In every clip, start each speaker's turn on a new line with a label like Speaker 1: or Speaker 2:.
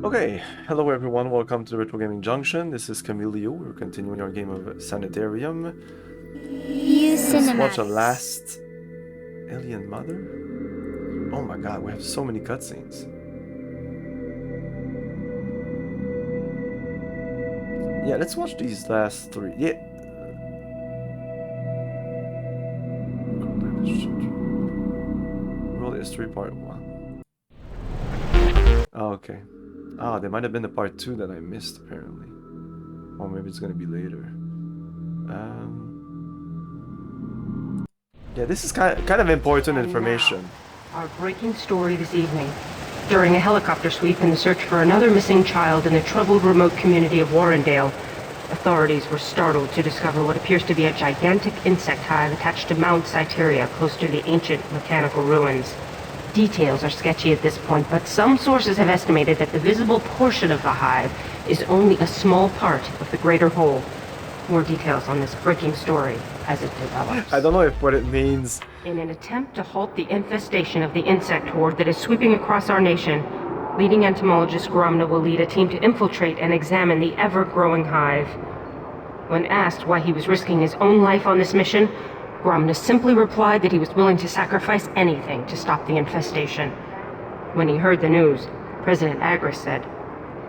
Speaker 1: Okay, hello everyone, welcome to the Retro Gaming Junction. This is Camilio. We're continuing our game of Sanitarium. Let's watch the last Alien Mother. Oh my god, we have so many cutscenes. Yeah, let's watch these last three. Yeah. Roll history part 1. Oh, okay. Ah, there might have been the part 2 that I missed apparently. Or maybe it's gonna be later. Yeah, this is kind of important information.
Speaker 2: Now, our breaking story this evening. During a helicopter sweep in the search for another missing child in the troubled remote community of Warrendale, authorities were startled to discover what appears to be a gigantic insect hive attached to Mount Cyteria close to the ancient mechanical ruins. Details are sketchy at this point, but some sources have estimated that the visible portion of the hive is only a small part of the greater whole. More details on this breaking story as it develops.
Speaker 1: I don't know what it means.
Speaker 2: In an attempt to halt the infestation of the insect horde that is sweeping across our nation, leading entomologist Gromna will lead a team to infiltrate and examine the ever-growing hive. When asked why he was risking his own life on this mission, Gromna simply replied that he was willing to sacrifice anything to stop the infestation. When he heard the news, President Agris said,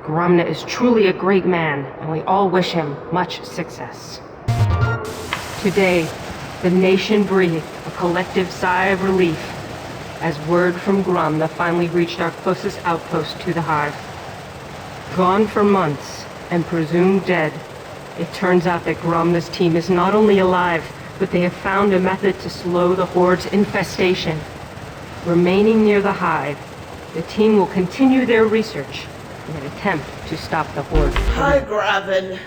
Speaker 2: "Gromna is truly a great man, and we all wish him much success." Today, the nation breathed a collective sigh of relief as word from Gromna finally reached our closest outpost to the hive. Gone for months and presumed dead, it turns out that Gromna's team is not only alive, but they have found a method to slow the horde's infestation. Remaining near the hive, the team will continue their research in an attempt to stop the horde.
Speaker 3: Hi, Gravin.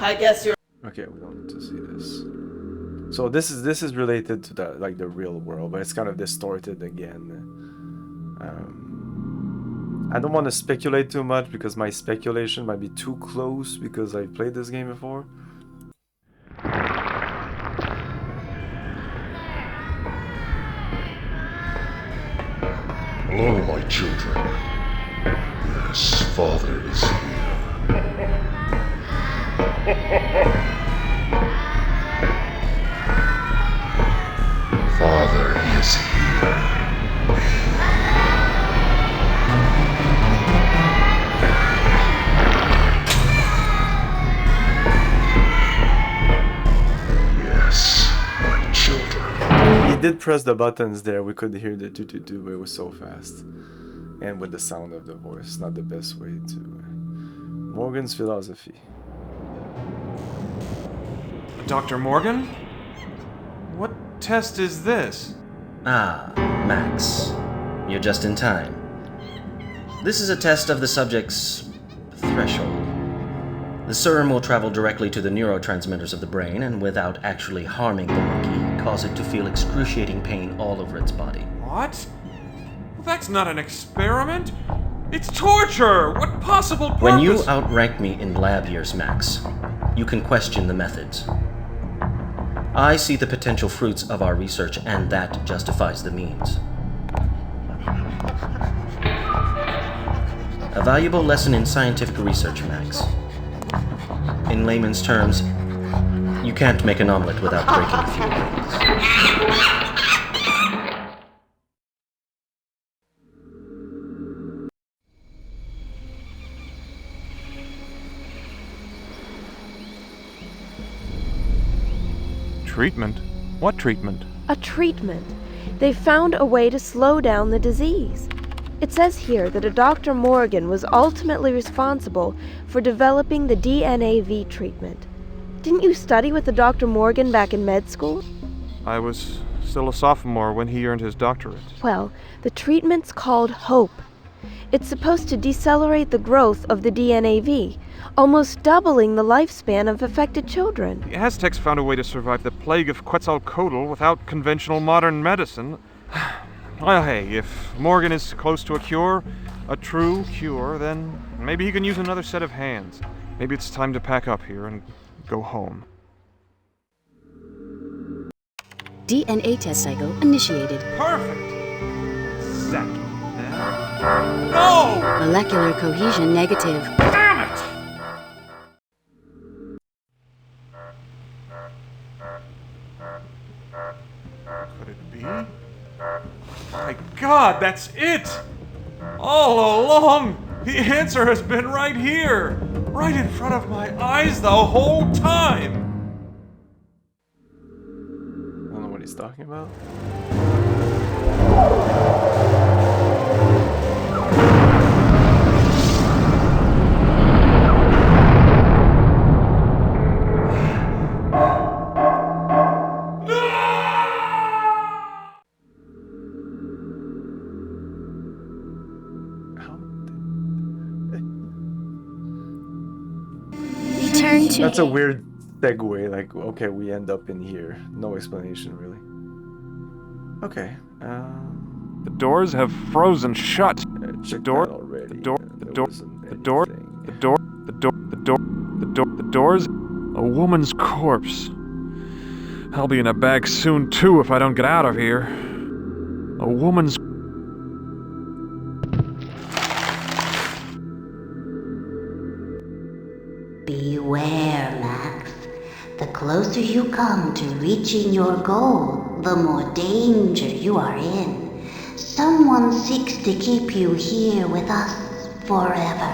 Speaker 3: I guess you're...
Speaker 1: Okay, we don't need to see this. So this is related to the real world, but it's kind of distorted again. I don't want to speculate too much because my speculation might be too close because I've played this game before.
Speaker 4: Hello, my children. Yes, Father is here. Father is here. Yes, my children.
Speaker 1: He did press the buttons there. We could hear the do, but it was so fast. And with the sound of the voice, not the best way to... Morgan's philosophy.
Speaker 5: Dr. Morgan? What test is this?
Speaker 6: Ah, Max. You're just in time. This is a test of the subject's threshold. The serum will travel directly to the neurotransmitters of the brain and without actually harming the monkey, cause it to feel excruciating pain all over its body.
Speaker 5: What? That's not an experiment! It's torture! What possible purpose?
Speaker 6: When you outrank me in lab years, Max, you can question the methods. I see the potential fruits of our research, and that justifies the means. A valuable lesson in scientific research, Max. In layman's terms, you can't make an omelet without breaking a few eggs.
Speaker 5: Treatment? What treatment?
Speaker 7: A treatment. They found a way to slow down the disease. It says here that a Dr. Morgan was ultimately responsible for developing the DNAV treatment. Didn't you study with the Dr. Morgan back in med school?
Speaker 5: I was still a sophomore when he earned his doctorate.
Speaker 7: Well, the treatment's called HOPE. It's supposed to decelerate the growth of the DNAV, almost doubling the lifespan of affected children.
Speaker 5: The Aztecs found a way to survive the plague of Quetzalcoatl without conventional modern medicine. Well, hey, if Morgan is close to a cure, a true cure, then maybe he can use another set of hands. Maybe it's time to pack up here and go home.
Speaker 8: DNA test cycle initiated.
Speaker 5: Perfect! Exactly. No!
Speaker 8: Molecular cohesion negative.
Speaker 5: Damn it! Could it be? My God, that's it! All along, the answer has been right here! Right in front of my eyes the whole time!
Speaker 1: I don't know what he's talking about.
Speaker 9: Return to
Speaker 1: That's a
Speaker 9: him.
Speaker 1: weird segue. Like, okay, we end up in here. No explanation, really. Okay.
Speaker 5: The doors have frozen shut.
Speaker 1: Check
Speaker 5: door-
Speaker 1: that already.
Speaker 5: the door-
Speaker 1: and
Speaker 5: the
Speaker 1: there
Speaker 5: door-
Speaker 1: wasn't
Speaker 5: the door-
Speaker 1: anything.
Speaker 5: The doors. A woman's corpse. I'll be in a bag soon, too, if I don't get out of here. A woman's.
Speaker 10: Beware, Max. The closer you come to reaching your goal, the more danger you are in. Someone seeks to keep you here with us forever.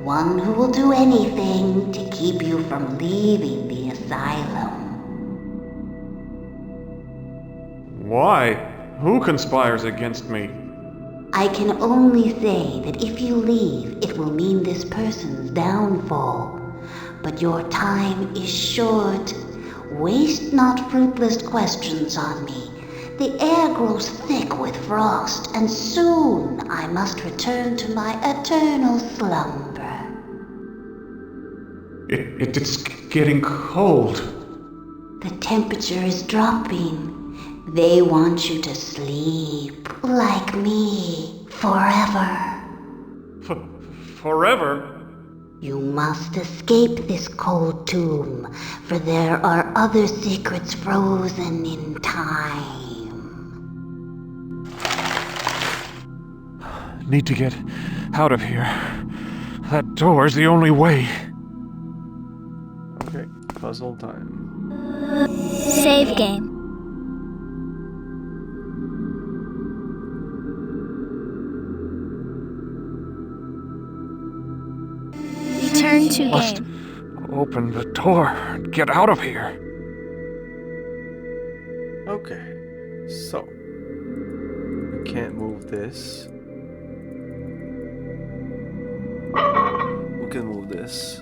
Speaker 10: One who will do anything to keep you from leaving the asylum.
Speaker 5: Why? Who conspires against me?
Speaker 10: I can only say that if you leave, it will mean this person's downfall. But your time is short. Waste not fruitless questions on me. The air grows thick with frost, and soon I must return to my eternal slumber.
Speaker 5: It's getting cold.
Speaker 10: The temperature is dropping. They want you to sleep, like me, forever.
Speaker 5: Forever?
Speaker 10: You must escape this cold tomb, for there are other secrets frozen in time.
Speaker 5: Need to get out of here. That door's the only way.
Speaker 1: Okay, puzzle time.
Speaker 9: Save game. Return to
Speaker 5: Must
Speaker 9: game.
Speaker 5: open the door and get out of here.
Speaker 1: Okay, so we can't move this. We can move this.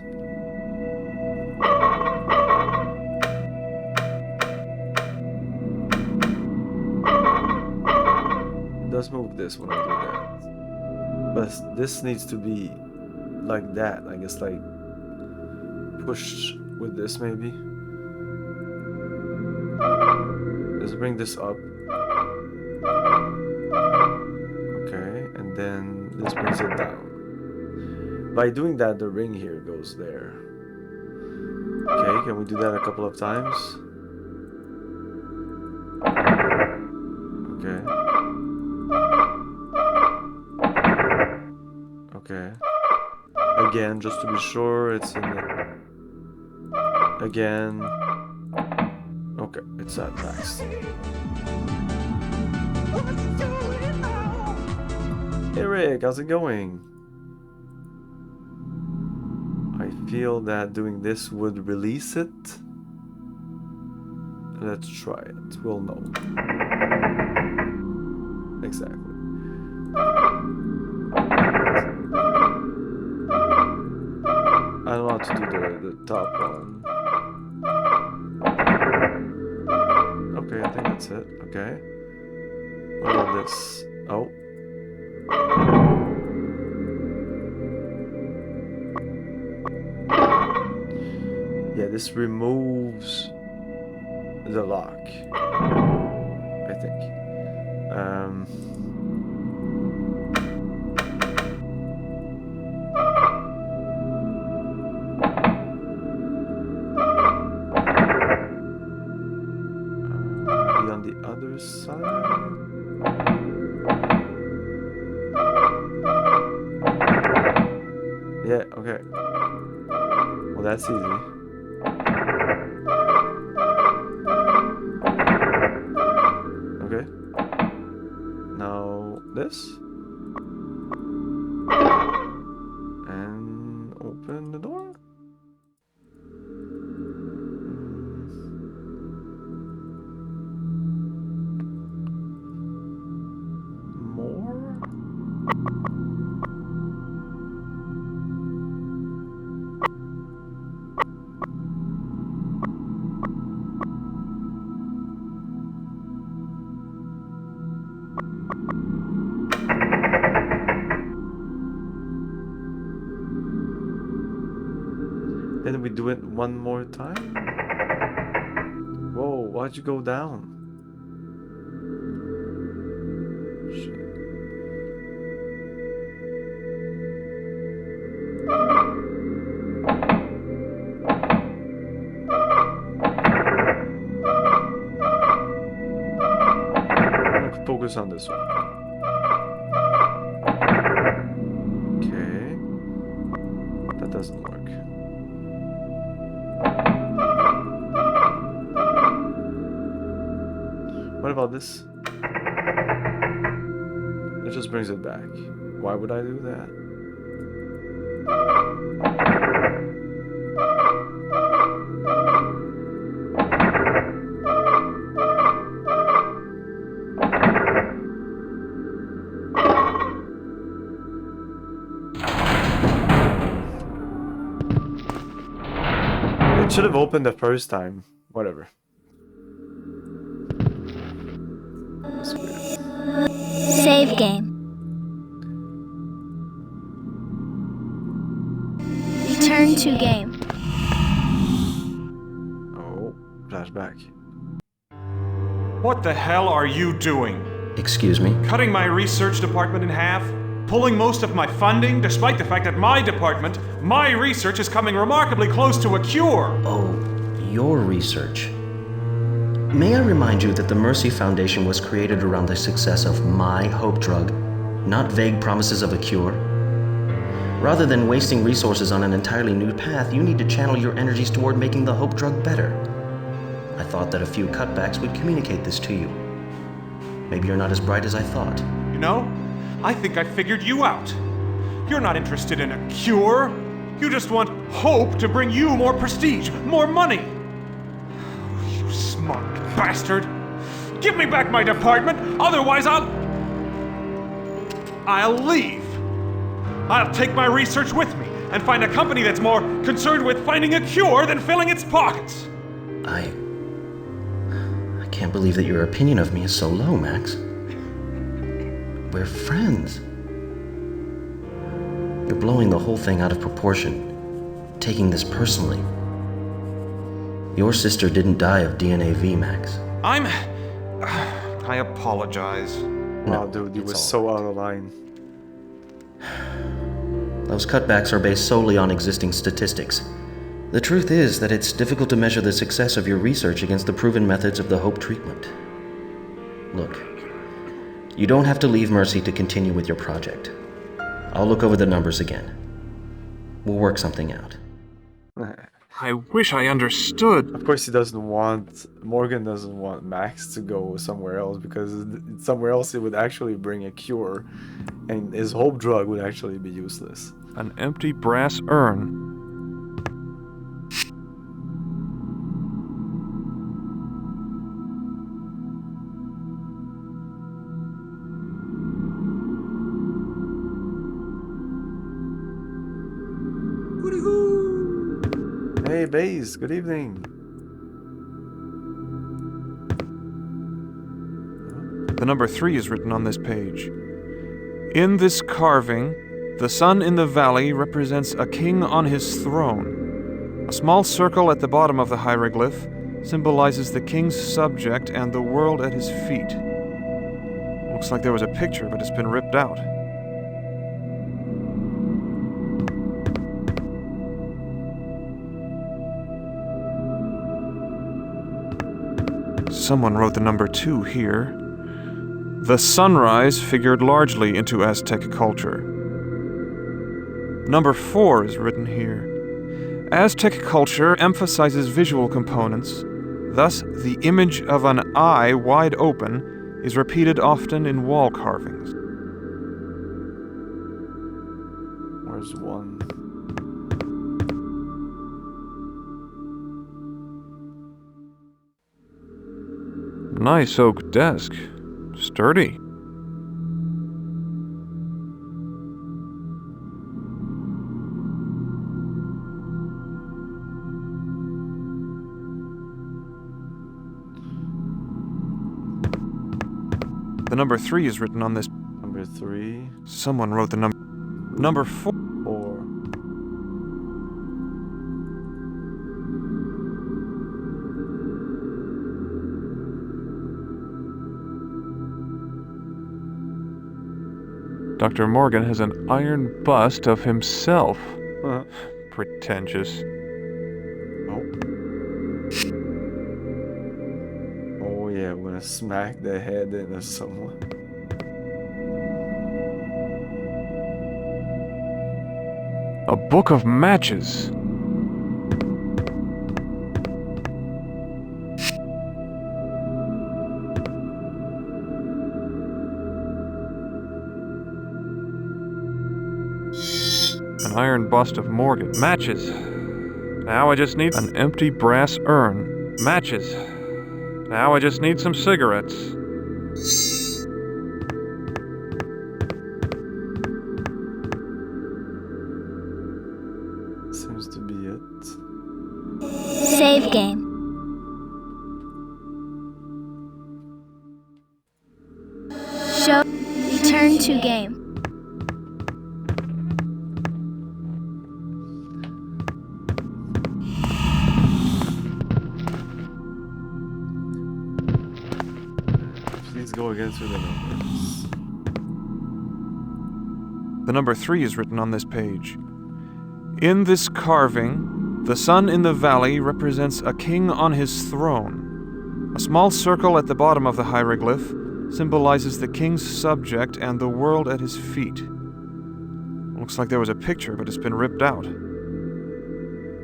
Speaker 1: It does move this when I do that. But this needs to be like that. I guess like pushed with this maybe. Let's bring this up. Okay, and then this brings it down. By doing that, the ring here goes there. Okay, can we do that a couple of times? Okay. Okay. Again, just to be sure, it's in the... Again. Okay, it's at max. Hey Rick, how's it going? I feel that doing this would release it. Let's try it. We'll know. Exactly. I don't know how to do the top one. Okay, I think that's it. Okay. What about this? Oh. Yeah, this removes the lock, I think. Be on the other side. Yeah, okay. Well, that's easy. Okay. Now this. And open the door. More? Then we do it one more time? Whoa, why'd you go down? Shit. I'm gonna focus on this one. Okay. That doesn't work. What about this? It just brings it back. Why would I do that? It should have opened the first time. Whatever.
Speaker 9: Save game. Return to game.
Speaker 1: Oh, flashback.
Speaker 5: What the hell are you doing?
Speaker 6: Excuse me?
Speaker 5: Cutting my research department in half? Pulling most of my funding, despite the fact that my department, my research is coming remarkably close to a cure?
Speaker 6: Oh, your research. May I remind you that the Mercy Foundation was created around the success of my hope drug, not vague promises of a cure. Rather than wasting resources on an entirely new path, you need to channel your energies toward making the hope drug better. I thought that a few cutbacks would communicate this to you. Maybe you're not as bright as I thought.
Speaker 5: You know, I think I figured you out. You're not interested in a cure. You just want hope to bring you more prestige, more money. You smart bastard. Give me back my department, otherwise I'll leave. I'll take my research with me and find a company that's more concerned with finding a cure than filling its pockets.
Speaker 6: I can't believe that your opinion of me is so low, Max. We're friends. You're blowing the whole thing out of proportion, taking this personally. Your sister didn't die of DNAV, Max.
Speaker 5: I apologize.
Speaker 1: Wow, dude, you were so out of line.
Speaker 6: Those cutbacks are based solely on existing statistics. The truth is that it's difficult to measure the success of your research against the proven methods of the Hope treatment. Look, you don't have to leave Mercy to continue with your project. I'll look over the numbers again. We'll work something out.
Speaker 5: I wish I understood.
Speaker 1: Of course Morgan doesn't want Max to go somewhere else, because somewhere else it would actually bring a cure, and his hope drug would actually be useless.
Speaker 5: An empty brass urn.
Speaker 1: Hey, Baze, good evening.
Speaker 5: The number 3 is written on this page. In this carving, the sun in the valley represents a king on his throne. A small circle at the bottom of the hieroglyph symbolizes the king's subject and the world at his feet. Looks like there was a picture, but it's been ripped out. Someone wrote the number 2 here. The sunrise figured largely into Aztec culture. Number 4 is written here. Aztec culture emphasizes visual components. Thus, the image of an eye wide open is repeated often in wall carvings.
Speaker 1: Where's one?
Speaker 5: Nice oak desk. Sturdy. The number 3 is written on this.
Speaker 1: Number 3.
Speaker 5: Someone wrote the number. Number 4.
Speaker 1: 4.
Speaker 5: Dr. Morgan has an iron bust of himself.
Speaker 1: Uh-huh.
Speaker 5: Pretentious.
Speaker 1: Oh yeah, I'm gonna smack the head into someone.
Speaker 5: A book of matches. An iron bust of Morgan. Matches. Now I just need an empty brass urn. Matches. Now I just need some cigarettes.
Speaker 1: Seems to be it.
Speaker 9: Save game. Show. Return to game.
Speaker 1: Please go again through the numbers.
Speaker 5: The number 3 is written on this page. In this carving, the sun in the valley represents a king on his throne. A small circle at the bottom of the hieroglyph symbolizes the king's subject and the world at his feet. Looks like there was a picture, but it's been ripped out.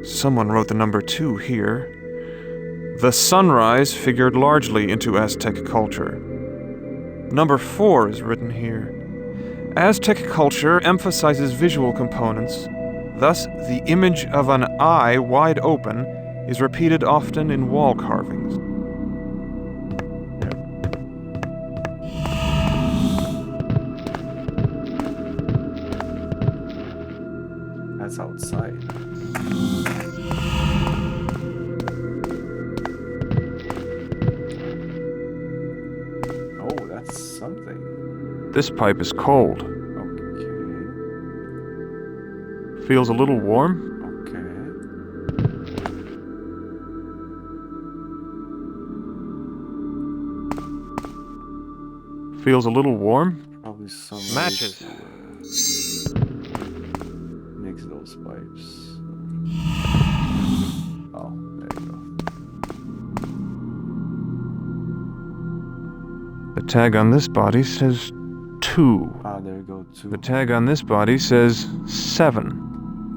Speaker 5: Someone wrote the number 2 here. The sunrise figured largely into Aztec culture. Number 4 is written here. Aztec culture emphasizes visual components. Thus, the image of an eye wide open is repeated often in wall carvings.
Speaker 1: That's outside. Oh, that's something.
Speaker 5: This pipe is cold.
Speaker 1: Okay.
Speaker 5: Feels a little warm. Feels a little warm.
Speaker 1: Probably some
Speaker 5: matches.
Speaker 1: Mix those pipes. Oh, there you go.
Speaker 5: The tag on this body says 2.
Speaker 1: Ah, there you go, 2.
Speaker 5: The tag on this body says 7.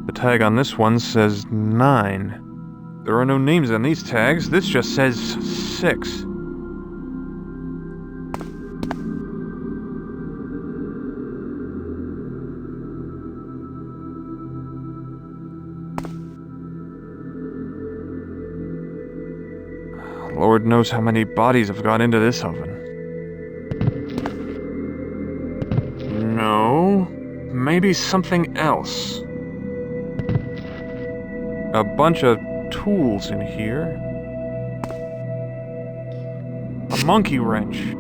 Speaker 5: The tag on this one says 9. There are no names on these tags. This just says 6. Lord knows how many bodies have gone into this oven. No, maybe something else. A bunch of tools in here. A monkey wrench.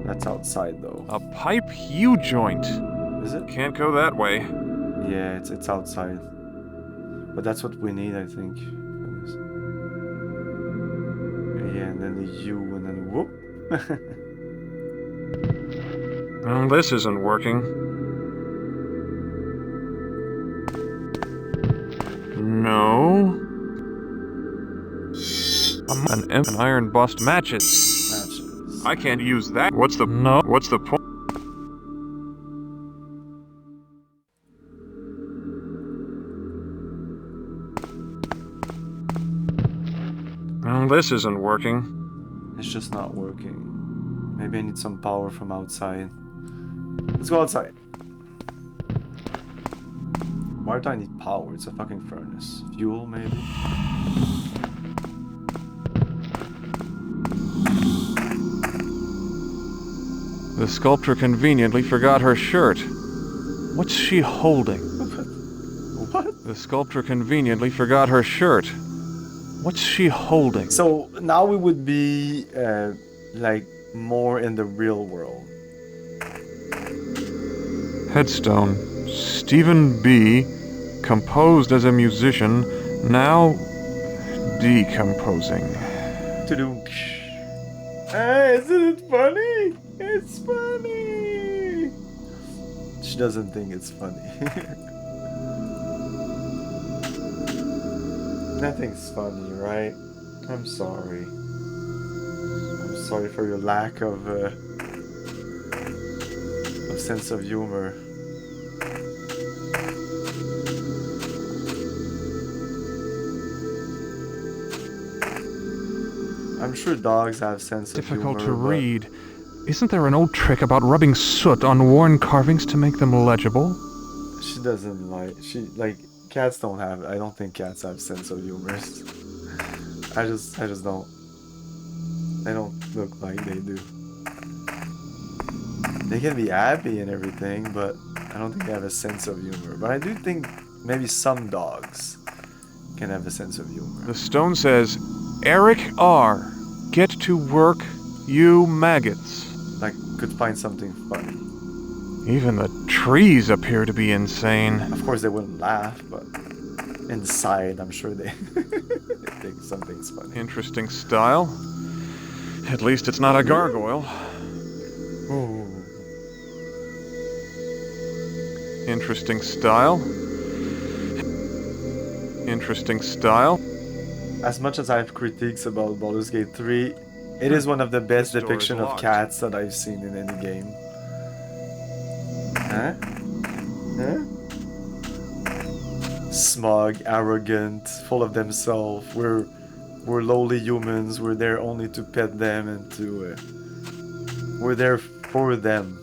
Speaker 1: That's outside though.
Speaker 5: A pipe U-joint.
Speaker 1: Is it?
Speaker 5: Can't go that way.
Speaker 1: Yeah, it's outside. But that's what we need, I think. Yeah, and then the U, and then whoop.
Speaker 5: Well, this isn't working. No. An iron bust matches. I can't use that. What's the point? Well, this isn't working.
Speaker 1: It's just not working. Maybe I need some power from outside. Let's go outside. Why do I need power? It's a fucking furnace. Fuel, maybe?
Speaker 5: The sculptor conveniently forgot her shirt. What's she holding?
Speaker 1: What?
Speaker 5: The sculptor conveniently forgot her shirt. What's she holding?
Speaker 1: So now we would be like more in the real world.
Speaker 5: Headstone. Stephen B. Composed as a musician, now decomposing.
Speaker 1: Tudunk. Hey, isn't it funny? It's funny. She doesn't think it's funny. Nothing's funny, right? I'm sorry. I'm sorry for your lack of sense of humor. I'm sure dogs have sense of humor.
Speaker 5: Difficult to read. Isn't there an old trick about rubbing soot on worn carvings to make them legible?
Speaker 1: She doesn't like cats don't have. I don't think cats have sense of humor. I just don't. They don't look like they do. They can be happy and everything, but I don't think they have a sense of humor. But I do think maybe some dogs can have a sense of humor.
Speaker 5: The stone says, Eric R. Get to work, you maggots.
Speaker 1: Like, could find something funny.
Speaker 5: Even the trees appear to be insane.
Speaker 1: Of course they wouldn't laugh, but inside I'm sure they think something's funny.
Speaker 5: Interesting style. At least it's not a gargoyle.
Speaker 1: Ooh.
Speaker 5: Interesting style. Interesting style.
Speaker 1: As much as I have critiques about Baldur's Gate 3, it is one of the best
Speaker 5: This door is
Speaker 1: depiction of
Speaker 5: locked.
Speaker 1: cats that I've seen in any game. Huh? Huh? Smug, arrogant, full of themselves. We're lowly humans. We're there only to pet them and to... we're there for them.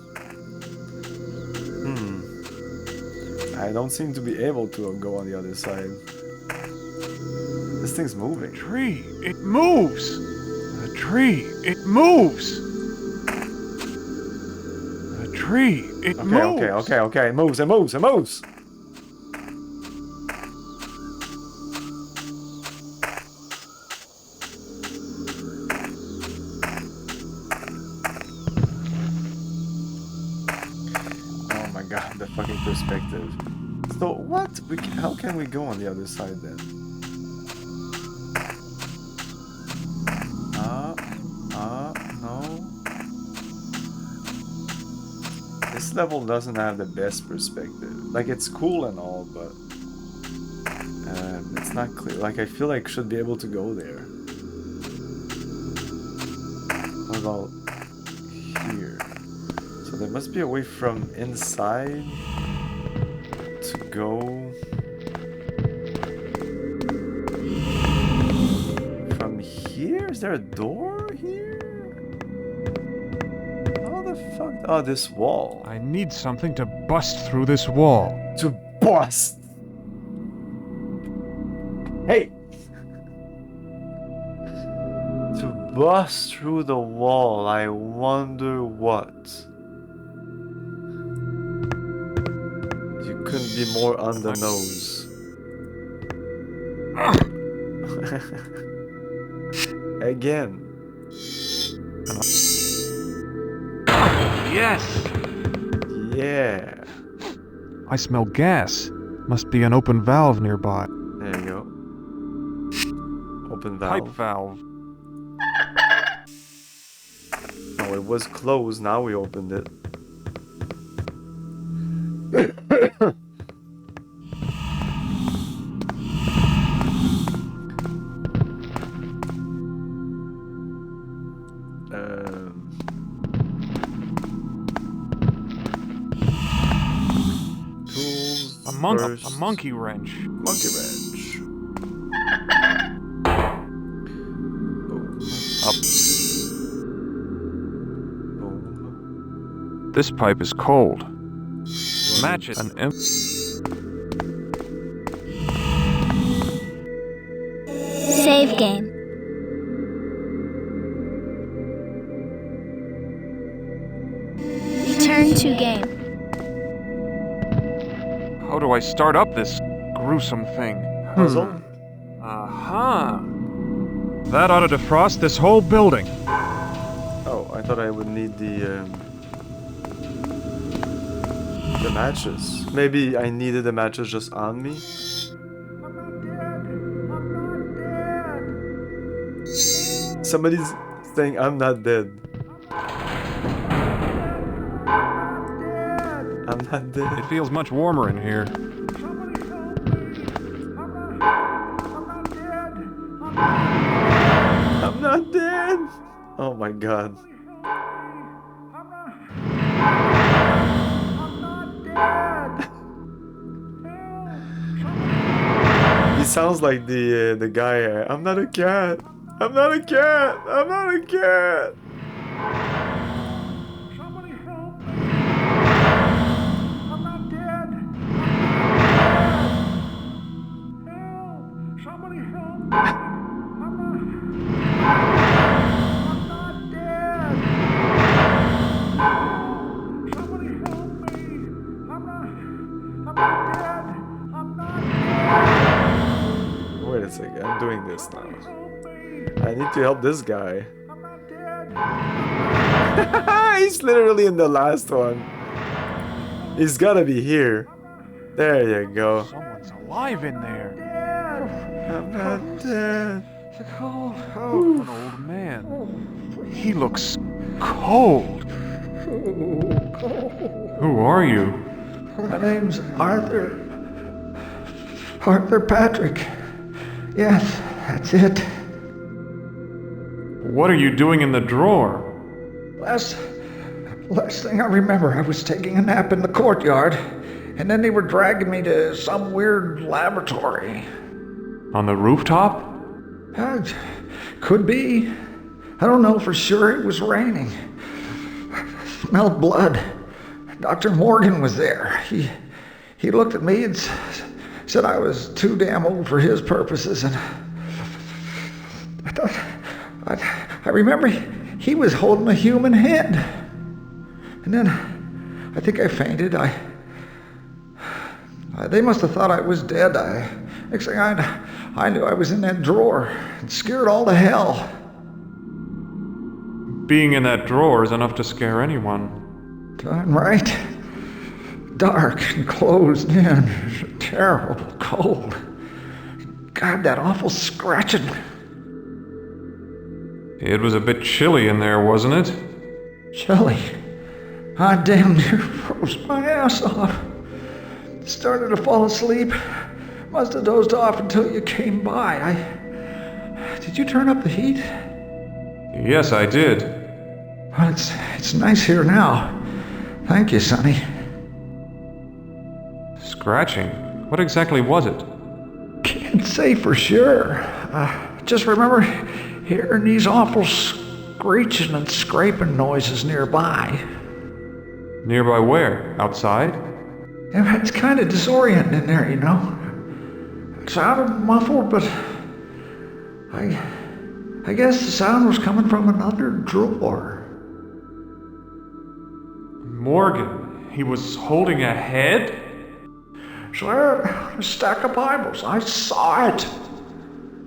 Speaker 1: I don't seem to be able to go on the other side. This thing's moving.
Speaker 5: Tree, it moves! The tree, it moves! The tree, it moves!
Speaker 1: Okay, it moves, it moves, it moves! Oh my god, the fucking perspective. So what? How can we go on the other side then? No. This level doesn't have the best perspective. Like, it's cool and all, but it's not clear. Like, I feel like I should be able to go there. What about here? So there must be a way from inside to go from here? Is there a door here? How the fuck? Oh, this wall.
Speaker 5: I need something to bust through this wall.
Speaker 1: To bust! Hey! To bust through the wall, I wonder what. You couldn't be more on the nose. Again.
Speaker 5: Yes!
Speaker 1: Yeah.
Speaker 5: I smell gas. Must be an open valve nearby.
Speaker 1: There you go. Open
Speaker 5: Pipe
Speaker 1: valve.
Speaker 5: valve.
Speaker 1: No, it was closed. Now we opened it. Tools.
Speaker 5: A monkey wrench.
Speaker 1: Monkey wrench.
Speaker 5: This pipe is cold. Matches an
Speaker 9: Save game. Return to game.
Speaker 5: How do I start up this gruesome thing?
Speaker 1: Puzzle?
Speaker 5: Aha! That ought to defrost this whole building.
Speaker 1: Oh, I thought I would need the matches. Maybe I needed the matches just on me. Somebody's saying I'm not dead. I'm not dead.
Speaker 5: It feels much warmer in here.
Speaker 1: I'm not dead. Oh my god. He sounds like the guy. I'm not a cat. I'm not a cat. I'm not a cat.
Speaker 11: Somebody help me. I'm not dead. Help. Somebody help me. I'm not dead. Somebody help me. I'm not dead. I'm not dead.
Speaker 1: Wait a second. I'm doing this now. I need to help this guy. He's literally in the last one. He's gotta be here. There you go.
Speaker 5: Someone's alive in there.
Speaker 1: I'm not dead.
Speaker 5: Oh, an old man. He looks cold. Who are you?
Speaker 11: My name's Arthur. Arthur Patrick. Yes, that's it.
Speaker 5: What are you doing in the drawer?
Speaker 11: Last thing I remember, I was taking a nap in the courtyard, and then they were dragging me to some weird laboratory.
Speaker 5: On the rooftop?
Speaker 11: Could be. I don't know for sure. It was raining. I smelled blood. Dr. Morgan was there. He looked at me and said I was too damn old for his purposes, and I remember he was holding a human head. And then I think I fainted. They must have thought I was dead. Next thing I knew, I was in that drawer and scared all to hell.
Speaker 5: Being in that drawer is enough to scare anyone.
Speaker 11: Darn right. Dark and closed in. Terrible cold. God, that awful scratching.
Speaker 5: It was a bit chilly in there, wasn't it?
Speaker 11: Chilly? I damn near froze my ass off. Started to fall asleep. Must have dozed off until you came by. Did you turn up the heat?
Speaker 5: Yes, I did.
Speaker 11: Well, it's nice here now. Thank you, Sonny.
Speaker 5: Scratching? What exactly was it?
Speaker 11: Can't say for sure. Just remember hearing these awful screeching and scraping noises nearby.
Speaker 5: Nearby where? Outside?
Speaker 11: Yeah, it's kind of disorienting in there, you know. It sounded muffled, but I guess the sound was coming from another drawer.
Speaker 5: Morgan, he was holding a head?
Speaker 11: Swear, a stack of Bibles. I saw it.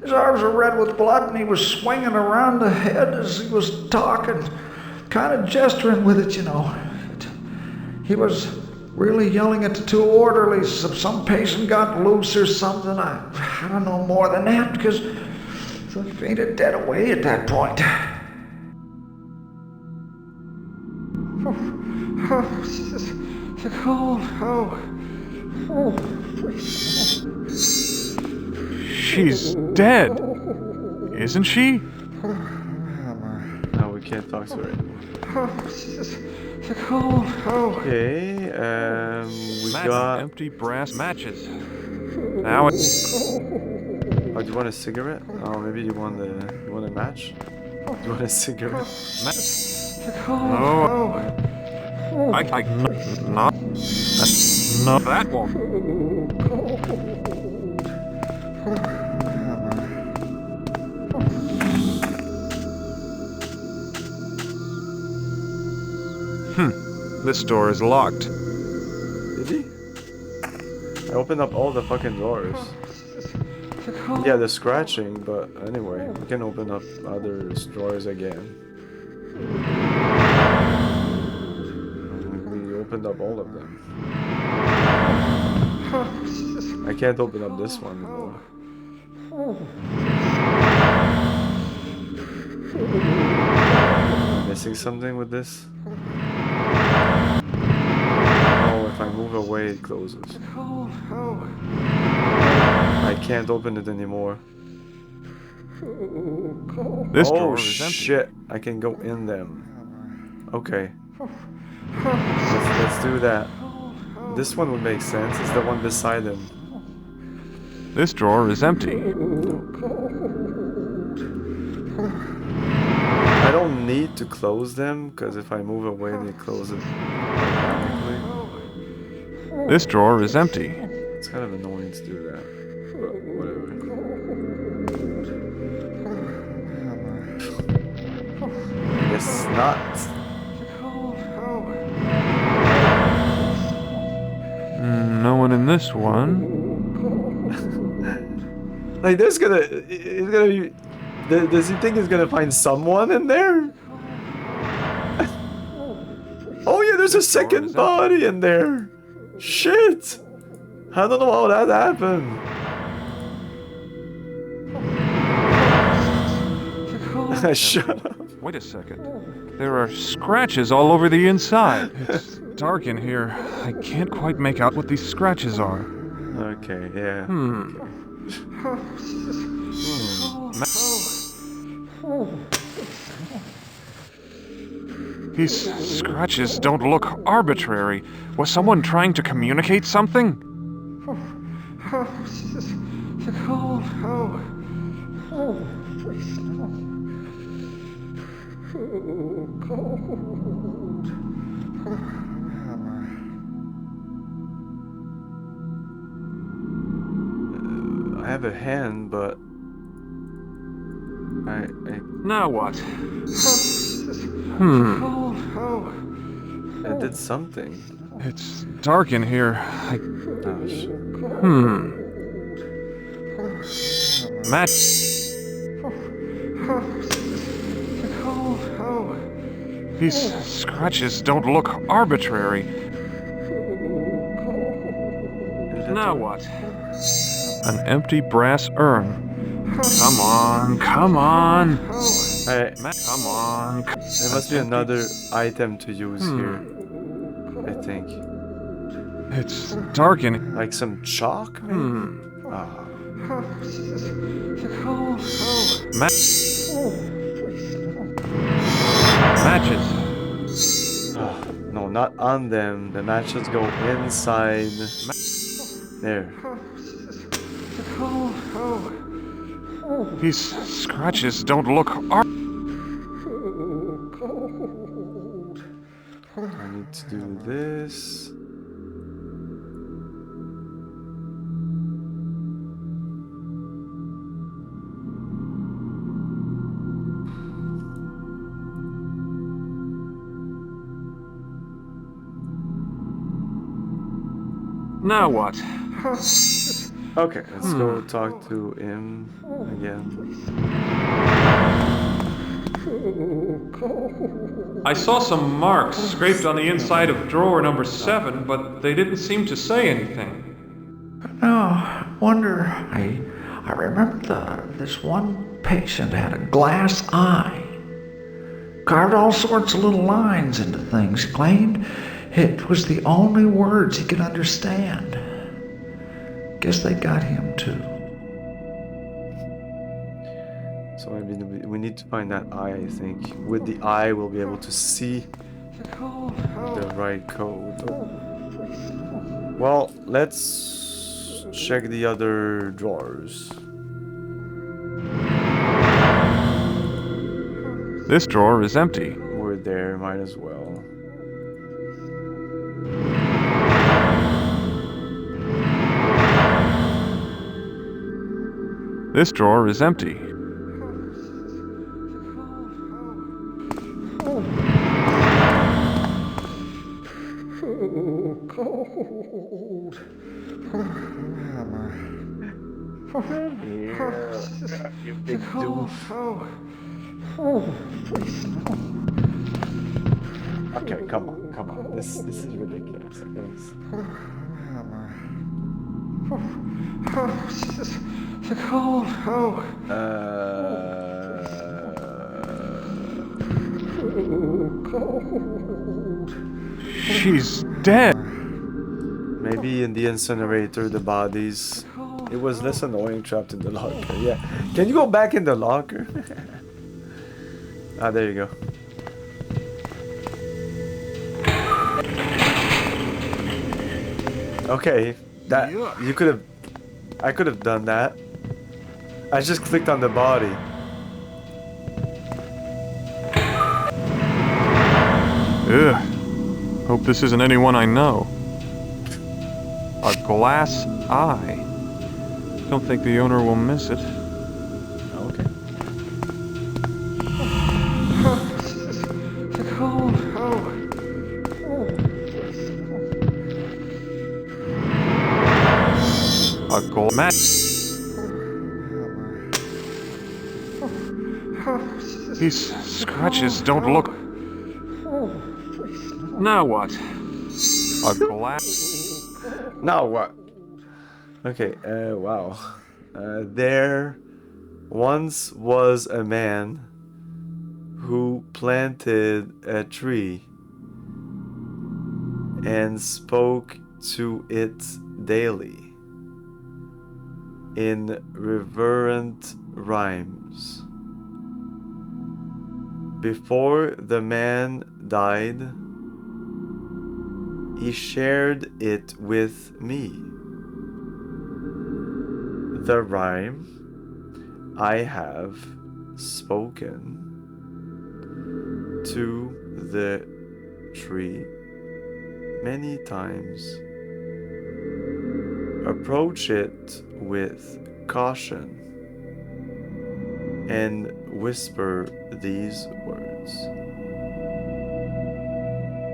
Speaker 11: His arms were red with blood, and he was swinging around the head as he was talking, kind of gesturing with it, you know. He was really yelling at the two orderlies if some patient got loose or something. I don't know more than that, because I fainted dead away at that point. The cold.
Speaker 5: She's dead, isn't she?
Speaker 1: No, we can't talk to her anymore.
Speaker 11: The cold.
Speaker 1: Okay, we got
Speaker 5: empty brass matches. Now it's.
Speaker 1: Oh, do you want a cigarette? Oh, maybe you want a match? Do you want a cigarette?
Speaker 5: No. No, that won't. This door is locked.
Speaker 1: Did he? I opened up all the fucking doors. Yeah, the scratching, but anyway, we can open up other drawers again. We opened up all of them. I can't open up this one anymore. Am I missing something with this? Oh, if I move away, it closes. I can't open it anymore.
Speaker 5: This
Speaker 1: oh
Speaker 5: drawer is empty.
Speaker 1: Shit! I can go in them. Okay. Let's do that. This one would make sense. It's the one beside him.
Speaker 5: This drawer is empty.
Speaker 1: I don't need to close them, because if I move away, they close it automatically.
Speaker 5: This drawer is empty.
Speaker 1: It's kind of annoying to do that, but whatever. I guess not.
Speaker 5: No one in this one.
Speaker 1: Like, it's gonna be... Does he think he's gonna find someone in there? Oh yeah, there's a second body in there! Shit! I don't know how that happened. Shut up.
Speaker 5: Wait a second. There are scratches all over the inside. It's dark in here. I can't quite make out what these scratches are.
Speaker 1: Okay, yeah.
Speaker 5: These scratches don't look arbitrary. Was someone trying to communicate something?
Speaker 1: I have a hand, but... I...
Speaker 5: Now what?
Speaker 1: I did something.
Speaker 5: It's dark in here.
Speaker 1: Oh, shit.
Speaker 5: Matt. These scratches don't look arbitrary. Now what? An empty brass urn. Come on, come on.
Speaker 1: Alright.
Speaker 5: Come on.
Speaker 1: There must be another item to use here. I think.
Speaker 5: It's dark in...
Speaker 1: Like some chalk, maybe? Ah.
Speaker 5: Matches.
Speaker 1: No, not on them. The matches go inside. There.
Speaker 5: These scratches don't look
Speaker 1: I need to do this.
Speaker 5: Now what?
Speaker 1: Okay, let's go talk to him again.
Speaker 5: I saw some marks scraped on the inside of drawer number 7, but they didn't seem to say anything.
Speaker 11: No, wonder. I remember this one patient had a glass eye. Carved all sorts of little lines into things. He claimed it was the only words he could understand. Guess they got him too.
Speaker 1: So I mean, we need to find that eye, I think. With the eye, we'll be able to see the right code. Well, let's check the other drawers.
Speaker 5: This drawer is empty.
Speaker 1: We're there, might as well.
Speaker 5: This drawer is empty.
Speaker 11: Cold.
Speaker 1: You big doof. Okay, come on. This is ridiculous.
Speaker 11: Cold. Cold.
Speaker 5: She's dead.
Speaker 1: Maybe in the incinerator, the bodies. It was less annoying trapped in the locker. Yeah. Can you go back in the locker? Ah, there you go. Okay, that you could have. I could have done that. I just clicked on the body.
Speaker 5: Ugh. Hope this isn't anyone I know. A glass eye. Don't think the owner will miss it.
Speaker 1: Okay.
Speaker 5: A gold mat. These scratches don't look. Now what? A glass.
Speaker 1: Now what? Okay, wow. There once was a man who planted a tree and spoke to it daily in reverent rhymes. Before the man died, he shared it with me. The rhyme I have spoken to the tree many times. Approach it with caution and whisper these words.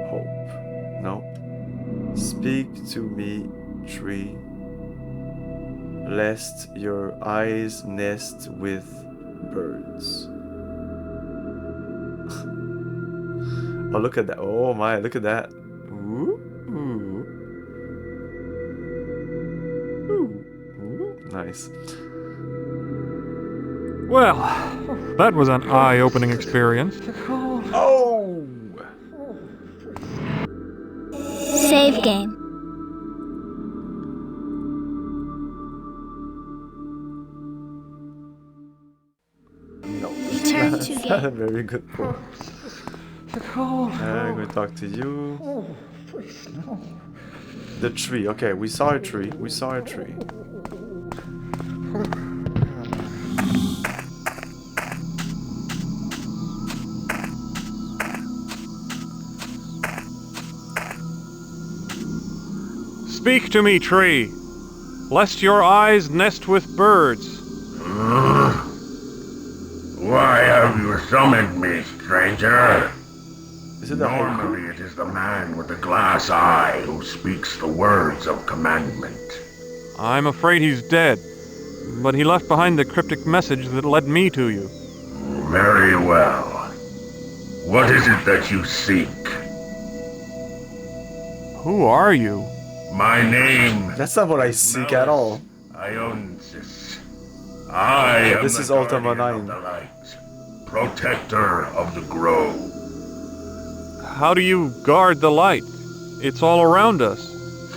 Speaker 1: Hope. No. Speak to me, tree, lest your eyes nest with birds. Oh, look at that. Oh my, look at that. Ooh. Nice.
Speaker 5: Well, that was an eye-opening experience.
Speaker 1: Oh!
Speaker 9: Save game.
Speaker 1: No,
Speaker 9: Turn
Speaker 1: that's
Speaker 9: to
Speaker 1: not
Speaker 9: game.
Speaker 1: a very good point. I'm going to talk to you. The tree. Okay, we saw a tree.
Speaker 5: Speak to me, tree, lest your eyes nest with birds.
Speaker 4: Why have you summoned me, stranger?
Speaker 1: Is it the
Speaker 4: Normally it is the man with the glass eye who speaks the words of commandment.
Speaker 5: I'm afraid he's dead, but he left behind the cryptic message that led me to you.
Speaker 4: Very well. What is it that you seek?
Speaker 5: Who are you?
Speaker 4: My name...
Speaker 1: That's not what I seek at all.
Speaker 4: Ionsis. I am
Speaker 1: this
Speaker 4: the
Speaker 1: is Ultima
Speaker 4: guardian
Speaker 1: 9.
Speaker 4: of the light, protector of the grove.
Speaker 5: How do you guard the light? It's all around us.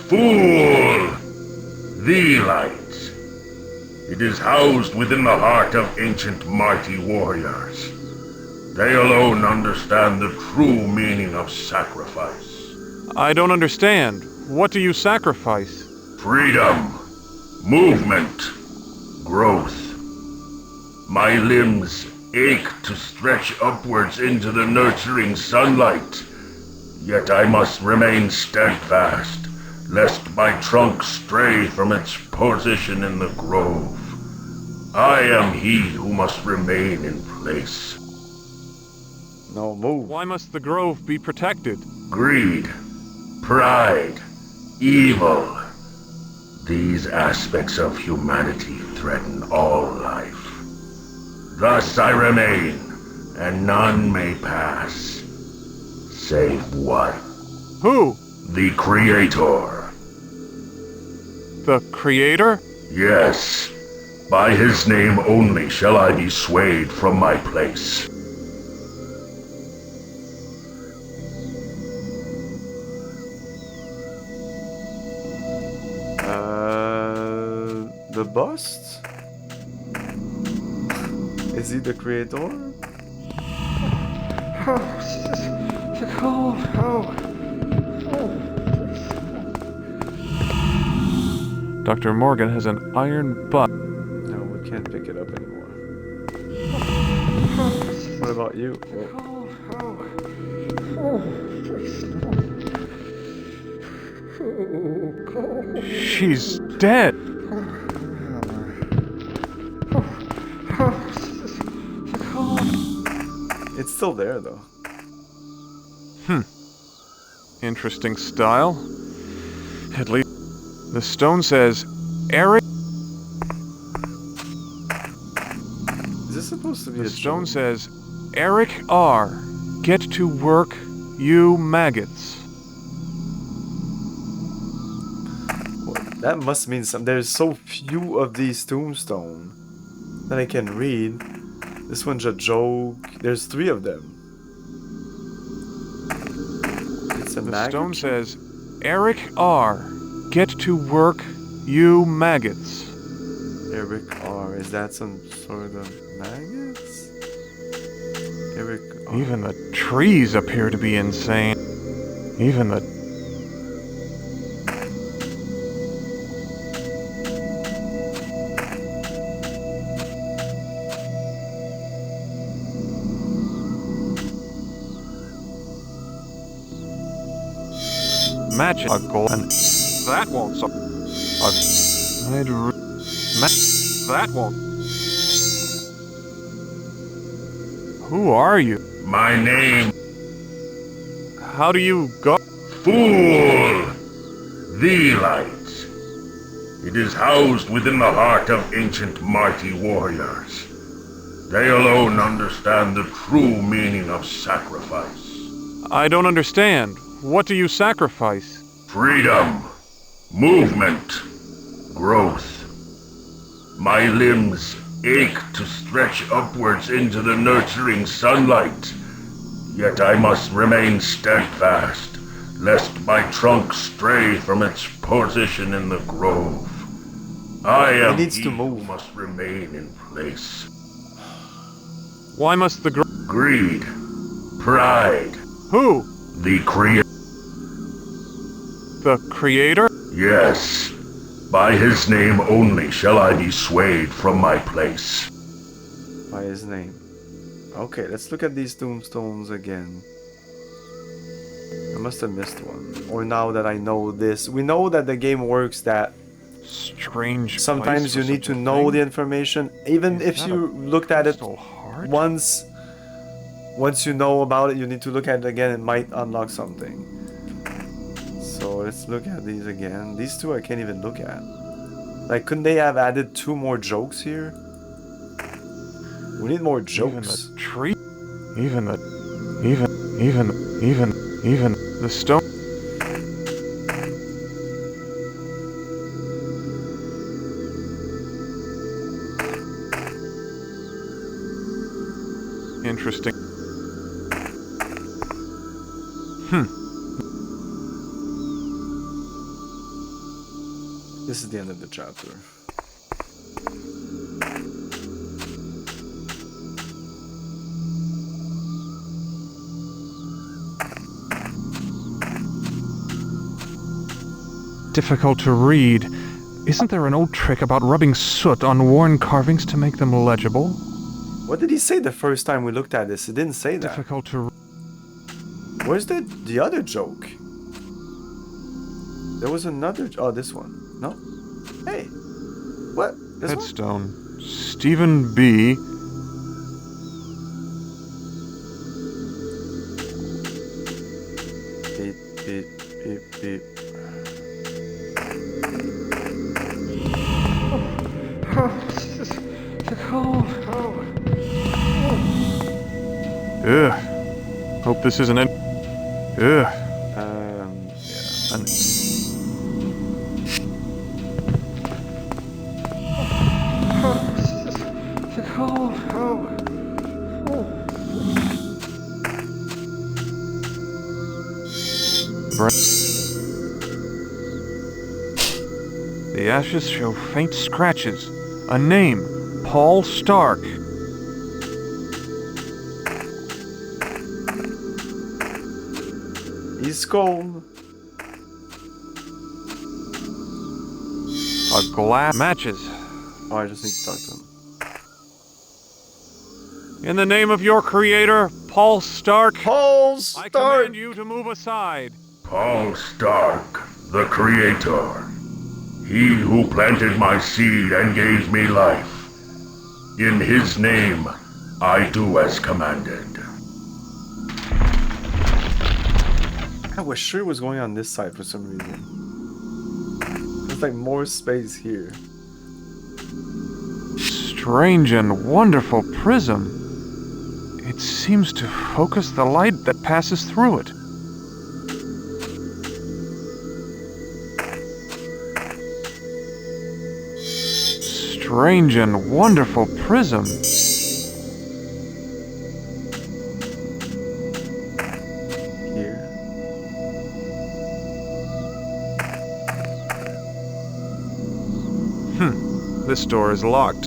Speaker 4: Fool! The light. It is housed within the heart of ancient mighty warriors. They alone understand the true meaning of sacrifice.
Speaker 5: I don't understand. What do you sacrifice?
Speaker 4: Freedom, movement, growth. My limbs ache to stretch upwards into the nurturing sunlight. Yet I must remain steadfast, lest my trunk stray from its position in the grove. I am he who must remain in place.
Speaker 1: No, move.
Speaker 5: Why must the grove be protected?
Speaker 4: Greed, pride, evil. These aspects of humanity threaten all life. Thus I remain, and none may pass. Save one.
Speaker 5: Who?
Speaker 4: The Creator.
Speaker 5: The Creator?
Speaker 4: Yes. By his name only shall I be swayed from my place.
Speaker 1: The bust? Is he the creator?
Speaker 5: Dr. Morgan has an iron butt.
Speaker 1: No, we can't pick it up anymore. What about you?
Speaker 5: She's dead.
Speaker 1: It's still there, though.
Speaker 5: Interesting style. At least the stone says, Eric.
Speaker 1: Is this supposed to be
Speaker 5: The
Speaker 1: a
Speaker 5: stone
Speaker 1: joke?
Speaker 5: says, Eric R. Get to work, you maggots.
Speaker 1: That must mean something. There's so few of these tombstones that I can read. This one's a joke. There's 3 of them. It's a
Speaker 5: The
Speaker 1: maggot.
Speaker 5: stone says, Eric R. Get to work, you maggots.
Speaker 1: Eric R. Is that some sort of maggots? Eric R.
Speaker 5: Even the trees appear to be insane. Even the... Magical and that won't so. That won't. Who are you?
Speaker 4: My name,
Speaker 5: How do you go?
Speaker 4: Fool! The light. It is housed within the heart of ancient mighty warriors. They alone understand the true meaning of sacrifice.
Speaker 5: I don't understand. What do you sacrifice?
Speaker 4: Freedom, movement, growth. My limbs ache to stretch upwards into the nurturing sunlight, yet I must remain steadfast, lest my trunk stray from its position in the grove. I am
Speaker 1: needs to
Speaker 4: he
Speaker 1: move.
Speaker 4: who must remain in place.
Speaker 5: Why must the
Speaker 4: Greed, pride,
Speaker 5: Who?
Speaker 4: the Creator.
Speaker 5: The Creator?
Speaker 4: Yes, by his name only shall I be swayed from my place.
Speaker 1: By his name. Okay, let's look at these tombstones again. I must have missed one. Or now that I know this. We know that the game works that
Speaker 5: Strange.
Speaker 1: sometimes
Speaker 5: place
Speaker 1: you
Speaker 5: for
Speaker 1: need
Speaker 5: such
Speaker 1: to
Speaker 5: a
Speaker 1: know
Speaker 5: thing.
Speaker 1: the information. Even
Speaker 5: Is
Speaker 1: if
Speaker 5: that
Speaker 1: you
Speaker 5: a
Speaker 1: looked at it
Speaker 5: crystal heart?
Speaker 1: once you know about it, you need to look at it again. It might unlock something. So let's look at these again. These 2 I can't even look at. Like, couldn't they have added 2 more jokes here? We need more jokes.
Speaker 5: Even the tree. Even the stone. Interesting.
Speaker 1: This is the end of the chapter.
Speaker 5: Difficult to read. Isn't there an old trick about rubbing soot on worn carvings to make them legible?
Speaker 1: What did he say the first time we looked at this? He didn't say that.
Speaker 5: Difficult to.
Speaker 1: Where's the other joke? There was another. Oh, this one. No. Hey. What? This
Speaker 5: Headstone. Stephen B.
Speaker 1: Beep, beep, beep, beep.
Speaker 5: Ugh. Hope this isn't an. Ugh.
Speaker 1: Yeah.
Speaker 5: The ashes show faint scratches. A name, Paul Stark.
Speaker 1: He's cold.
Speaker 5: A glass matches.
Speaker 1: Oh, I just need to talk to him.
Speaker 5: In the name of your creator, Paul Stark,
Speaker 1: Paul
Speaker 5: I
Speaker 1: Stark!
Speaker 5: command you to move aside.
Speaker 4: Paul Stark, the Creator. He who planted my seed and gave me life. In his name, I do as commanded.
Speaker 1: I was sure it was going on this side for some reason. There's like more space here.
Speaker 5: Strange and wonderful prism. It seems to focus the light that passes through it. Strange and wonderful prism.
Speaker 1: Here.
Speaker 5: This door is locked.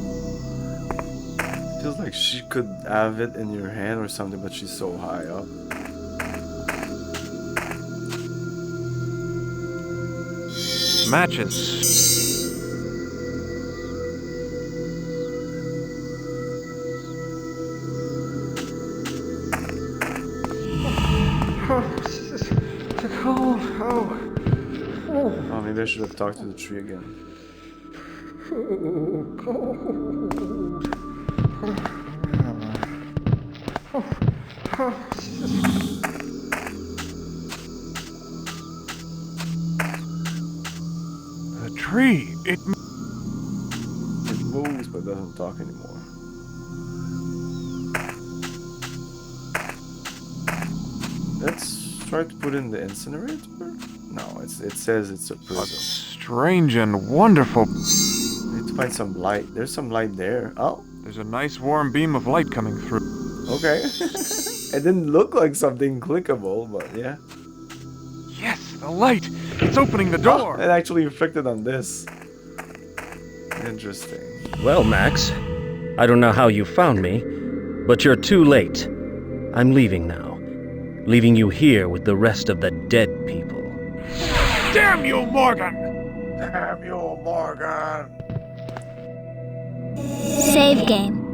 Speaker 1: Feels like she could have it in your hand or something, but she's so high up.
Speaker 5: Matches.
Speaker 1: Oh, maybe I should have talked to the tree again.
Speaker 5: The tree, it
Speaker 1: moves but doesn't talk anymore. Let's try to put in the incinerator. No, it says it's a prism.
Speaker 5: strange and wonderful.
Speaker 1: Need to find some light. There's some light there. Oh,
Speaker 5: There's a nice warm beam of light coming through.
Speaker 1: okay. It didn't look like something clickable, but yeah.
Speaker 5: Yes, the light! It's opening the door!
Speaker 1: Oh, it actually reflected on this. Interesting.
Speaker 12: Well, Max, I don't know how you found me, but you're too late. I'm leaving now. Leaving you here with the rest of the dead people.
Speaker 5: Damn you, Morgan!
Speaker 1: Damn you, Morgan!
Speaker 9: Save game.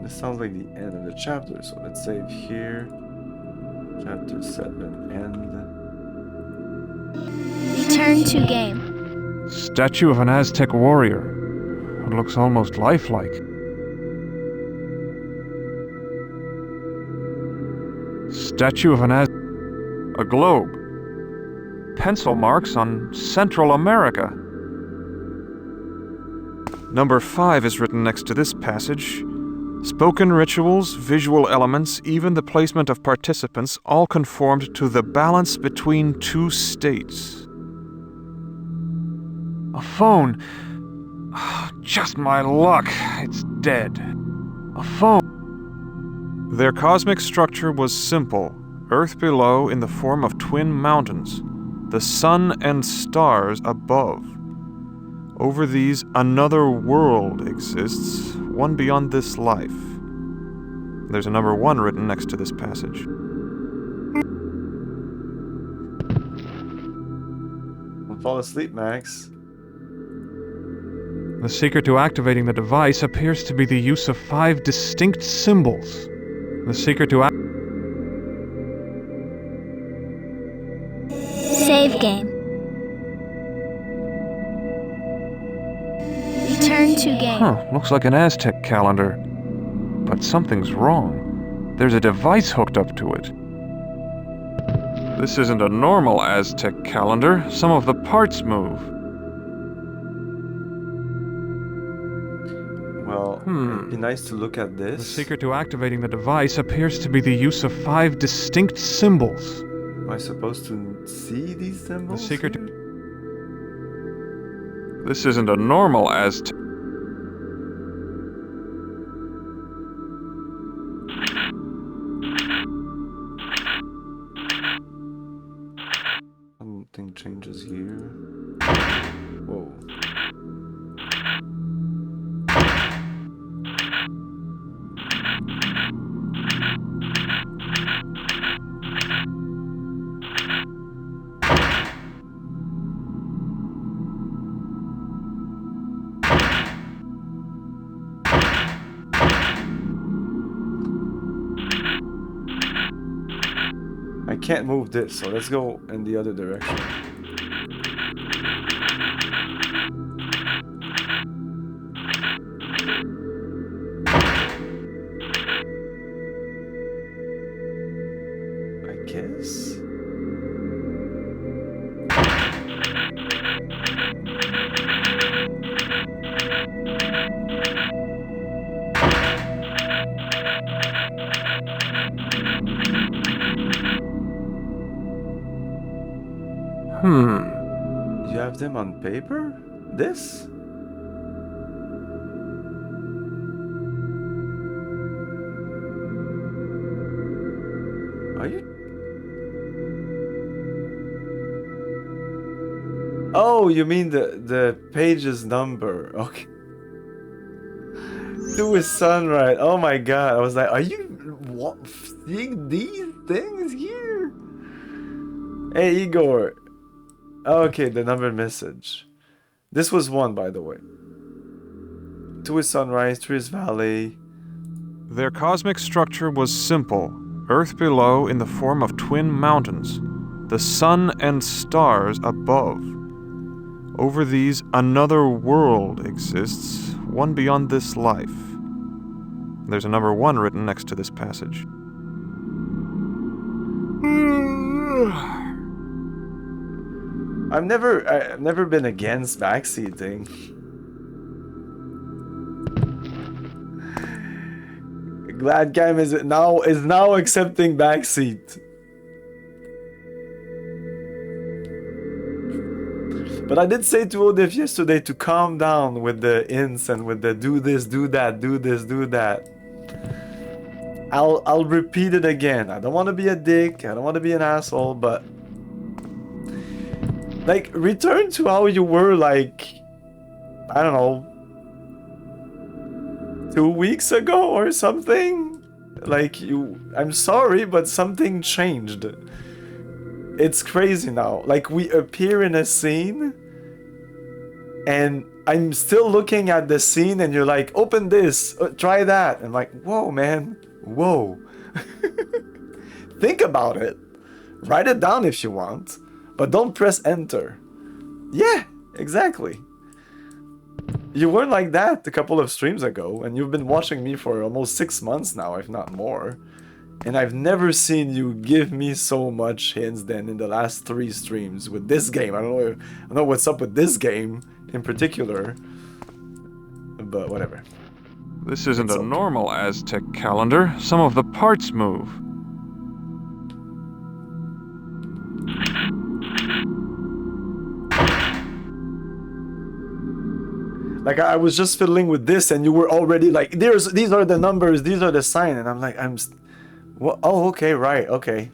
Speaker 1: This sounds like the end of the chapter, so let's save here. Chapter 7, end.
Speaker 9: Return to game.
Speaker 5: Statue of an Aztec warrior. It looks almost lifelike. Statue of an a globe. Pencil marks on Central America. Number 5 is written next to this passage. Spoken rituals, visual elements, even the placement of participants all conformed to the balance between two states. A phone. Just my luck. It's dead. A phone. Their cosmic structure was simple. Earth below in the form of twin mountains. The sun and stars above. Over these, another world exists, one beyond this life. There's a number 1 written next to this passage.
Speaker 1: Don't fall asleep, Max.
Speaker 5: The secret to activating the device appears to be the use of 5 distinct symbols. The secret to
Speaker 9: Save game. Return to game.
Speaker 5: Huh, looks like an Aztec calendar. But something's wrong. There's a device hooked up to it. This isn't a normal Aztec calendar. Some of the parts move.
Speaker 1: Well, it'd be nice to look at this.
Speaker 5: The secret to activating the device appears to be the use of 5 distinct symbols.
Speaker 1: Am I supposed to see these symbols?
Speaker 5: The secret
Speaker 1: here?
Speaker 5: This isn't a normal Aztec.
Speaker 1: Something changes here. Whoa. I can't move this, so let's go in the other direction. I guess. You have them on paper? This? Are you? Oh, you mean the page's number? Okay. To his sunrise. Oh my god! I was like, are you seeing these things here? Hey Igor. Okay, the numbered message. This was one, by the way. To his sunrise, to his valley.
Speaker 5: Their cosmic structure was simple. Earth below in the form of twin mountains. The sun and stars above. Over these, another world exists, one beyond this life. There's a number 1 written next to this passage.
Speaker 1: I've never been against backseating. Glad Game is now accepting backseat. But I did say to Odif yesterday to calm down with the ints and with the do this, do that, do this, do that. I'll repeat it again. I don't want to be a dick. I don't want to be an asshole, but like return to how you were like, I don't know, 2 weeks ago or something. Like I'm sorry, but something changed. It's crazy now. Like we appear in a scene and I'm still looking at the scene and you're like, open this, try that. I'm like, whoa, man, whoa. Think about it. Write it down if you want, but don't press enter. Yeah, exactly. You weren't like that a couple of streams ago, and you've been watching me for almost 6 months now, if not more. And I've never seen you give me so much hints than in the last 3 streams with this game. I don't know what's up with this game in particular, but whatever.
Speaker 5: This isn't a normal Aztec calendar. Some of the parts move.
Speaker 1: Like I was just fiddling with this, and you were already like, these are the numbers, these are the sign, and I'm like, well, oh, okay, right, okay.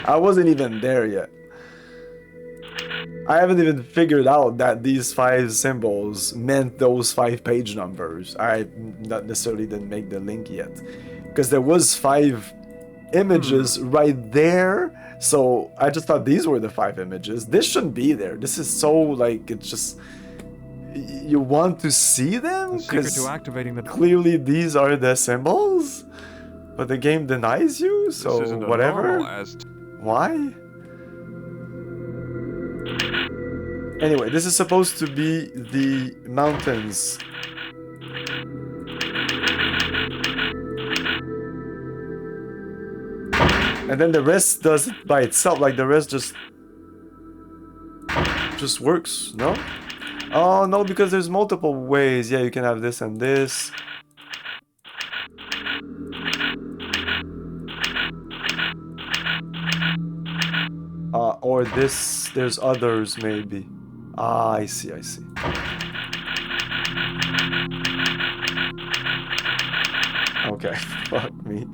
Speaker 1: I wasn't even there yet. I haven't even figured out that these 5 symbols meant those 5 page numbers. I not necessarily didn't make the link yet, because there was 5 images right there. So I just thought these were the 5 images. This shouldn't be there. This is so like, it's just, you want to see them because clearly these are the symbols, but the game denies you. So whatever. Why? Anyway, this is supposed to be the mountains. And then the rest does it by itself, like the rest just works, no? Oh no, because there's multiple ways. Yeah, you can have this and this. Or this, there's others maybe. Ah, I see, I see. Okay, fuck me.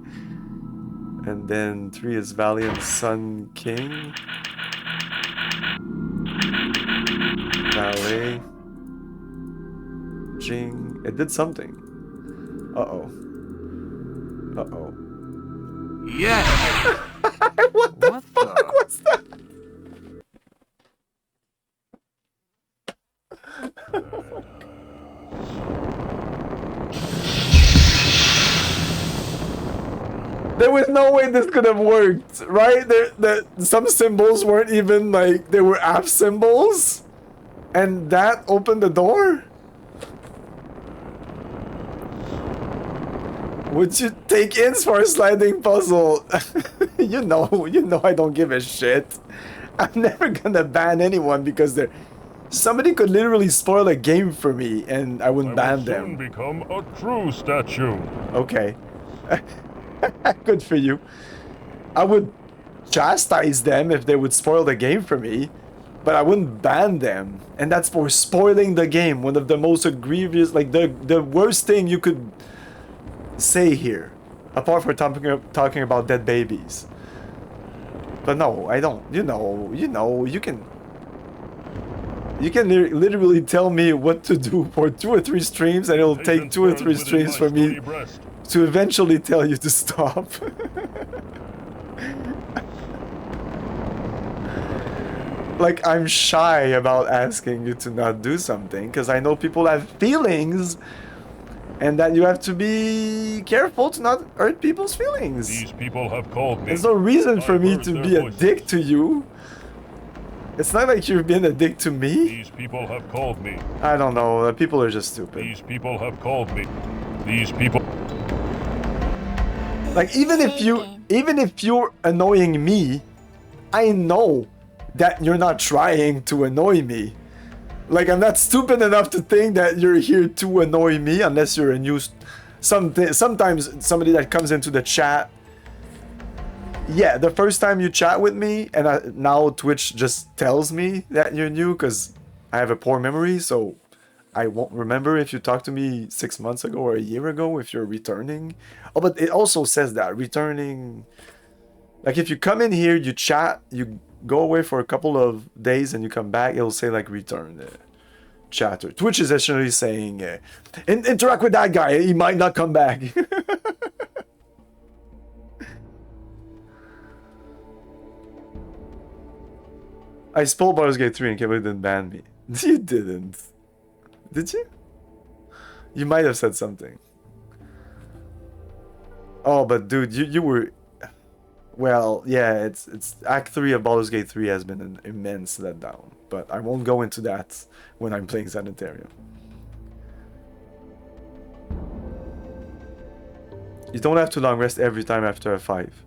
Speaker 1: And then 3 is Valiant Sun King. Ballet. Jing. It did something. Uh-oh. Uh-oh.
Speaker 5: Yeah!
Speaker 1: What the fuck was that? There was no way this could have worked, right? Some symbols weren't even like, they were app symbols, and that opened the door? Would you take ins for a sliding puzzle? you know I don't give a shit. I'm never gonna ban anyone because somebody could literally spoil a game for me and I wouldn't ban them.
Speaker 4: Soon become a true statue.
Speaker 1: Okay. Good for you. I would chastise them if they would spoil the game for me, but I wouldn't ban them. And that's for spoiling the game. One of the most egregious, like the worst thing you could say here, apart from talking about dead babies. But no, I don't. You can literally tell me what to do for 2 or 3 streams, and it'll take 2 or 3 streams for me to eventually tell you to stop. Like, I'm shy about asking you to not do something, because I know people have feelings, and that you have to be careful to not hurt people's feelings.
Speaker 4: These people have called me.
Speaker 1: There's no reason for me to be a dick to you. It's not like you've been a dick to me.
Speaker 4: These people have called me.
Speaker 1: I don't know. People are just stupid.
Speaker 4: These people have called me. These people.
Speaker 1: Like, even if you're annoying me, I know that you're not trying to annoy me. Like, I'm not stupid enough to think that you're here to annoy me unless you're a new... Sometimes somebody that comes into the chat... Yeah, the first time you chat with me, and now Twitch just tells me that you're new because I have a poor memory, so I won't remember if you talked to me 6 months ago or a year ago if you're returning. Oh, but it also says that, returning... Like, if you come in here, you chat, you go away for a couple of days and you come back, it'll say, like, return chatter. Twitch is essentially saying, interact with that guy, he might not come back. I spoiled Baldur's Gate 3 and Kevin didn't ban me. You didn't. Did you? You might have said something. Oh, but dude, you were... Well, yeah, it's Act 3 of Baldur's Gate 3 has been an immense letdown. But I won't go into that when I'm playing Sanitarium. You don't have to long rest every time after a 5.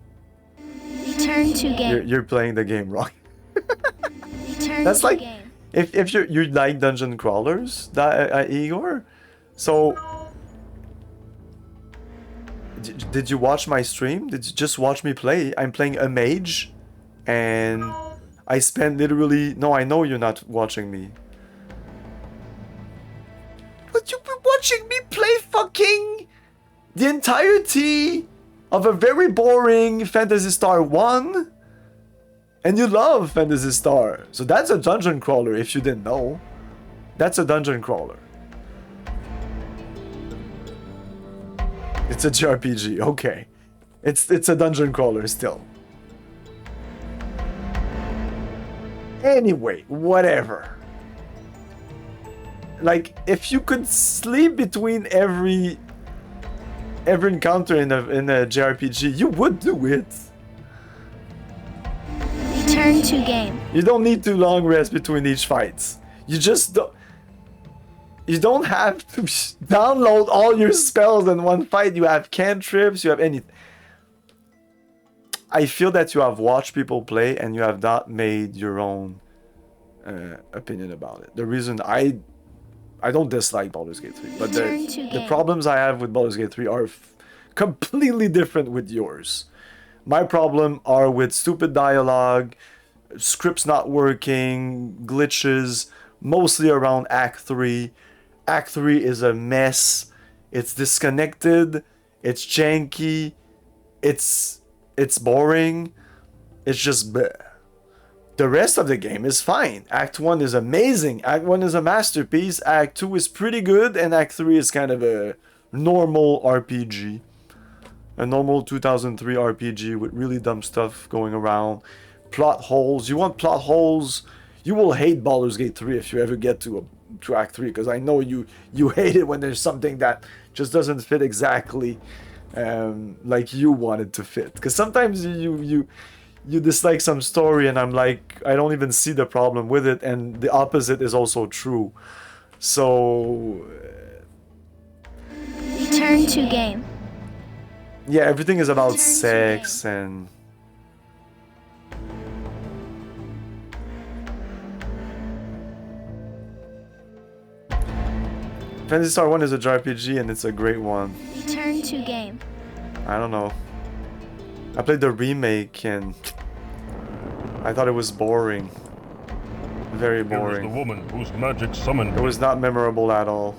Speaker 9: Return to game.
Speaker 1: You're playing the game wrong.
Speaker 9: Return
Speaker 1: That's
Speaker 9: to
Speaker 1: like...
Speaker 9: game.
Speaker 1: If you like dungeon crawlers, Igor, so did you watch my stream? Did you just watch me play? I'm playing a mage, and I spent literally... No, I know you're not watching me. But you've been watching me play fucking the entirety of a very boring Phantasy Star 1. And you love Phantasy Star. So that's a dungeon crawler, if you didn't know. That's a dungeon crawler. It's a JRPG, okay. It's a dungeon crawler still. Anyway, whatever. Like, if you could sleep between every encounter in a JRPG, you would do it.
Speaker 9: Return to game.
Speaker 1: You don't need to long rest between each fight. You just don't... You don't have to download all your spells in one fight. You have cantrips, you have anything. I feel that you have watched people play and you have not made your own opinion about it. The reason I don't dislike Baldur's Gate 3, but the problems I have with Baldur's Gate 3 are completely different with yours. My problem are with stupid dialogue, scripts not working, glitches, mostly around Act 3. Act 3 is a mess. It's disconnected. It's janky. It's boring. It's just bleh. The rest of the game is fine. Act 1 is amazing. Act 1 is a masterpiece. Act 2 is pretty good. And Act 3 is kind of a normal RPG. A normal 2003 RPG with really dumb stuff going around. Plot holes. You want plot holes? You will hate Baldur's Gate 3 if you ever get to Act 3. Because I know you hate it when there's something that just doesn't fit exactly like you want it to fit. Because sometimes you dislike some story and I'm like, I don't even see the problem with it, and the opposite is also true. So
Speaker 9: Return to game.
Speaker 1: yeah, everything is about sex and Phantasy Star 1 is a JRPG and it's a great one.
Speaker 9: Return to game.
Speaker 1: I don't know. I played the remake and I thought it was boring. Very boring.
Speaker 4: Here is the woman whose magic summoned
Speaker 1: It was not memorable at all.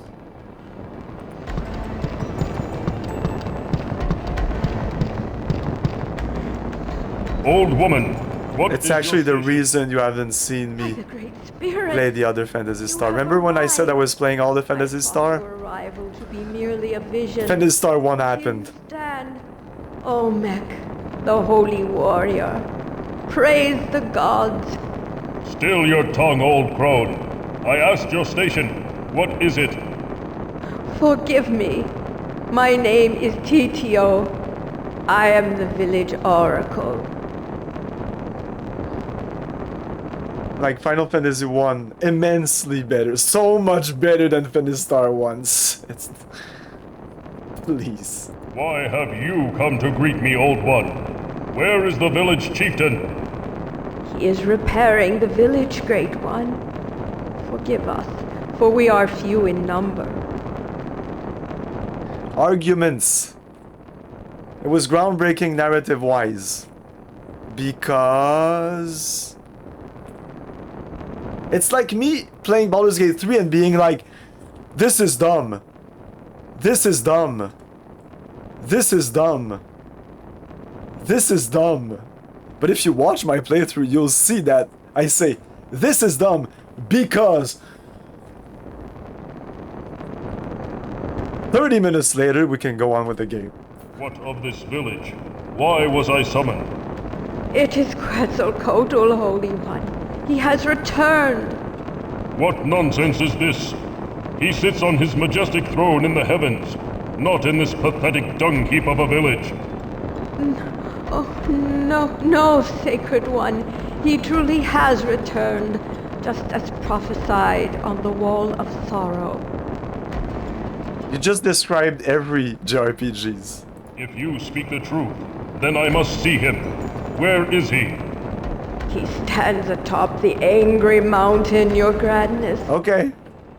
Speaker 4: Old woman, what
Speaker 1: It's
Speaker 4: is
Speaker 1: actually
Speaker 4: your
Speaker 1: the reason you haven't seen me
Speaker 7: Spirit.
Speaker 1: play the other Phantasy Star. Remember when I said I was playing all the Phantasy Star?
Speaker 7: Your arrival to be merely a vision.
Speaker 1: Phantasy Star 1 happened.
Speaker 7: Stand, O Mech, the holy warrior. Praise the gods.
Speaker 4: Still your tongue, old crone. I asked your station. What is it?
Speaker 7: Forgive me. My name is Titio. I am the village oracle.
Speaker 1: Like Final Fantasy 1, immensely better. So much better than Phantasy Star 1's. It's... Please.
Speaker 4: Why have you come to greet me, old one? Where is the village chieftain?
Speaker 7: He is repairing the village, great one. Forgive us, for we are few in number.
Speaker 1: Arguments. It was groundbreaking narrative-wise. Because... It's like me playing Baldur's Gate 3 and being like, this is dumb. This is dumb. This is dumb. This is dumb. But if you watch my playthrough, you'll see that I say, this is dumb because... 30 minutes later, we can go on with the game.
Speaker 4: What of this village? Why was I summoned?
Speaker 7: It is Quetzalcoatl, Holy One. He has returned.
Speaker 4: What nonsense is this? He sits on his majestic throne in the heavens, not in this pathetic dung heap of a village.
Speaker 7: No, Sacred One. He truly has returned, just as prophesied on the Wall of Sorrow.
Speaker 1: You just described every JRPGs.
Speaker 4: If you speak the truth, then I must see him. Where is he?
Speaker 7: He stands atop the angry mountain, your grandness.
Speaker 1: Okay,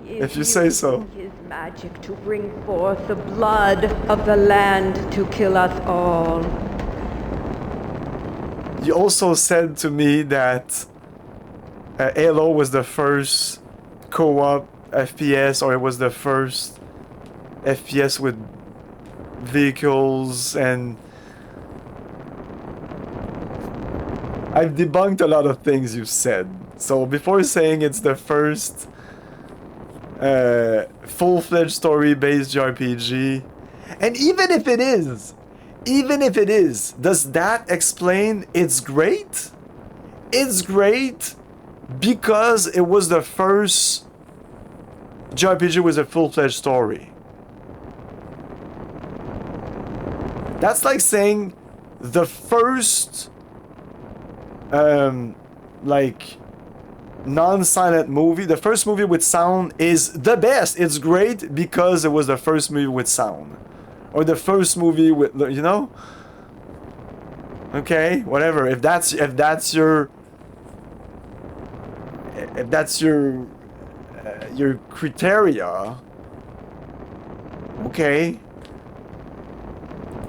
Speaker 1: if you say so.
Speaker 7: His magic to bring forth the blood of the land to kill us all.
Speaker 1: You also said to me that Halo was the first co-op FPS, or it was the first FPS with vehicles, and I've debunked a lot of things you've said. So before saying it's the first full-fledged story-based JRPG, and even if it is, does that explain it's great? It's great because it was the first JRPG with a full-fledged story. That's like saying the first like non-silent movie. The first movie with sound is the best. It's great because it was the first movie with sound. Or the first movie with, you know? Okay, whatever. If that's your criteria, okay.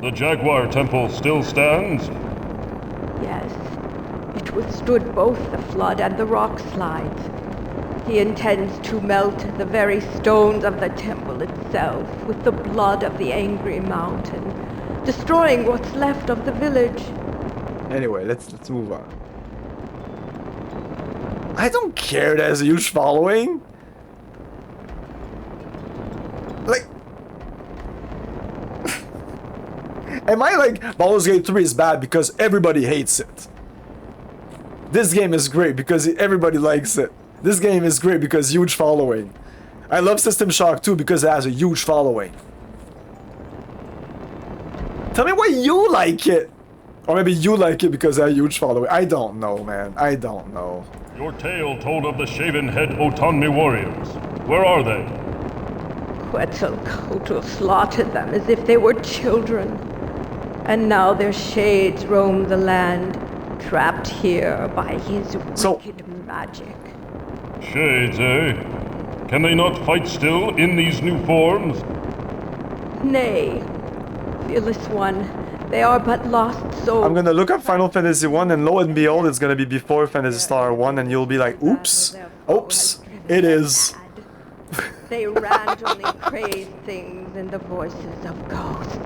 Speaker 4: The Jaguar Temple still stands?
Speaker 13: Yes. It withstood both the flood and the rock slides. He intends to melt the very stones of the temple itself with the blood of the angry mountain, destroying what's left of the village.
Speaker 1: Anyway, let's move on. I don't care that has a huge following. Like, am I like Baldur's Gate 3 is bad because everybody hates it? This game is great because everybody likes it. This game is great because huge following. I love System Shock 2 because it has a huge following. Tell me why you like it. Or maybe you like it because it has a huge following. I don't know, man. I don't know.
Speaker 4: Your tale told of the shaven-head Otanmi warriors. Where are they?
Speaker 13: Quetzalcoatl slaughtered them as if they were children. And now their shades roam the land, trapped here by his wicked magic.
Speaker 4: Shades, eh? Can they not fight still in these new forms?
Speaker 13: Nay, fearless one, they are but lost souls.
Speaker 1: I'm gonna look up Final Fantasy 1 and lo and behold it's gonna be before Phantasy Star 1 and you'll be like, oops, oops, it is.
Speaker 13: They randomly praise things in the voices of ghosts.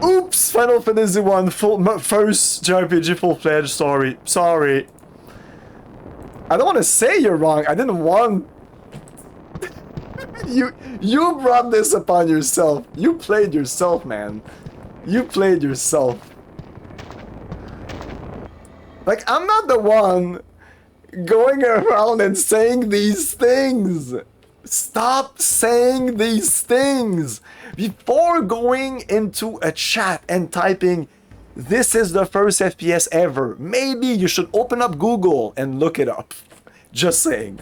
Speaker 1: Oops, Final Fantasy 1 first JRPG full-fledged story. Sorry. I don't want to say you're wrong. I didn't want... You brought this upon yourself. You played yourself, man. You played yourself. Like, I'm not the one going around and saying these things. Stop saying these things. Before going into a chat and typing, this is the first FPS ever, maybe you should open up Google and look it up. Just saying.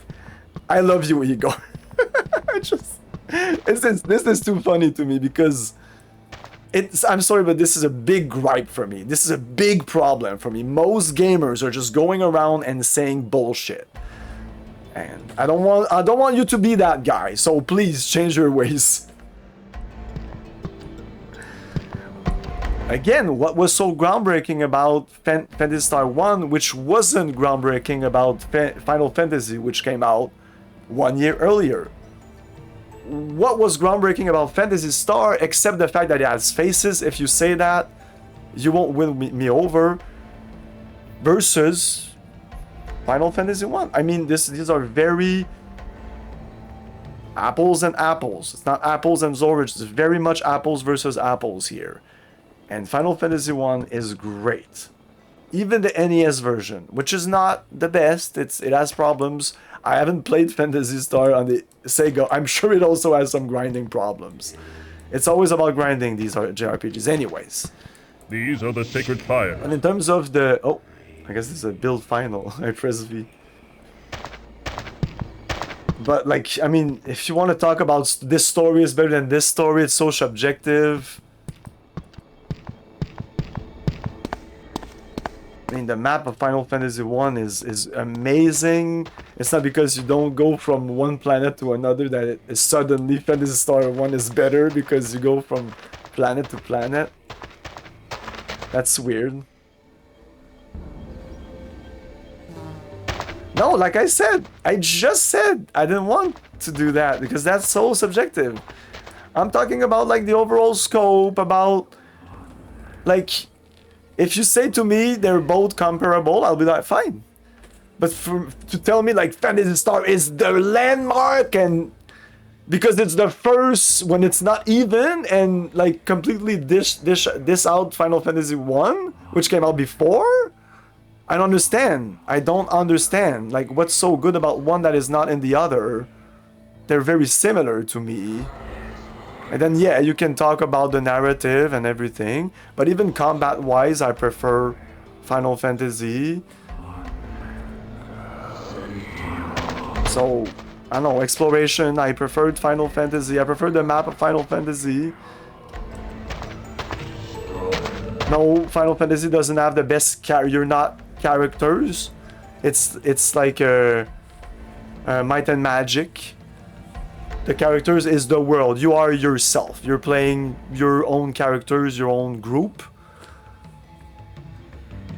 Speaker 1: I love you, Igor. This is too funny to me because I'm sorry, but this is a big gripe for me. This is a big problem for me. Most gamers are just going around and saying bullshit. And I don't want you to be that guy, so please change your ways. Again, what was so groundbreaking about Phantasy Star 1, which wasn't groundbreaking about Final Fantasy, which came out 1 year earlier? What was groundbreaking about Phantasy Star, except the fact that it has faces? If you say that, you won't win me over. Versus Final Fantasy 1. I mean, these are very apples and apples. It's not apples and oranges. It's very much apples versus apples here. And Final Fantasy 1 is great. Even the NES version, which is not the best, it has problems. I haven't played Phantasy Star on the Sega. I'm sure it also has some grinding problems. It's always about grinding, these JRPGs anyways.
Speaker 4: These are the Sacred Fire.
Speaker 1: And in terms of the... Oh, I guess this is a build final. I press V. But like, I mean, if you want to talk about this story is better than this story, it's so subjective. I mean, the map of Final Fantasy 1 is amazing. It's not because you don't go from one planet to another that it is suddenly Phantasy Star 1 is better because you go from planet to planet. That's weird. No, like I said, I just said I didn't want to do that because that's so subjective. I'm talking about like the overall scope, about like... If you say to me they're both comparable, I'll be like, fine. But to tell me like Phantasy Star is the landmark and because it's the first when it's not even and like completely dish out Final Fantasy 1, which came out before? I don't understand. I don't understand. Like what's so good about one that is not in the other? They're very similar to me. And then, yeah, you can talk about the narrative and everything. But even combat-wise, I prefer Final Fantasy. So, I don't know, exploration, I preferred Final Fantasy. I prefer the map of Final Fantasy. No, Final Fantasy doesn't have the best you're not characters. It's like Might and Magic. The characters is the world. You are yourself. You're playing your own characters, your own group.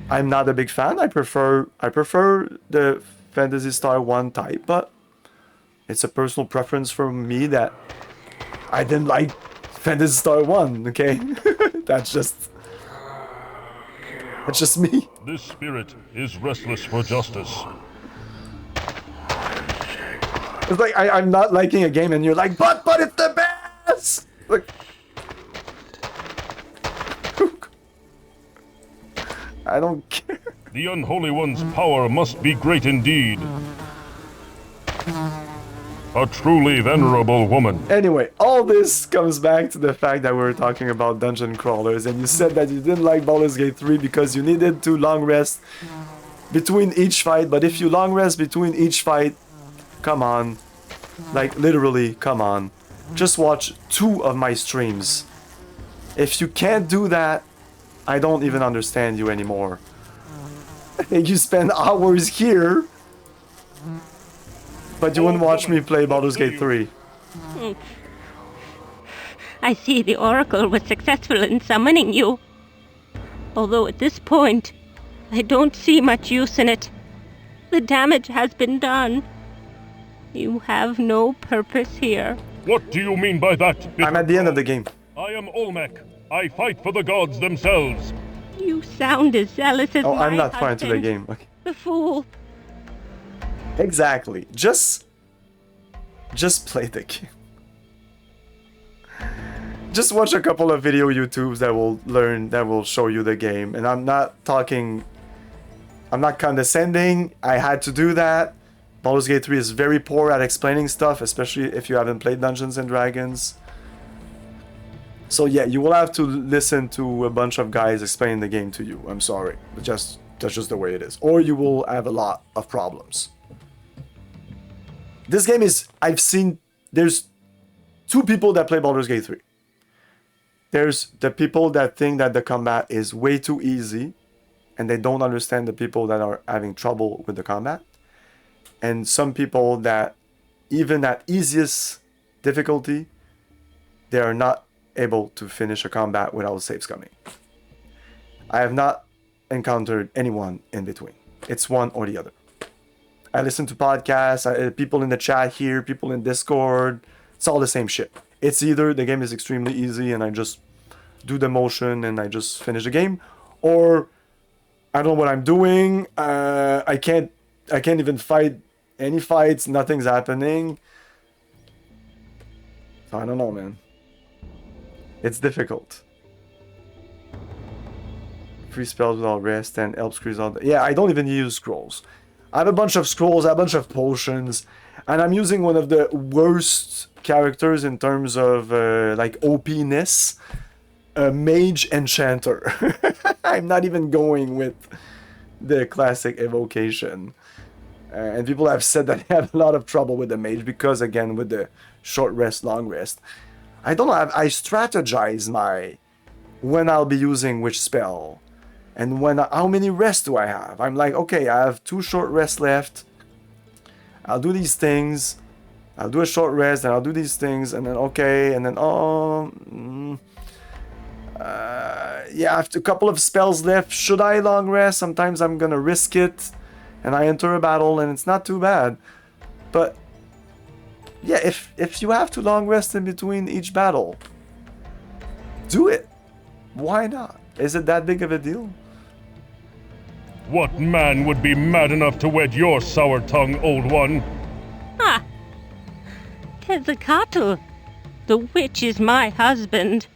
Speaker 1: I'm not a big fan. I prefer the Phantasy Star 1 type, but it's a personal preference for me that I didn't like Phantasy Star 1, okay? That's just me.
Speaker 4: This spirit is restless for justice.
Speaker 1: It's like I'm not liking a game and you're like, but it's the best! Like, I don't care.
Speaker 4: The Unholy One's power must be great indeed. A truly venerable woman.
Speaker 1: Anyway, all this comes back to the fact that we were talking about dungeon crawlers, and you said that you didn't like Baldur's Gate 3 because you needed to long rest between each fight, but if you long rest between each fight, come on. Like, literally, come on. Just watch 2 of my streams. If you can't do that, I don't even understand you anymore. You spend hours here, but you wouldn't watch me play Baldur's Gate 3.
Speaker 14: I see the Oracle was successful in summoning you. Although at this point, I don't see much use in it. The damage has been done. You have no purpose here.
Speaker 4: What do you mean by that?
Speaker 1: I'm at the end of the game.
Speaker 4: I am Olmec. I fight for the gods themselves.
Speaker 14: You sound as zealous as
Speaker 1: I'm
Speaker 14: my
Speaker 1: not far into the
Speaker 14: husband,
Speaker 1: game. Okay.
Speaker 14: The fool.
Speaker 1: Exactly. Just play the game. Just watch a couple of video YouTubes that will show you the game. And I'm not condescending. I had to do that. Baldur's Gate 3 is very poor at explaining stuff, especially if you haven't played Dungeons and Dragons. So yeah, you will have to listen to a bunch of guys explain the game to you. I'm sorry, but that's just the way it is. Or you will have a lot of problems. This game is, there's 2 people that play Baldur's Gate 3. There's the people that think that the combat is way too easy, and they don't understand the people that are having trouble with the combat. And some people that, even at easiest difficulty, they are not able to finish a combat without saves coming. I have not encountered anyone in between. It's one or the other. I listen to podcasts, people in the chat here, people in Discord. It's all the same shit. It's either the game is extremely easy and I just do the motion and I just finish the game, or I don't know what I'm doing. I can't even fight any fights. Nothing's happening. So I don't know, man. It's difficult. Free spells without rest and help screws all. Yeah, I don't even use scrolls. I have a bunch of scrolls, a bunch of potions, and I'm using one of the worst characters in terms of like OP-ness, a mage enchanter. I'm not even going with the classic evocation. And people have said that they have a lot of trouble with the mage because, again, with the short rest, long rest. I don't know, I strategize when I'll be using which spell. And how many rests do I have? I'm like, okay, I have 2 short rests left. I'll do these things. I'll do a short rest, and I'll do these things, and then okay, and then yeah, I have a couple of spells left. Should I long rest? Sometimes I'm gonna risk it, and I enter a battle, and it's not too bad. But yeah, if you have to long rest in between each battle, do it. Why not? Is it that big of a deal?
Speaker 4: What man would be mad enough to wed your sour tongue, old one?
Speaker 14: Ah! Tezcatl, the witch is my husband.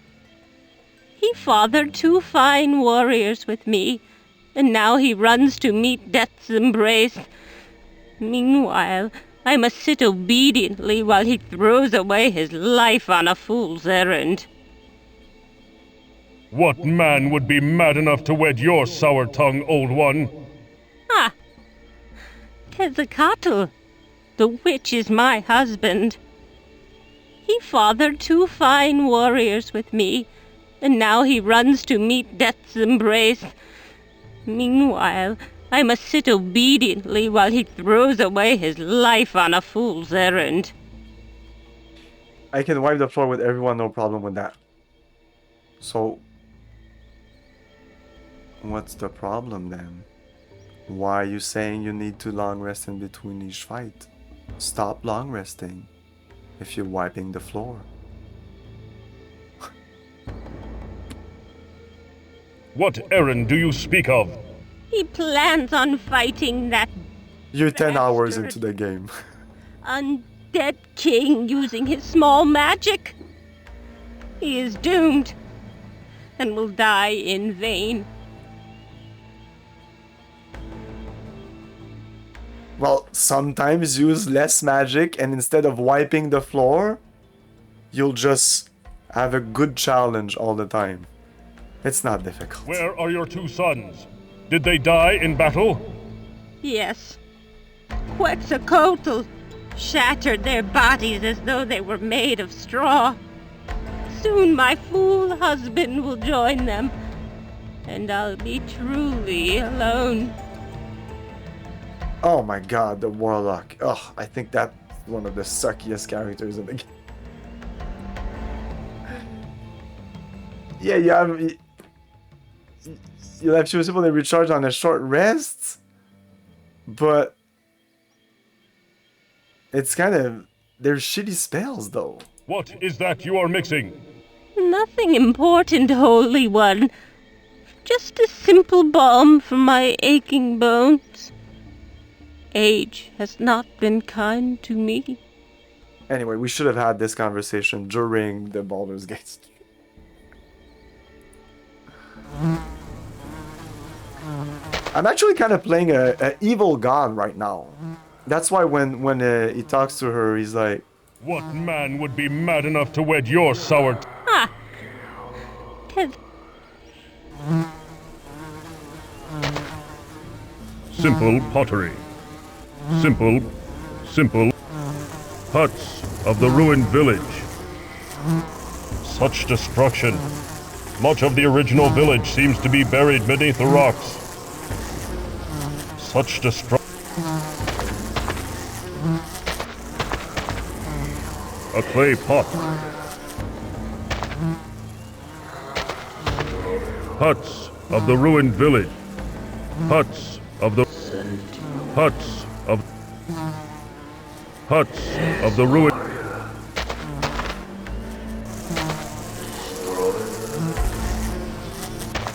Speaker 14: He fathered 2 fine warriors with me, and now he runs to meet death's embrace. Meanwhile, I must sit obediently while he throws away his life on a fool's errand.
Speaker 4: What man would be mad enough to wed your sour tongue, old one?
Speaker 14: Ah! Tezcatl, The witch is my husband. He fathered 2 fine warriors with me, and now he runs to meet death's embrace. Meanwhile, I must sit obediently while he throws away his life on a fool's errand.
Speaker 1: I can wipe the floor with everyone, no problem with that. So, what's the problem then? Why are you saying you need to long rest in between each fight? Stop long resting if you're wiping the floor.
Speaker 4: What errand do you speak of?
Speaker 14: He plans on fighting that
Speaker 1: You're 10 hours into the game.
Speaker 14: undead king using his small magic. He is doomed and will die in vain.
Speaker 1: Well, sometimes use less magic and instead of wiping the floor, you'll just have a good challenge all the time. It's not difficult.
Speaker 4: Where are your 2 sons? Did they die in battle?
Speaker 14: Yes. Quetzalcoatl shattered their bodies as though they were made of straw. Soon my fool husband will join them, and I'll be truly alone.
Speaker 1: Oh my god, the Warlock. Ugh, I think that's one of the suckiest characters in the game. Yeah, you have choose people to recharge on a short rest, but it's kind of... they're shitty spells though.
Speaker 4: What is that you are mixing?
Speaker 14: Nothing important, Holy One. Just a simple balm for my aching bones. Age has not been kind to me.
Speaker 1: Anyway, we should have had this conversation during the Baldur's Gate. I'm actually kind of playing a evil god right now. That's why when he talks to her, he's like,
Speaker 4: What man would be mad enough to wed your sour...
Speaker 14: Ah! Ted.
Speaker 4: Simple pottery. Simple huts of the ruined village. Such destruction. Much of the original village seems to be buried beneath the rocks. Such destruction. A clay pot. Huts of the ruined village. Huts of the ruined.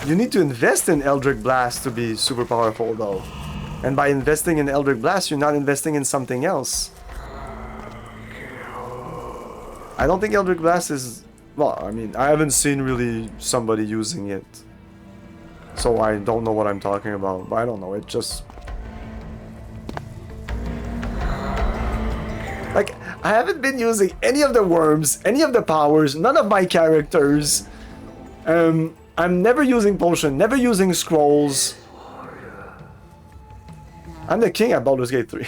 Speaker 1: you need to invest in Eldritch Blast to be super powerful though. And by investing in Eldritch Blast, you're not investing in something else. I don't think Eldritch Blast is... well, I mean, I haven't seen really somebody using it. So I don't know what I'm talking about, but I don't know, it just... like, I haven't been using any of the worms, any of the powers, none of my characters. I'm never using potion, never using scrolls. I'm the king at Baldur's Gate 3.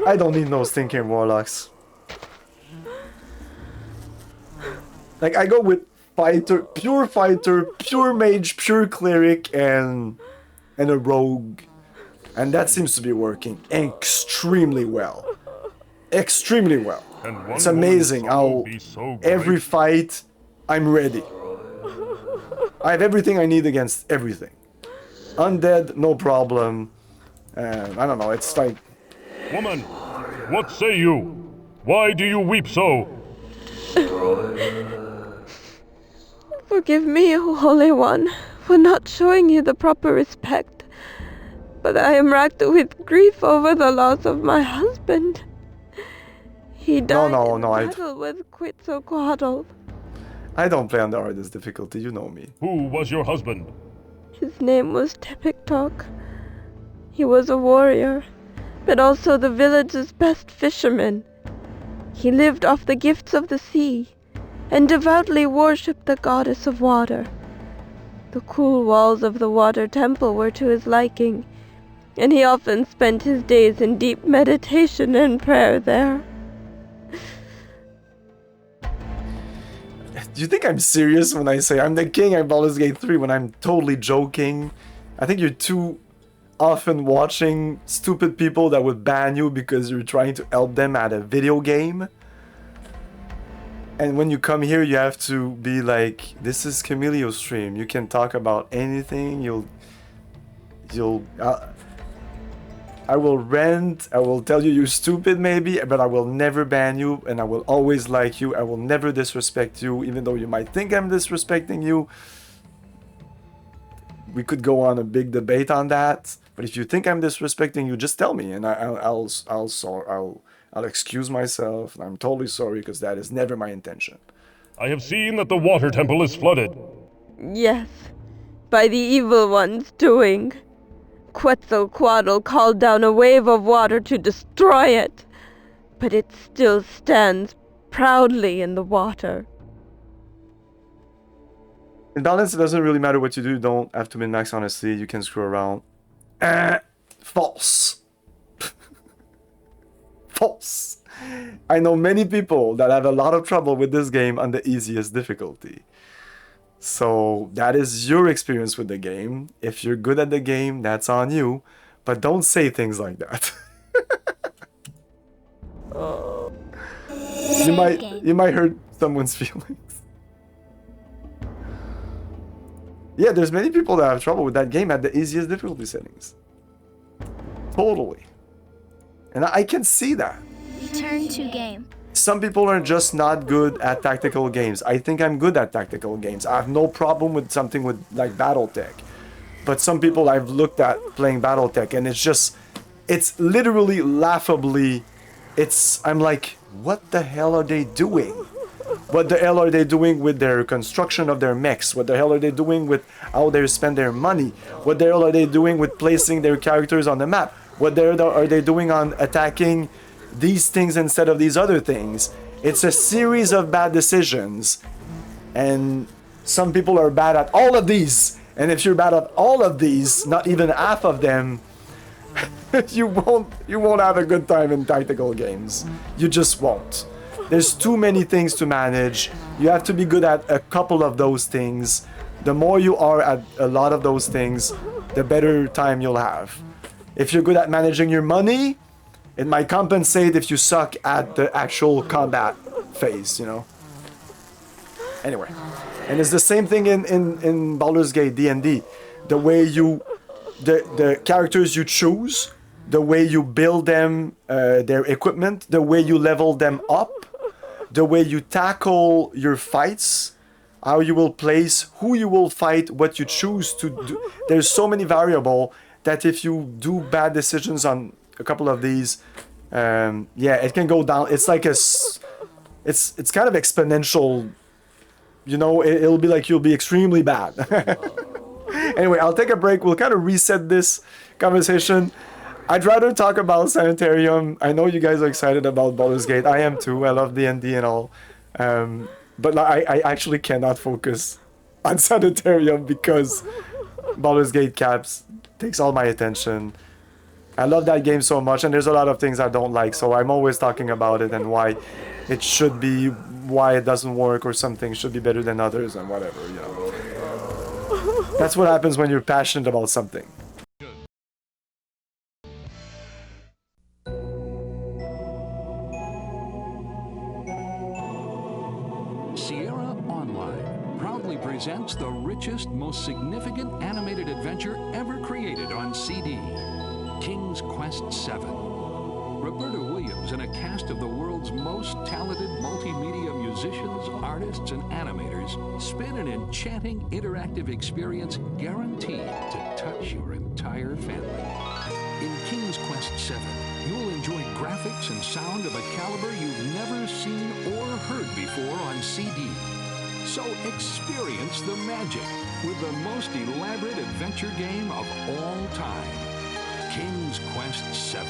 Speaker 1: I don't need no stinking warlocks. Like, I go with fighter, pure mage, pure cleric, and a rogue. And that seems to be working extremely well. Extremely well. It's amazing how every fight, I'm ready. I have everything I need against everything. Undead, no problem. I don't know, it's like...
Speaker 4: Woman, what say you? Why do you weep so?
Speaker 13: Forgive me, O Holy One, for not showing you the proper respect. But I am racked with grief over the loss of my husband. He died in battle with Quetzalcoatl.
Speaker 1: I don't play on the hardest difficulty, you know me.
Speaker 4: Who was your husband?
Speaker 13: His name was Tepiktok. He was a warrior, but also the village's best fisherman. He lived off the gifts of the sea, and devoutly worshipped the goddess of water.
Speaker 7: The cool walls of the water temple were to his liking, and he often spent his days in deep meditation and prayer there.
Speaker 1: Do you think I'm serious when I say I'm the king at Baldur's Gate 3 when I'm totally joking? I think you're too often watching stupid people that would ban you because you're trying to help them at a video game. And when you come here, you have to be like, this is Camilleo's stream. You can talk about anything. I will rant. I will tell you you're stupid maybe, but I will never ban you, and I will always like you. I will never disrespect you, even though you might think I'm disrespecting you. We could go on a big debate on that, but if you think I'm disrespecting you, just tell me, and I'll excuse myself. I'm totally sorry because that is never my intention.
Speaker 15: I have seen that the water temple is flooded.
Speaker 7: Yes, by the evil one's doing. Quetzalcoatl called down a wave of water to destroy it, but it still stands proudly in the water.
Speaker 1: In balance, it doesn't really matter what you do. You don't have to min-max, honestly. You can screw around. False. False. I know many people that have a lot of trouble with this game on the easiest difficulty. So that is your experience with the game. If you're good at the game, that's on you. But don't say things like that. You might hurt someone's feelings. Yeah, there's many people that have trouble with that game at the easiest difficulty settings. Totally. And I can see that.
Speaker 9: Turn to game.
Speaker 1: Some people are just not good at tactical games. I think I'm good at tactical games. I have no problem with something with like Battletech. But some people I've looked at playing Battletech and it's literally laughably, I'm like, what the hell are they doing? What the hell are they doing with their construction of their mechs? What the hell are they doing with how they spend their money? What the hell are they doing with placing their characters on the map? What the hell are they doing on attacking these things instead of these other things? It's a series of bad decisions, and some people are bad at all of these. And if you're bad at all of these, not even half of them, you won't have a good time in tactical games. You just won't. There's too many things to manage. You have to be good at a couple of those things. The more you are at a lot of those things, the better time you'll have. If you're good at managing your money, it might compensate if you suck at the actual combat phase, you know? Anyway. And it's the same thing in Baldur's Gate D&D. The way the characters you choose, the way you build them, their equipment, the way you level them up, the way you tackle your fights, how you will place, who you will fight, what you choose to do. There's so many variables that if you do bad decisions on a couple of these, yeah, it can go down. It's like it's kind of exponential, you know. It'll be like you'll be extremely bad. Anyway, I'll take a break. We'll kind of reset this conversation. I'd rather talk about Sanitarium. I know you guys are excited about Baldur's Gate. I am too. I love D&D and all. But I actually cannot focus on Sanitarium because Baldur's Gate takes all my attention. I love that game so much, and there's a lot of things I don't like, so I'm always talking about it and why it should be, why it doesn't work, or something should be better than others, and whatever, you know. That's what happens when you're passionate about something.
Speaker 16: Sierra Online proudly presents the richest, most significant animated adventure ever created on CD. King's Quest VII. Roberta Williams and a cast of the world's most talented multimedia musicians, artists, and animators spin an enchanting interactive experience guaranteed to touch your entire family. In King's Quest VII, you'll enjoy graphics and sound of a caliber you've never seen or heard before on CD. So experience the magic with the most elaborate adventure game of all time. King's Quest VII.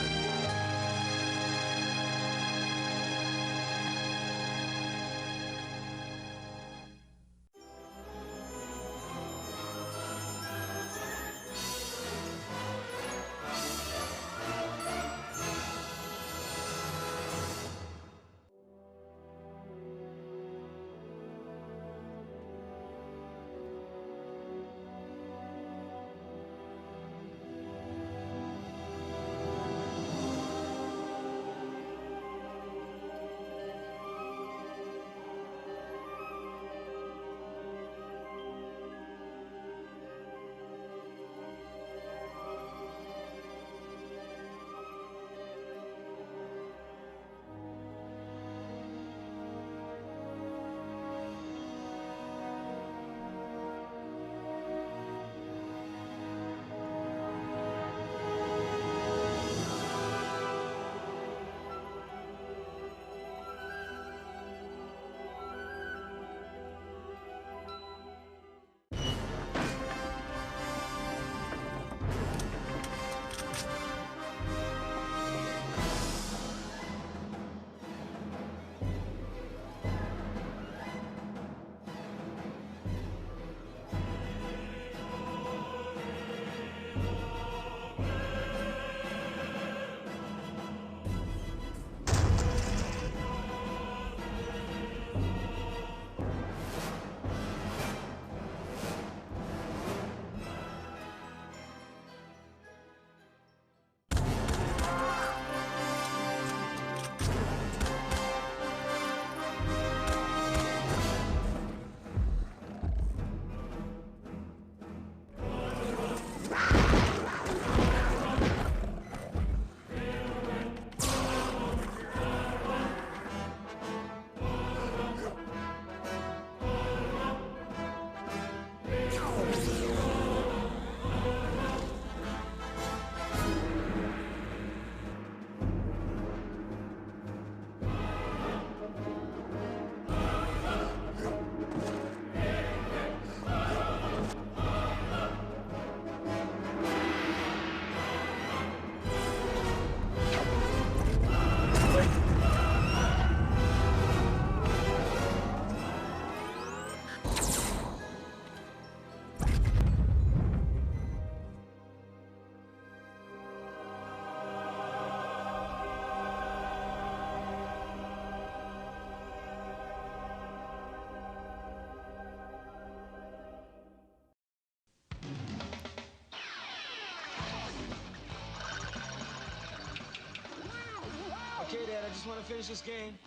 Speaker 17: just want to finish this game.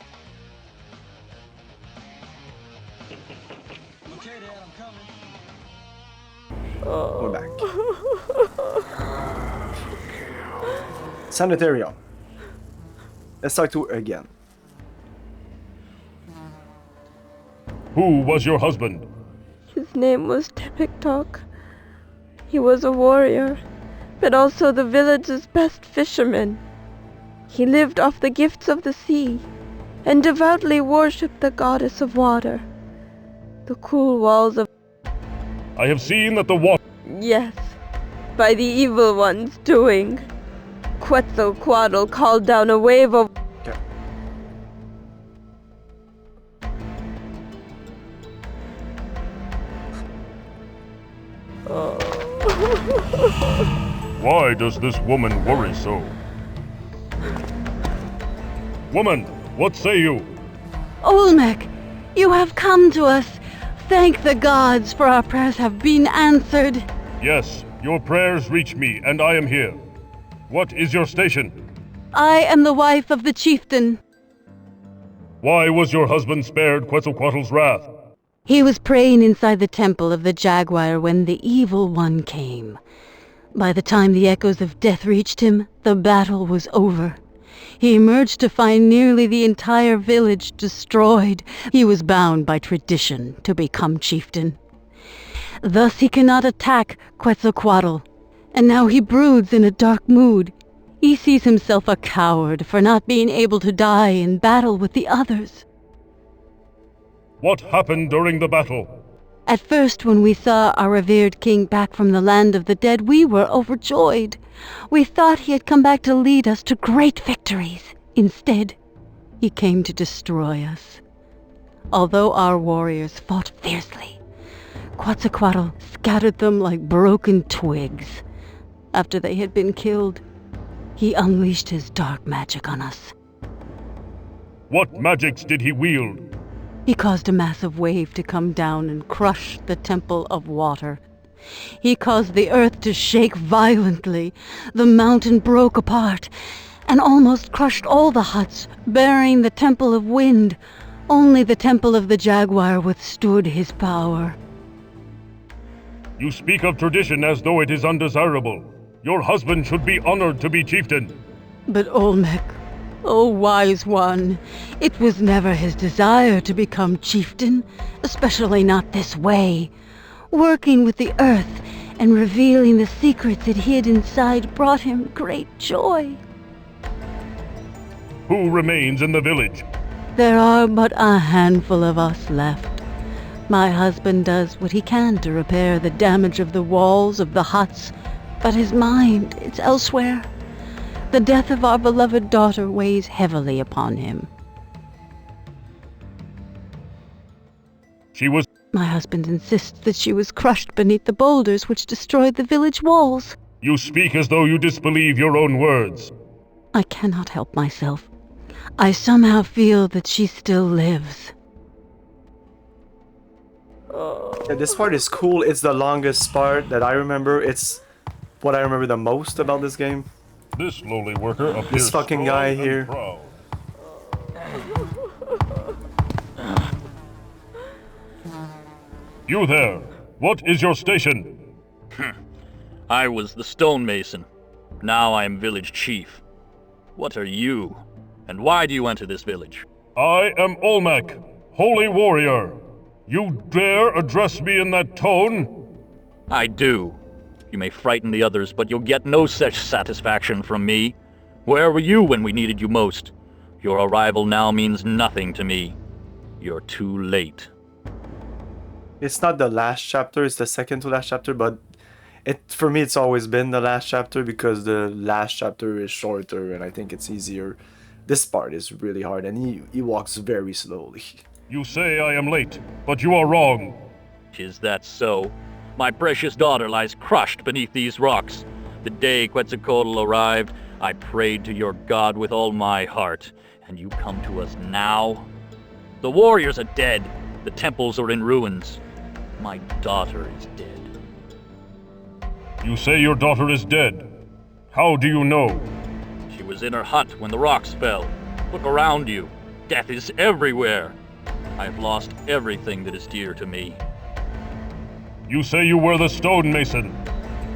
Speaker 17: Okay, Dad, I'm coming.
Speaker 1: We're back. Sanitarium. Let's talk to her again.
Speaker 15: Who was your husband?
Speaker 13: His name was Tepiktok. He was a warrior, but also the village's best fisherman. He lived off the gifts of the sea, and devoutly worshipped the goddess of water. The cool walls of...
Speaker 15: I have seen that the water...
Speaker 13: Yes, by the evil one's doing. Quetzalcoatl called down a wave of...
Speaker 15: Why does this woman worry so? Woman, what say you?
Speaker 18: Olmec, you have come to us. Thank the gods, for our prayers have been answered.
Speaker 15: Yes, your prayers reach me, and I am here. What is your station?
Speaker 18: I am the wife of the chieftain.
Speaker 15: Why was your husband spared Quetzalcoatl's wrath?
Speaker 18: He was praying inside the temple of the Jaguar when the evil one came. By the time the echoes of death reached him, the battle was over. He emerged to find nearly the entire village destroyed. He was bound by tradition to become chieftain. Thus he cannot attack Quetzalcoatl, and now he broods in a dark mood. He sees himself a coward for not being able to die in battle with the others.
Speaker 15: What happened during the battle?
Speaker 18: At first, when we saw our revered king back from the land of the dead, we were overjoyed. We thought he had come back to lead us to great victories. Instead, he came to destroy us. Although our warriors fought fiercely, Quetzalcoatl scattered them like broken twigs. After they had been killed, he unleashed his dark magic on us.
Speaker 15: What magics did he wield?
Speaker 18: He caused a massive wave to come down and crush the Temple of Water. He caused the earth to shake violently. The mountain broke apart and almost crushed all the huts, burying the Temple of Wind. Only the Temple of the Jaguar withstood his power.
Speaker 15: You speak of tradition as though it is undesirable. Your husband should be honored to be chieftain.
Speaker 18: But Olmec, oh wise one, it was never his desire to become chieftain, especially not this way. Working with the earth and revealing the secrets it hid inside brought him great joy.
Speaker 15: Who remains in the village?
Speaker 18: There are but a handful of us left. My husband does what he can to repair the damage of the walls of the huts, but his mind is elsewhere. The death of our beloved daughter weighs heavily upon him.
Speaker 15: She was...
Speaker 18: My husband insists that she was crushed beneath the boulders which destroyed the village walls.
Speaker 15: You speak as though you disbelieve your own words.
Speaker 18: I cannot help myself. I somehow feel that she still lives.
Speaker 1: Yeah, this part is cool. It's the longest part that I remember. It's what I remember the most about this game.
Speaker 15: This lowly worker appears
Speaker 1: this fucking guy here.
Speaker 15: Proud. You there! What is your station?
Speaker 19: I was the stonemason. Now I am village chief. What are you? And why do you enter this village?
Speaker 15: I am Olmec, holy warrior. You dare address me in that tone?
Speaker 19: I do. You may frighten the others, but you'll get no such satisfaction from me. Where were you when we needed you most? Your arrival now means nothing to me. You're too late.
Speaker 1: It's not the last chapter, it's the second to last chapter, but for me it's always been the last chapter because the last chapter is shorter and I think it's easier. This part is really hard and he walks very slowly.
Speaker 15: You say I am late, but you are wrong.
Speaker 19: Is that so? My precious daughter lies crushed beneath these rocks. The day Quetzalcoatl arrived, I prayed to your god with all my heart, and you come to us now? The warriors are dead. The temples are in ruins. My daughter is dead.
Speaker 15: You say your daughter is dead. How do you know?
Speaker 19: She was in her hut when the rocks fell. Look around you. Death is everywhere. I have lost everything that is dear to me.
Speaker 15: You say you were the stonemason?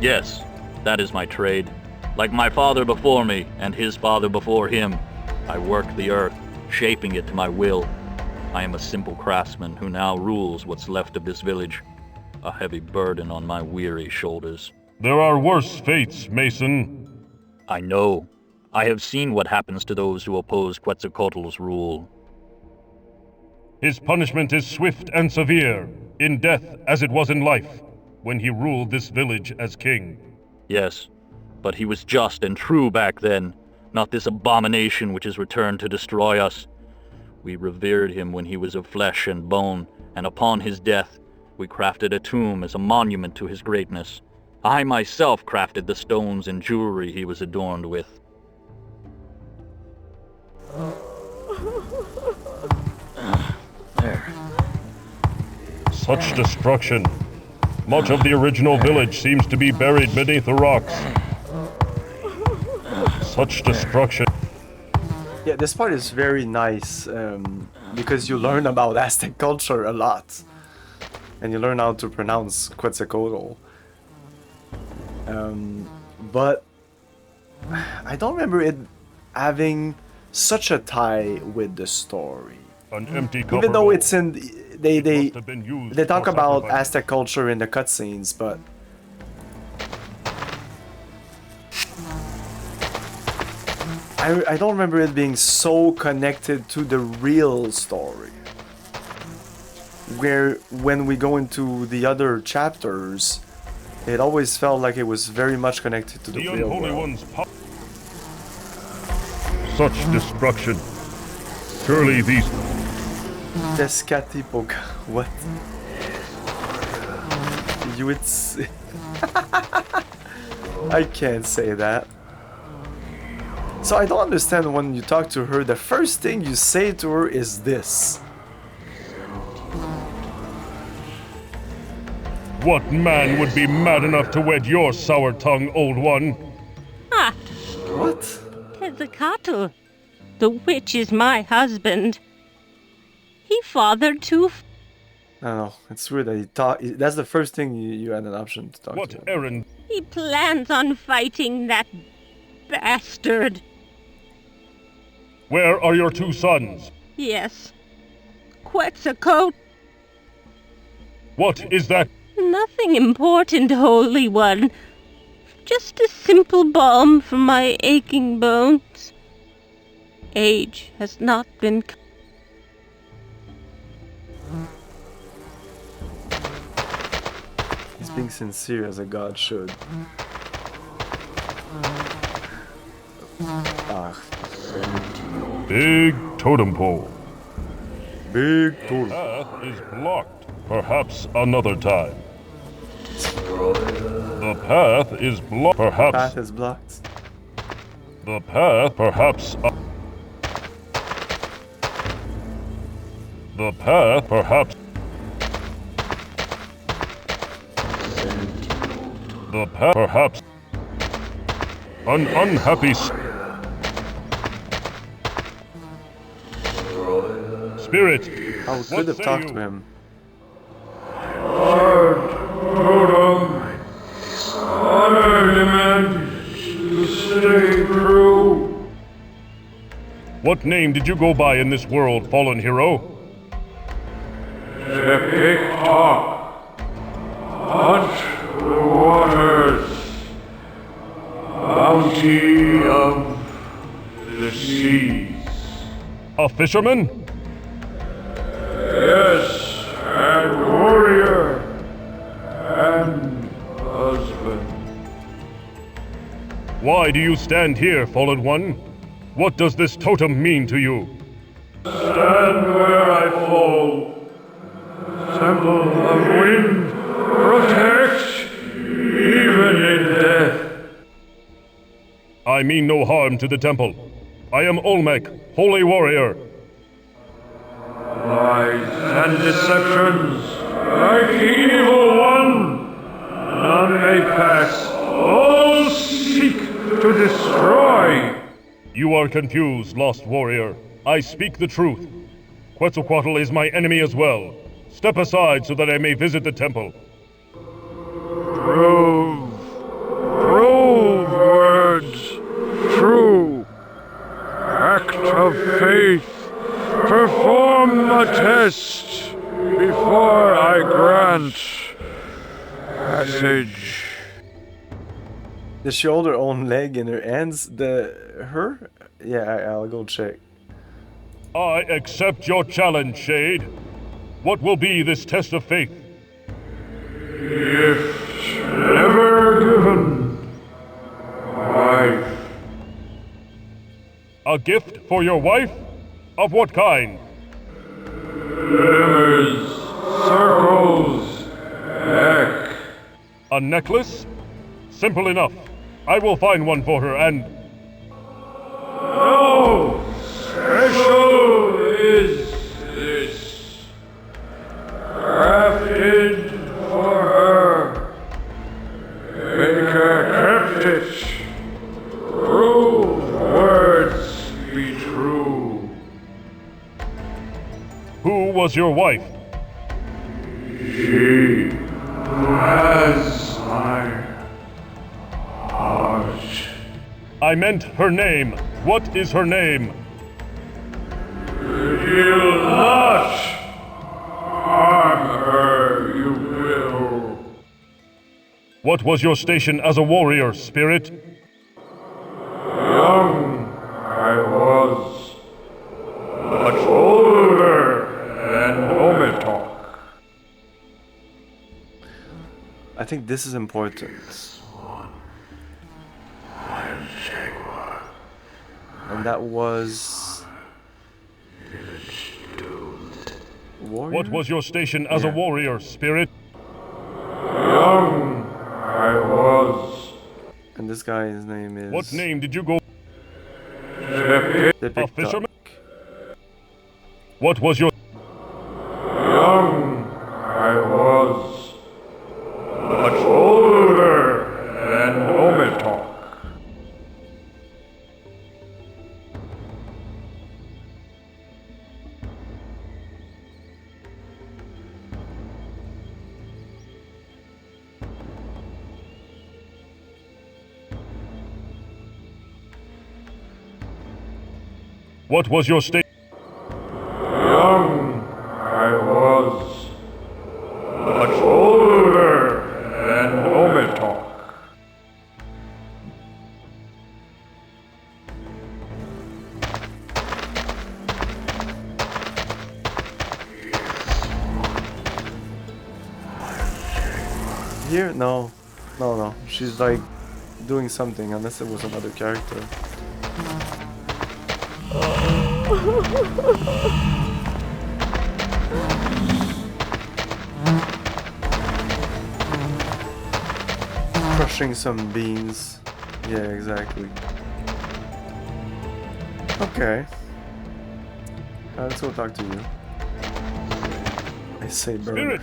Speaker 19: Yes, that is my trade. Like my father before me and his father before him, I work the earth, shaping it to my will. I am a simple craftsman who now rules what's left of this village, a heavy burden on my weary shoulders.
Speaker 15: There are worse fates, Mason.
Speaker 19: I know. I have seen what happens to those who oppose Quetzalcoatl's rule.
Speaker 15: His punishment is swift and severe, in death as it was in life, when he ruled this village as king.
Speaker 19: Yes, but he was just and true back then, not this abomination which has returned to destroy us. We revered him when he was of flesh and bone, and upon his death, we crafted a tomb as a monument to his greatness. I myself crafted the stones and jewelry he was adorned with. There.
Speaker 15: Such destruction. Much of the original village seems to be buried beneath the rocks. Such destruction.
Speaker 1: Yeah, this part is very nice because you learn about Aztec culture a lot. And you learn how to pronounce Quetzalcoatl. But I don't remember it having such a tie with the story.
Speaker 15: An empty
Speaker 1: Even though it's in they talk about Aztec culture in the cutscenes, but I don't remember it being so connected to the real story. Where when we go into the other chapters, it always felt like it was very much connected to the real
Speaker 15: unholy
Speaker 1: world.
Speaker 15: ones. Such destruction. Surely these.
Speaker 1: Tezcatlipoca. What? You it's. I can't say that. So I don't understand when you talk to her, the first thing you say to her is this.
Speaker 15: What man would be mad enough to wed your sour-tongued old one?
Speaker 14: Ah!
Speaker 1: What?
Speaker 14: Quetzalcoatl. The witch is my husband. He fathered two...
Speaker 1: I don't know. It's weird that he talk. That's the first thing you had an option to talk to.
Speaker 15: What errand?
Speaker 14: He plans on fighting that bastard.
Speaker 15: Where are your two sons?
Speaker 14: Yes. Quetzalcoatl.
Speaker 15: What is that?
Speaker 14: Nothing important, Holy One. Just a simple balm for my aching bones. Age has not been...
Speaker 1: He's being sincere as a god should.
Speaker 15: Big totem pole.
Speaker 1: Big totem.
Speaker 15: Path is blocked. Perhaps another time. The path is blocked. Perhaps.
Speaker 1: Path is blocked.
Speaker 15: The path, perhaps. The path, perhaps. The path, perhaps. An unhappy. Spirit.
Speaker 1: I could have talked to him.
Speaker 11: Totem, honor demands to stay true.
Speaker 15: What name did you go by in this world, fallen hero?
Speaker 11: Epic Hawk, hunt the waters, bounty of the seas.
Speaker 15: A fisherman?
Speaker 11: Yes, and warrior, and husband.
Speaker 15: Why do you stand here, fallen one? What does this totem mean to you?
Speaker 11: Stand where I fall. Temple of wind protects even in death.
Speaker 15: I mean no harm to the temple. I am Olmec, holy warrior.
Speaker 11: Lies and deceptions, like evil one, none may pass. All seek to destroy.
Speaker 15: You are confused, lost warrior. I speak the truth. Quetzalcoatl is my enemy as well. Step aside so that I may visit the temple.
Speaker 20: Prove words true. Act of faith. Perform the test before I grant passage.
Speaker 1: Does she hold her own leg in her hands? Her? Yeah, I'll go check.
Speaker 15: I accept your challenge, Shade. What will be this test of faith?
Speaker 20: Gift never given. Wife.
Speaker 15: A gift for your wife? Of what kind?
Speaker 20: Glimmers, circles, neck.
Speaker 15: A necklace? Simple enough. I will find one for her and...
Speaker 20: No! Special is this. Crafted for her. Baker kept it. Prove words be true.
Speaker 15: Who was your wife?
Speaker 20: She has my heart.
Speaker 15: I meant her name. What is her name?
Speaker 20: You'll not harm her, you will.
Speaker 15: What was your station as a warrior, Spirit?
Speaker 20: Young I was, much older than Ometok.
Speaker 1: I think this is important. And that was... Warrior?
Speaker 15: What was your station as a warrior, Spirit?
Speaker 20: Young I was.
Speaker 1: And this guy's name is...
Speaker 15: What name did you go?
Speaker 1: A
Speaker 15: fisherman? What was your...
Speaker 20: Young I was, much older than Ometok.
Speaker 15: What was your station?
Speaker 20: Young I was, much older than Ometok.
Speaker 1: Here? No. No. She's like doing something, unless it was another character. Crushing some beans. Yeah, exactly. Okay. Let's go talk to you. I say burn.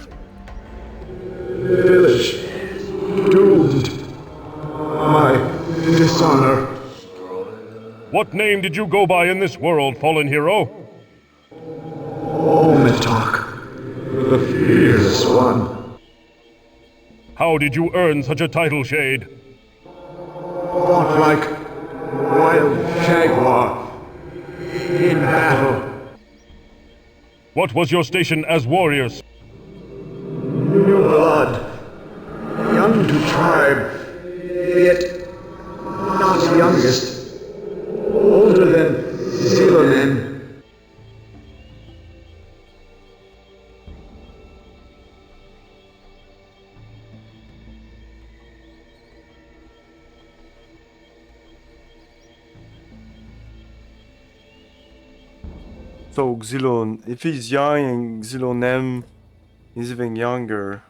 Speaker 11: Village doomed. My dishonor.
Speaker 15: What name did you go by in this world, fallen hero?
Speaker 11: Ometok, the fearless one.
Speaker 15: How did you earn such a title, Shade?
Speaker 11: Fought like wild jaguar in battle.
Speaker 15: What was your station as warriors?
Speaker 11: New blood, young to tribe, yet not youngest. Older than Zilonen.
Speaker 1: So Xylon, if he's young and Xilonem is even younger,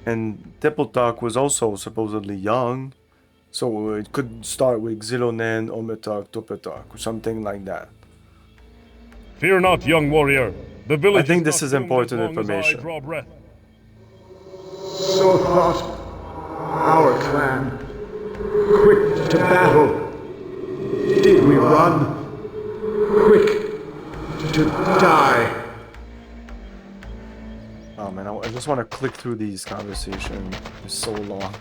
Speaker 1: and Tepotak was also supposedly young, so it could start with Xilonen, Ometak, Topetak, or something like that.
Speaker 15: Fear not, young warrior. The village.
Speaker 1: I think this is important information.
Speaker 11: So thought our clan. Quick to battle. Did we run? to die.
Speaker 1: Oh man, I just want to click through these conversations. It's so long.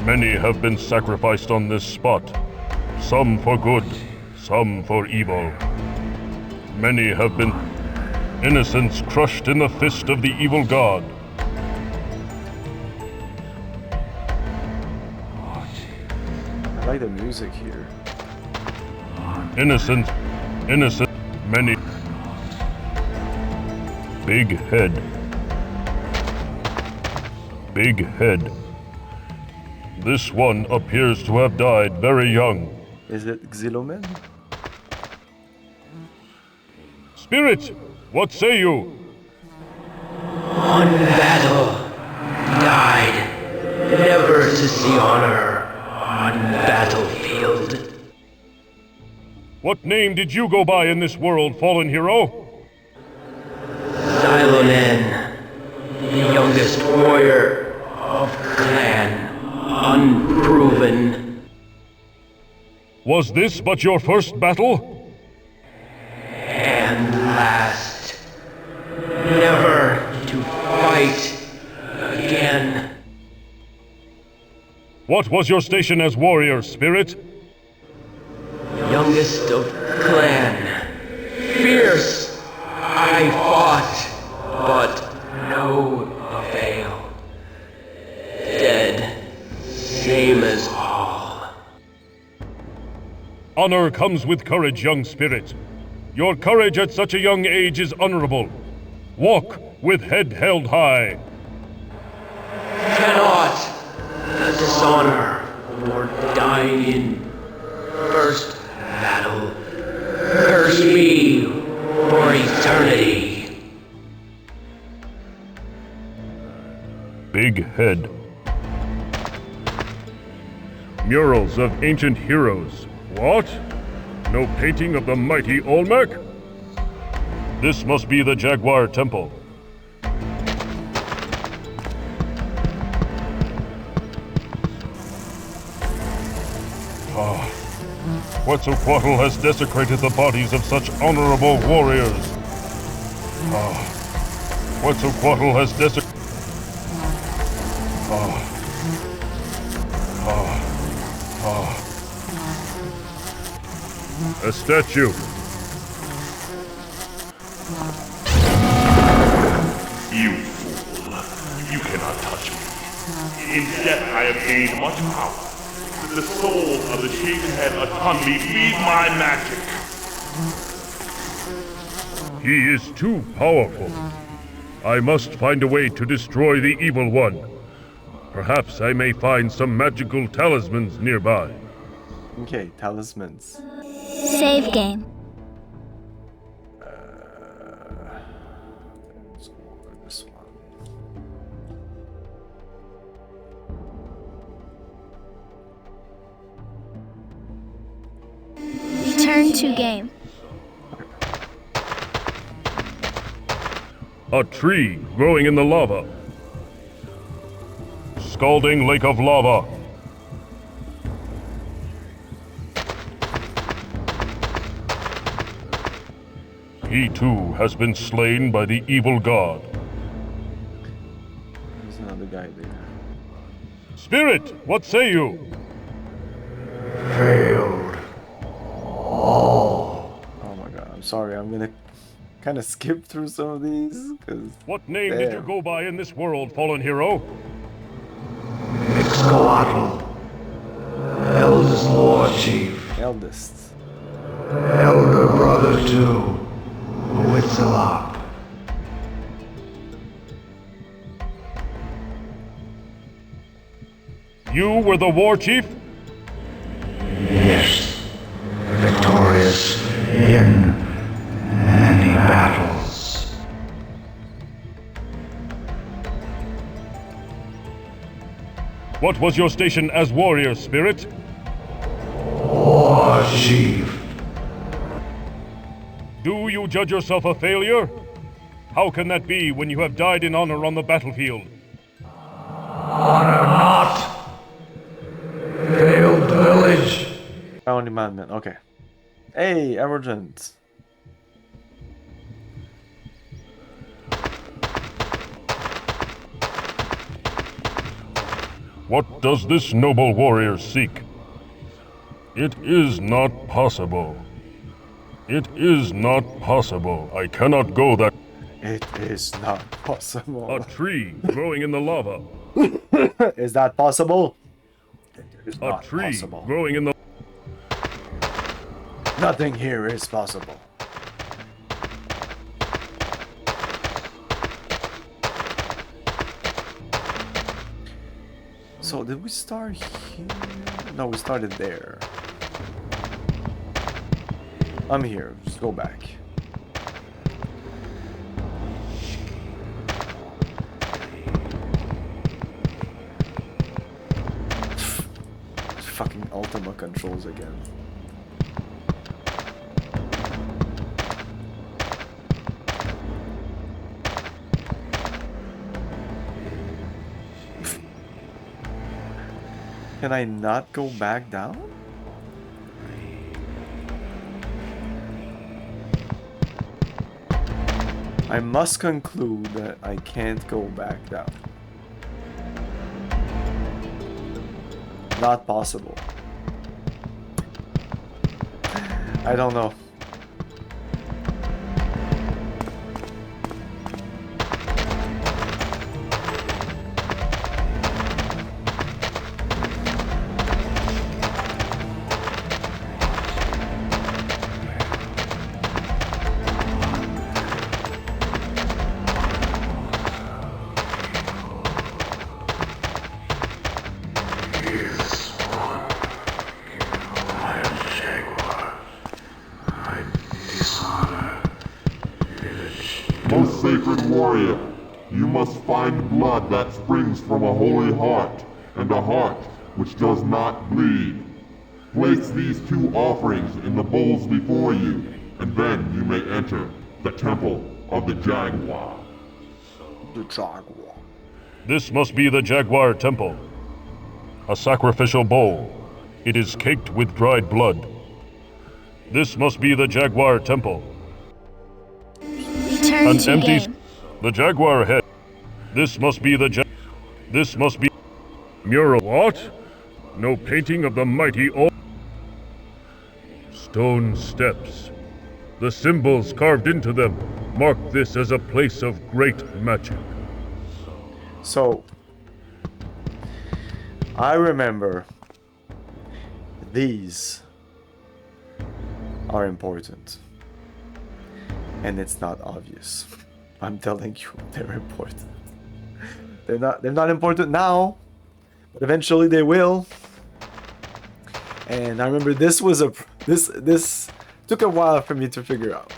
Speaker 15: Many have been sacrificed on this spot. Some for good, some for evil. Many have been innocents crushed in the fist of the evil god.
Speaker 1: I like the music here.
Speaker 15: Innocent, many. Big head. Big head. This one appears to have died very young.
Speaker 1: Is it Xilomen?
Speaker 15: Spirit, what say you?
Speaker 21: One battle died, never to see honor on battlefield.
Speaker 15: What name did you go by in this world, fallen hero?
Speaker 21: Xilonen, the youngest warrior of clan, unproven.
Speaker 15: Was this but your first battle?
Speaker 21: And last. Never to fight again.
Speaker 15: What was your station as warrior, Spirit?
Speaker 21: Youngest of clan. Fierce. I fought, but no avail. Dead, same as all.
Speaker 15: Honor comes with courage, young Spirit. Your courage at such a young age is honorable. Walk with head held high.
Speaker 21: Cannot dishonor or die in first battle. Curse me for eternity.
Speaker 15: Big head. Murals of ancient heroes. What? No painting of the mighty Olmec? This must be the Jaguar Temple. Quetzalcoatl has desecrated the bodies of such honorable warriors. Quetzalcoatl has desecrated... A statue.
Speaker 4: You fool. You cannot touch me. Instead, I have gained much power. The souls of the shaven head autonomy feed my magic.
Speaker 15: He is too powerful. I must find a way to destroy the evil one. Perhaps I may find some magical talismans nearby.
Speaker 1: Okay, talismans.
Speaker 9: Save game.
Speaker 1: Let's go over this one.
Speaker 9: Return to game.
Speaker 15: A tree growing in the lava. Scalding lake of lava. He too has been slain by the evil god.
Speaker 1: There's another guy there.
Speaker 15: Spirit, what say you?
Speaker 11: Failed. All.
Speaker 1: Oh my god, I'm sorry, I'm gonna kind of skip through some of these, because...
Speaker 15: What name did you go by in this world, fallen hero?
Speaker 11: Ixcoatl. Eldest War Chief.
Speaker 1: Eldest.
Speaker 11: Elder brother too. Huitzilop.
Speaker 15: You were the war chief?
Speaker 11: Yes. Victorious in many battles.
Speaker 15: What was your station as warrior, Spirit?
Speaker 11: War Chief.
Speaker 15: Do you judge yourself a failure? How can that be when you have died in honor on the battlefield?
Speaker 11: Honor not. Failed village.
Speaker 1: Found Embodiment, okay. Hey, Emergent.
Speaker 15: What does this noble warrior seek? It is not possible. It is not possible. I cannot go that...
Speaker 1: It is not possible.
Speaker 15: A tree growing in the lava.
Speaker 1: Is that possible? It is
Speaker 15: A
Speaker 1: not
Speaker 15: tree
Speaker 1: possible.
Speaker 15: growing in the...
Speaker 1: Nothing here is possible. So did we start here? No, we started there. I'm here. Just go back. Fucking Ultima controls again. Can I not go back down? I must conclude that I can't go back down. Not possible. I don't know.
Speaker 2: Most sacred warrior, you must find blood that springs from a holy heart, and a heart which does not bleed. Place these two offerings in the bowls before you, and then you may enter the temple of the Jaguar.
Speaker 1: The Jaguar.
Speaker 15: This must be the Jaguar Temple. A sacrificial bowl. It is caked with dried blood. This must be the Jaguar Temple.
Speaker 9: Return to
Speaker 15: empty...
Speaker 9: game.
Speaker 15: The Jaguar head. This must be the This must be... Mural. What? No painting of the mighty Stone steps. The symbols carved into them mark this as a place of great magic.
Speaker 1: So, I remember these are important. And it's not obvious. I'm telling you, they're important. They're not important now, but eventually they will. And I remember this was this took a while for me to figure out.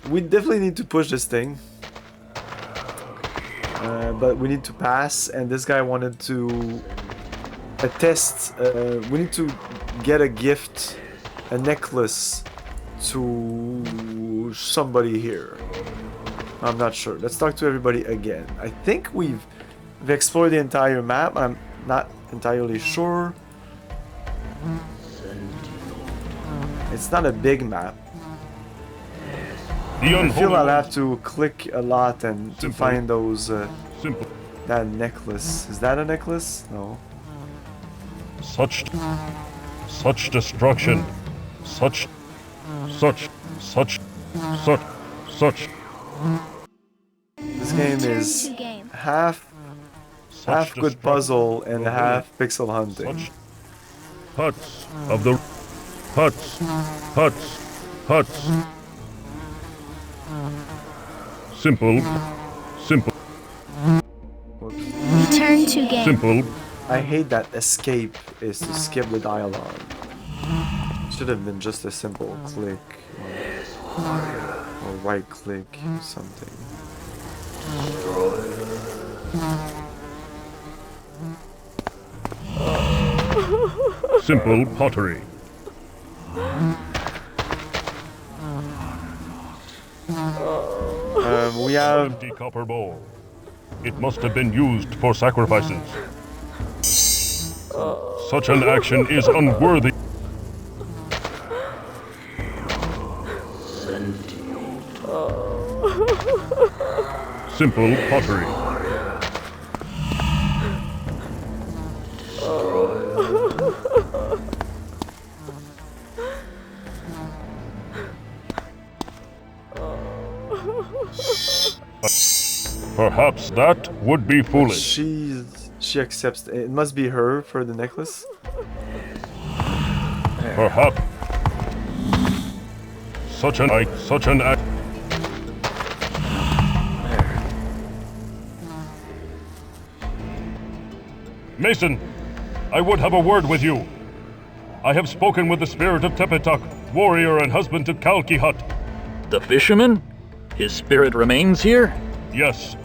Speaker 1: We definitely need to push this thing. But we need to pass, and this guy wanted to attest. We need to get a gift, a necklace, to somebody here. I'm not sure. Let's talk to everybody again. I think we've explored the entire map. I'm not entirely sure. It's not a big map. I feel I'll have to click a lot and to find those. That necklace. Is that a necklace? No.
Speaker 15: Such destruction. Such.
Speaker 1: This game is half good puzzle and half pixel hunting.
Speaker 15: Huts of the huts. Simple.
Speaker 9: Return to game.
Speaker 15: Simple.
Speaker 1: I hate that escape is to skip the dialogue. Should have been just a simple click or right click or something.
Speaker 15: Simple pottery.
Speaker 1: We have
Speaker 15: empty copper bowl. It must have been used for sacrifices. Such an action is unworthy. Simple pottery. Perhaps that would be foolish.
Speaker 1: She accepts. It must be her for the necklace.
Speaker 15: Perhaps such an act. Mason, I would have a word with you. I have spoken with the spirit of Tepetak, warrior and husband to Kalkihat.
Speaker 19: The fisherman? His spirit remains here?
Speaker 15: Yes.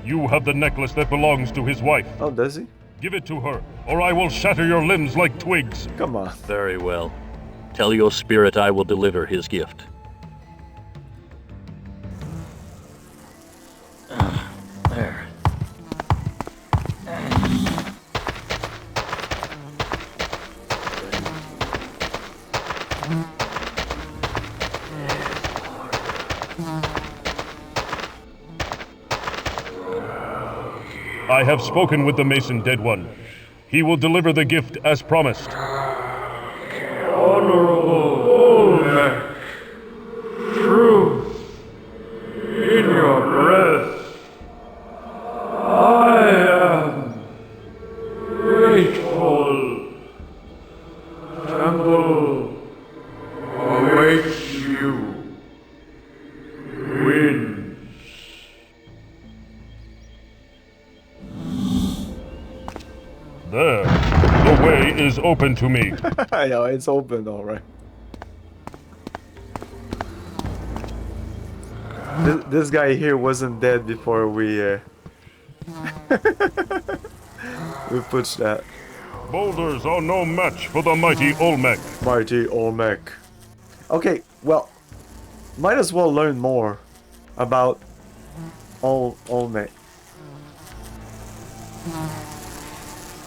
Speaker 15: You have the necklace that belongs to his wife.
Speaker 1: Oh, does he?
Speaker 15: Give it to her, or I will shatter your limbs like twigs.
Speaker 1: Come on.
Speaker 19: Very well. Tell your spirit I will deliver his gift. There.
Speaker 15: I have spoken with the Mason Dead One. He will deliver the gift as promised.
Speaker 20: Honorable Olmec, truth in your breath. I am grateful. Temple awaits you. Wins.
Speaker 15: There. The way is open to me.
Speaker 1: Yeah, it's open, alright. This guy here wasn't dead before we we pushed that.
Speaker 15: Boulders are no match for the mighty Olmec.
Speaker 1: Mighty Olmec. Okay, well, might as well learn more about Olmec.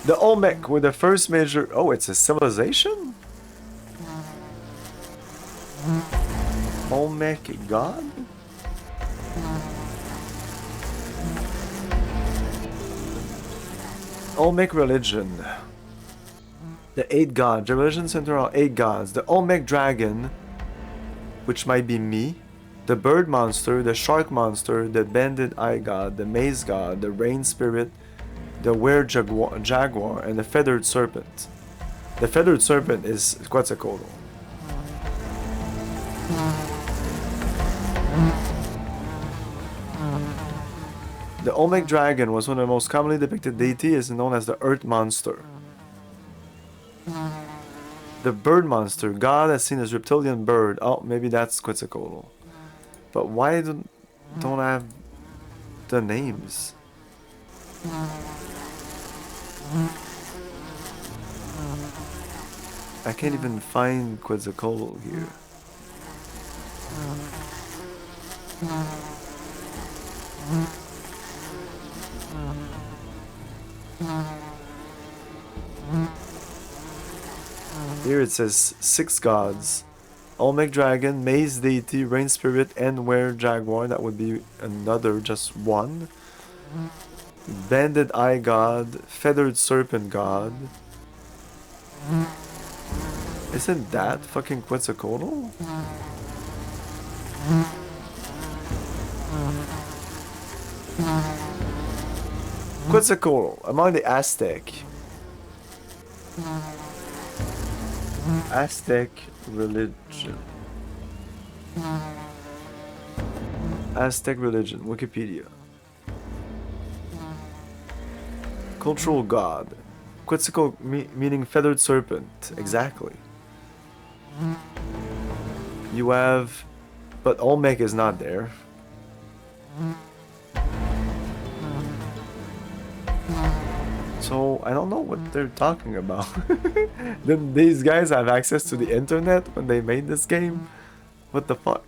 Speaker 1: The Olmec were the first major... Oh, it's a civilization? Olmec god? Olmec religion. The 8 gods. The religion center are 8 gods. The Olmec dragon, which might be me. The bird monster, the shark monster, the banded eye god, the maze god, the rain spirit, the were-jaguar, and the feathered serpent. The feathered serpent is Quetzalcoatl. The Olmec dragon was one of the most commonly depicted deities, known as the earth monster. The bird monster, god as seen as reptilian bird. Oh, maybe that's Quetzalcoatl. But why don't I have the names? I can't even find Quetzalcoatl here. Here it says 6 gods. Olmec dragon, maze deity, rain spirit, and were-jaguar. That would be another, just one. Banded eye god, feathered serpent god. Isn't that fucking Quetzalcoatl? Quetzalcoatl, among the Aztec religion. Aztec religion, Wikipedia. Cultural god. Quetzalcoatl meaning feathered serpent. Exactly. You have... But Olmec is not there. So, I don't know what they're talking about. Did these guys have access to the internet when they made this game? What the fuck?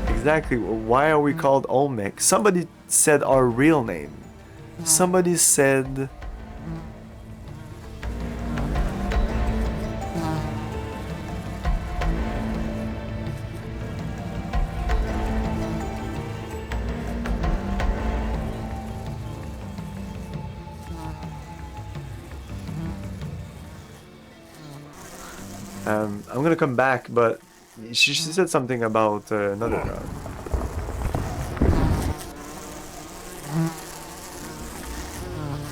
Speaker 1: Exactly, why are we called Olmec? Somebody said our real name. Somebody said... I'm gonna come back, but she said something about another god.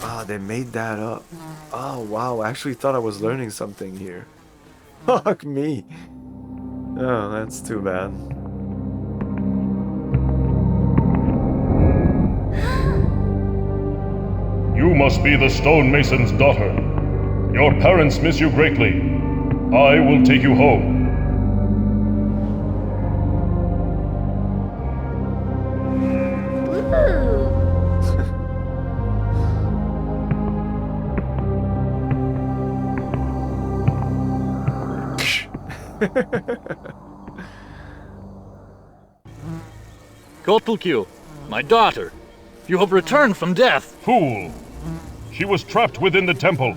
Speaker 1: Ah, they made that up. Oh wow, I actually thought I was learning something here. Fuck me. Oh, that's too bad.
Speaker 15: You must be the stonemason's daughter. Your parents miss you greatly. I will take you home.
Speaker 19: Kotlkyu, my daughter, you have returned from death.
Speaker 15: Fool! She was trapped within the temple.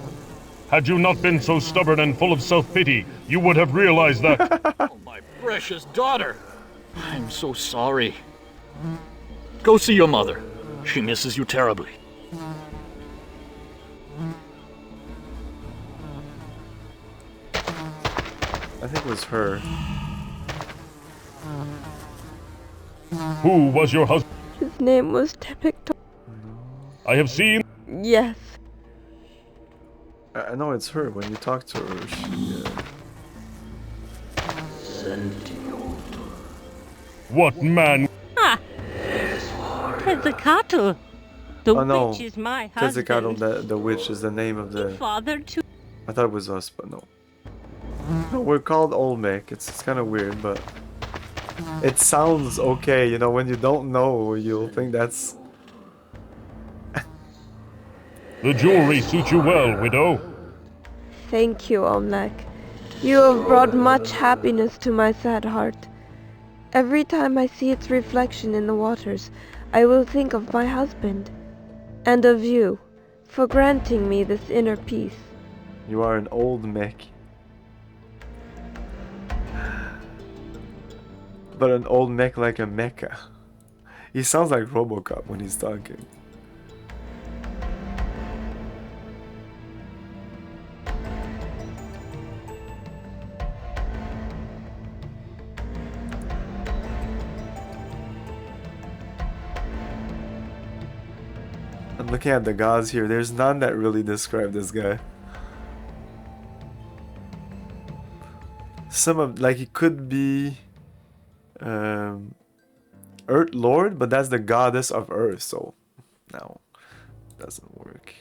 Speaker 15: Had you not been so stubborn and full of self-pity, you would have realized that.
Speaker 19: Oh, my precious daughter. I'm so sorry. Go see your mother. She misses you terribly.
Speaker 1: I think it was her.
Speaker 15: Who was your husband?
Speaker 13: His name was Tepikto.
Speaker 15: I have seen...
Speaker 13: Yes.
Speaker 1: I know it's her. When you talk to her, she...
Speaker 15: What man?
Speaker 14: Ah! Tezukato. The
Speaker 1: no.
Speaker 14: witch is my husband.
Speaker 1: Tezukato, the witch, is the name of the...
Speaker 14: Father to...
Speaker 1: I thought it was us, but no. No, we're called Olmec. It's kind of weird, but... It sounds okay, you know, when you don't know, you'll think that's...
Speaker 15: The jewelry suits you well, widow.
Speaker 13: Thank you, Olmec. You have brought much happiness to my sad heart. Every time I see its reflection in the waters, I will think of my husband. And of you, for granting me this inner peace.
Speaker 1: You are an old mech. But an old mech like a mecha. He sounds like Robocop when he's talking. I'm looking at the gods here. There's none that really describe this guy. Some of, like, he could be Earth Lord, but that's the goddess of Earth, so no, doesn't work.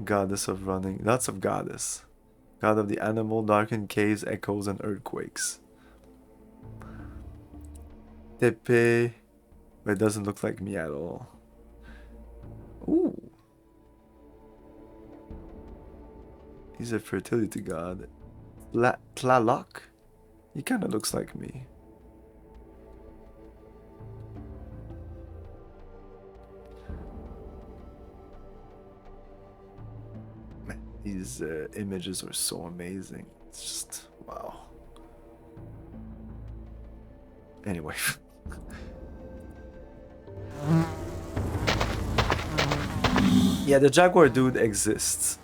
Speaker 1: Goddess of running, lots of goddess. God of the animal, darkened caves, echoes, and earthquakes. Tepe, but it doesn't look like me at all. Ooh. He's a fertility god. Tlaloc? He kind of looks like me. Man, these images are so amazing. It's just, wow. Anyway. Yeah, the Jaguar dude exists.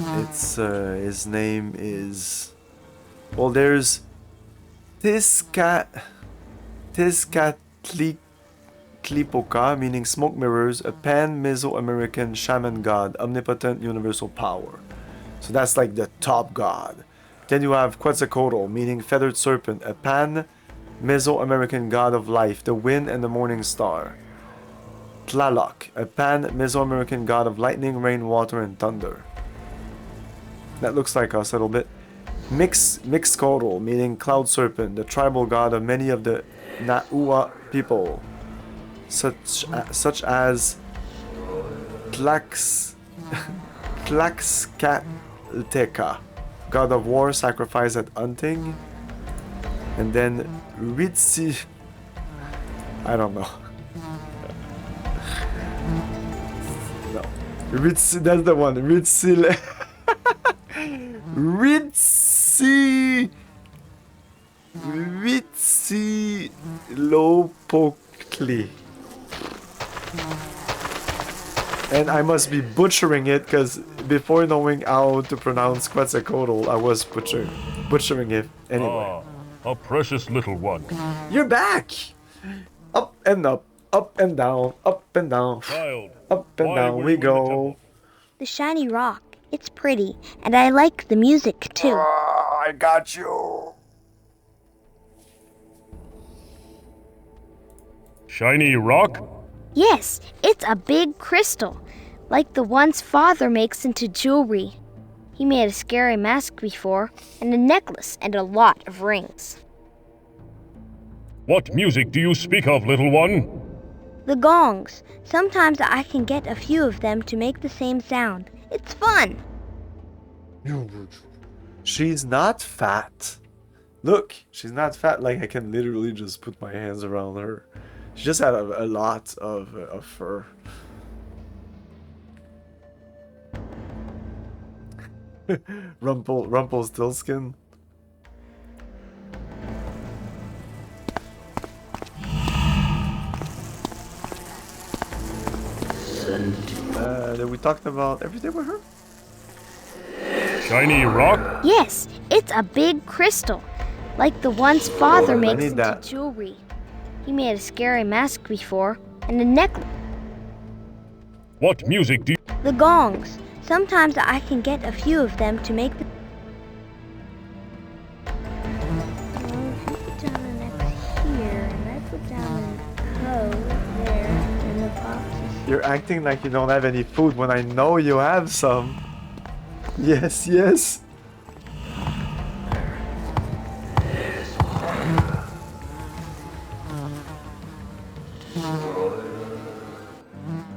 Speaker 1: It's his name is, well, there's Tezcatlipoca, meaning smoke mirrors, a pan-Mesoamerican shaman god, omnipotent universal power. So that's like the top god. Then you have Quetzalcoatl, meaning feathered serpent, a pan-Mesoamerican god of life, the wind and the morning star. Tlaloc, a pan-Mesoamerican god of lightning, rain, water, and thunder. That looks like us a little bit. Mixcoatl, meaning cloud serpent, the tribal god of many of the Na'ua people, such as Tlaxcalteca, god of war, sacrifice at hunting, and then Ritsi, I don't know. No, Ritsi, that's the one. Ritsilopokli. And I must be butchering it because before knowing how to pronounce Quetzalcoatl, I was butchering it anyway.
Speaker 15: Ah, a precious little one.
Speaker 1: You're back! Up and up, up and down, up and down.
Speaker 15: Child,
Speaker 1: up and down we go.
Speaker 9: The shiny rock. It's pretty, and I like the music too.
Speaker 1: I got you.
Speaker 15: Shiny rock?
Speaker 9: Yes, it's a big crystal, like the ones Father makes into jewelry. He made a scary mask before, and a necklace and a lot of rings.
Speaker 15: What music do you speak of, little one?
Speaker 9: The gongs. Sometimes I can get a few of them to make the same sound. It's fun.
Speaker 1: She's not fat. Look, she's not fat. Like I can literally just put my hands around her. She just had a lot of fur. Rumpelstiltskin. We talked about everything with her?
Speaker 15: Shiny rock?
Speaker 9: Yes, it's a big crystal, like the ones Father makes into
Speaker 1: that.
Speaker 9: jewelry. He made a scary mask before, and a necklace.
Speaker 15: What music do you...
Speaker 9: The gongs. Sometimes I can get a few of them to make the... Put down an X here, and I put down an O there, and the box is...
Speaker 1: You're acting like you don't have any food when I know you have some. Yes, yes.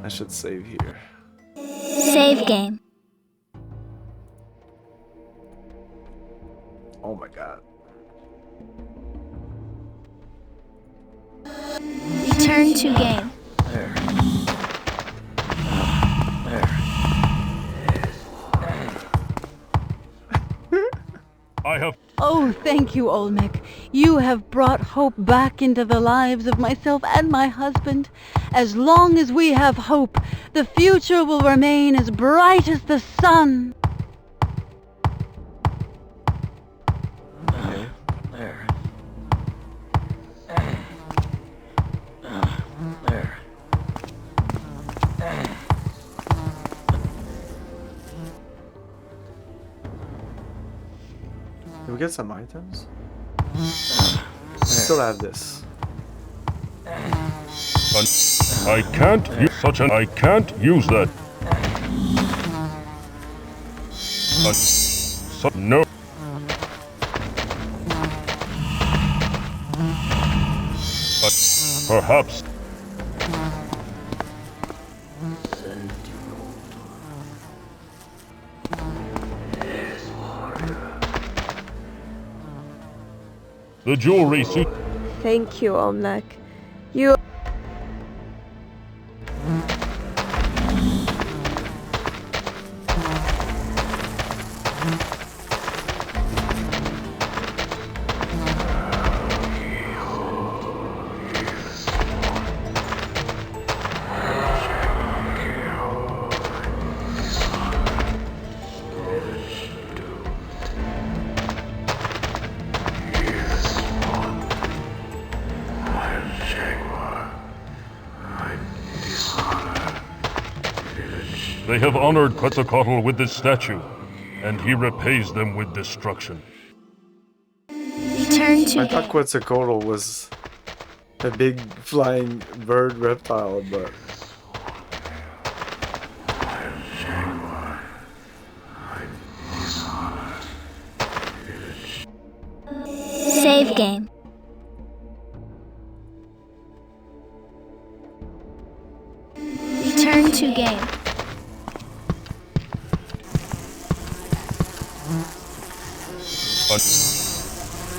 Speaker 1: I should save here.
Speaker 9: Save game.
Speaker 1: Oh my god.
Speaker 9: Return to game.
Speaker 15: I have...
Speaker 18: Oh, thank you, Olmec. You have brought hope back into the lives of myself and my husband. As long as we have hope, the future will remain as bright as the sun.
Speaker 1: Did we get some items? I still have this.
Speaker 15: I can't use such an... I can't use that. No. Perhaps. The jewelry suit.
Speaker 13: Thank you, Olmec. You...
Speaker 15: They have honored Quetzalcoatl with this statue, and he repays them with destruction.
Speaker 9: Return to
Speaker 1: I thought Quetzalcoatl was a big flying bird reptile, but...
Speaker 9: save game. Return to game.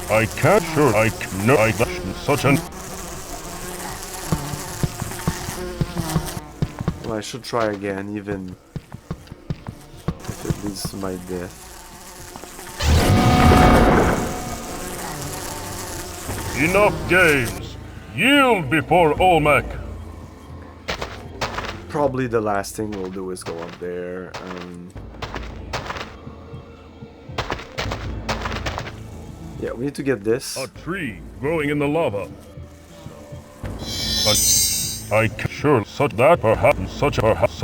Speaker 15: I can't sure I no I such an
Speaker 1: Well, I should try again, even if it leads to my death.
Speaker 15: Enough games! Yield before Olmec!
Speaker 1: Probably the last thing we'll do is go up there. Yeah, we need to get this.
Speaker 15: A tree growing in the lava. I can sure such that perhaps such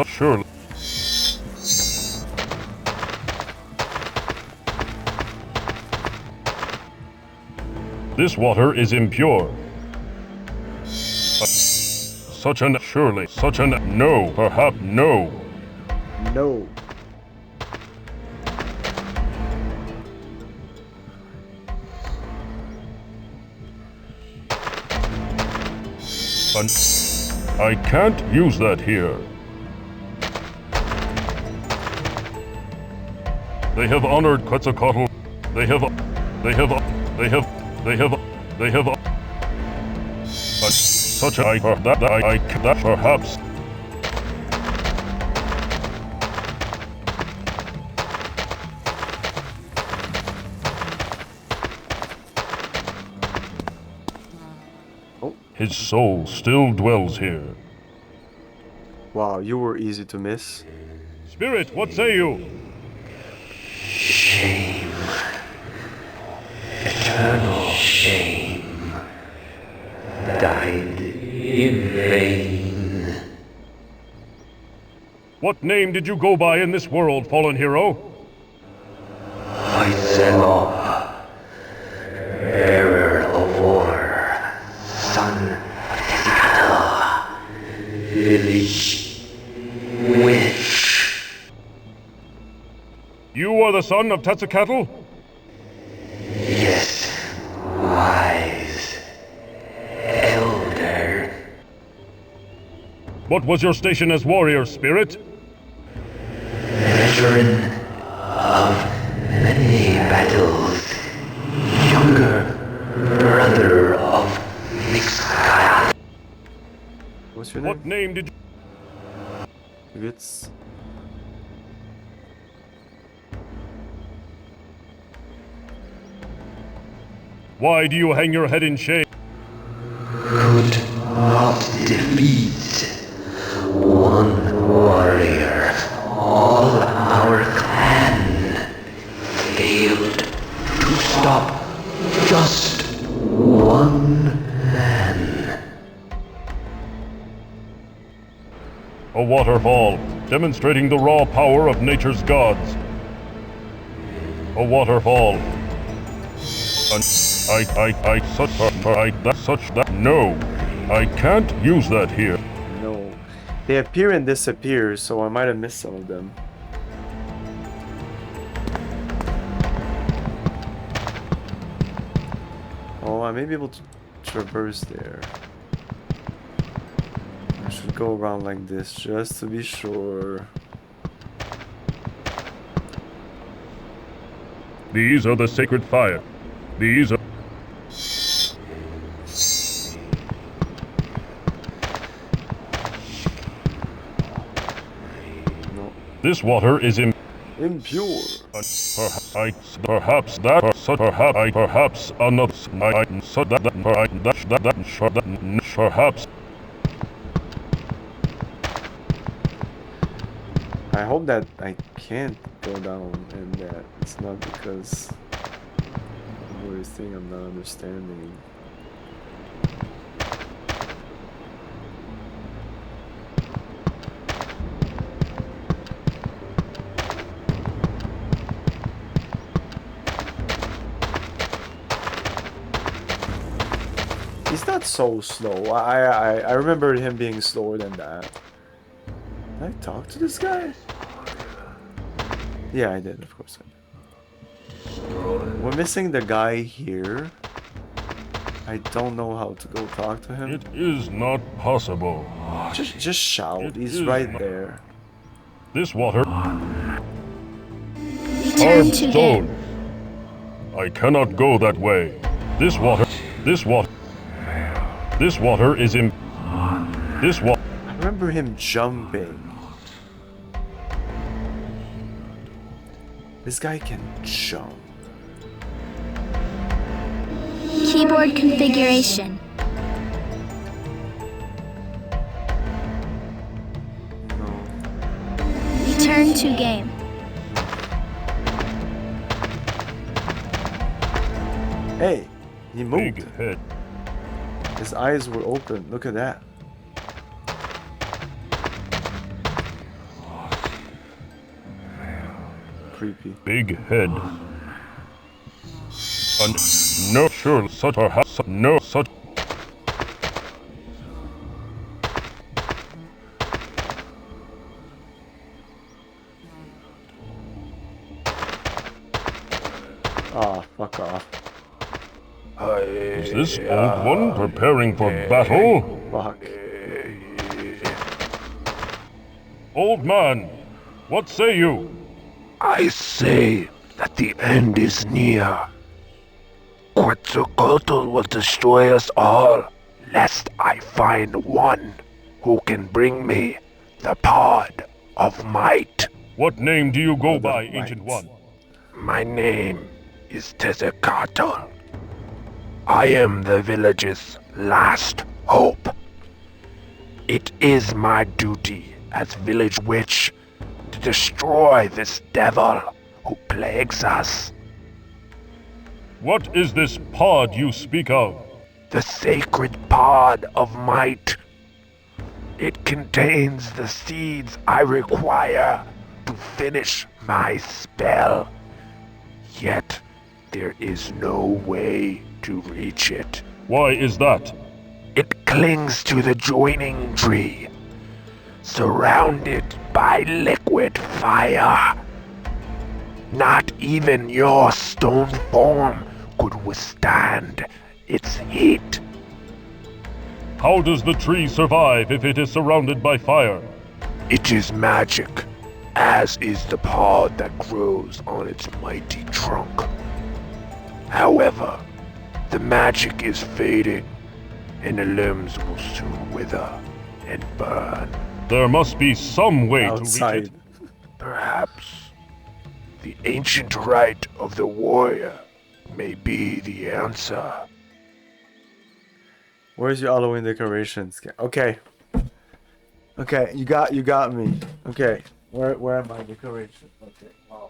Speaker 15: surely. This water is impure. Such an surely such an no perhaps no.
Speaker 1: No.
Speaker 15: I can't use that here. They have honored Quetzalcoatl. They have such a that perhaps. His soul still dwells here.
Speaker 1: Wow, you were easy to miss.
Speaker 15: Spirit, what say you?
Speaker 21: Shame. Eternal shame. Died in vain.
Speaker 15: What name did you go by in this world, fallen hero?
Speaker 21: Myself, bearer of war. Son of Tentacatl, village witch.
Speaker 15: You are the son of Quetzalcoatl?
Speaker 21: Yes, wise elder.
Speaker 15: What was your station as warrior, Spirit?
Speaker 21: Veteran of many battles, younger brother of Mixkaya.
Speaker 1: What's your name?
Speaker 15: What name did you...
Speaker 1: It's...
Speaker 15: Why do you hang your head in shame?
Speaker 21: Could not defeat one warrior. All our clan failed to stop just one man.
Speaker 15: A waterfall, demonstrating the raw power of nature's gods. A waterfall. No, I can't use that here.
Speaker 1: No. They appear and disappear, so I might have missed some of them. Oh, I may be able to traverse there. I should go around like this just to be sure.
Speaker 15: These are the sacred fire. These are...
Speaker 1: No.
Speaker 15: This water is
Speaker 1: impure.
Speaker 15: Perhaps another. Perhaps.
Speaker 1: I hope that I can't go down and that it's not because of this thing I'm not understanding. He's not so slow. I remember him being slower than that. Did I talk to this guy? Yeah, I did, of course I did. We're missing the guy here. I don't know how to go talk to him.
Speaker 15: It is not possible.
Speaker 1: Just shout. He's right there.
Speaker 15: This water...
Speaker 9: Return to him.
Speaker 15: I cannot go that way. This water is in... This water...
Speaker 1: I remember him jumping. This guy can jump.
Speaker 9: Keyboard configuration. Turn 2 game.
Speaker 1: Hey, he moved.
Speaker 15: Big head.
Speaker 1: His eyes were open. Look at that. Creepy.
Speaker 15: Big head. And no sure such a has no such.
Speaker 1: Ah, fuck off.
Speaker 15: Is this old one preparing for battle?
Speaker 1: Fuck.
Speaker 15: Old man, what say you?
Speaker 21: I say that the end is near. Quetzalcoatl will destroy us all, lest I find one who can bring me the pod of might.
Speaker 15: What name do you go by, Ancient One?
Speaker 21: My name is Tezcatl. I am the village's last hope. It is my duty as village witch to destroy this devil who plagues us.
Speaker 15: What is this pod you speak of?
Speaker 21: The sacred pod of might. It contains the seeds I require to finish my spell. Yet there is no way to reach it.
Speaker 15: Why is that?
Speaker 21: It clings to the joining tree, surrounded by liquid fire. Not even your stone form could withstand its heat.
Speaker 15: How does the tree survive if it is surrounded by fire?
Speaker 21: It is magic, as is the pod that grows on its mighty trunk. However, the magic is fading, and the limbs will soon wither and burn.
Speaker 15: There must be some way to reach it.
Speaker 21: Perhaps the ancient rite of the warrior may be the answer.
Speaker 1: Where's your Halloween decorations? Okay. Okay, you got me. Okay. Where are my decorations? Okay. Wow.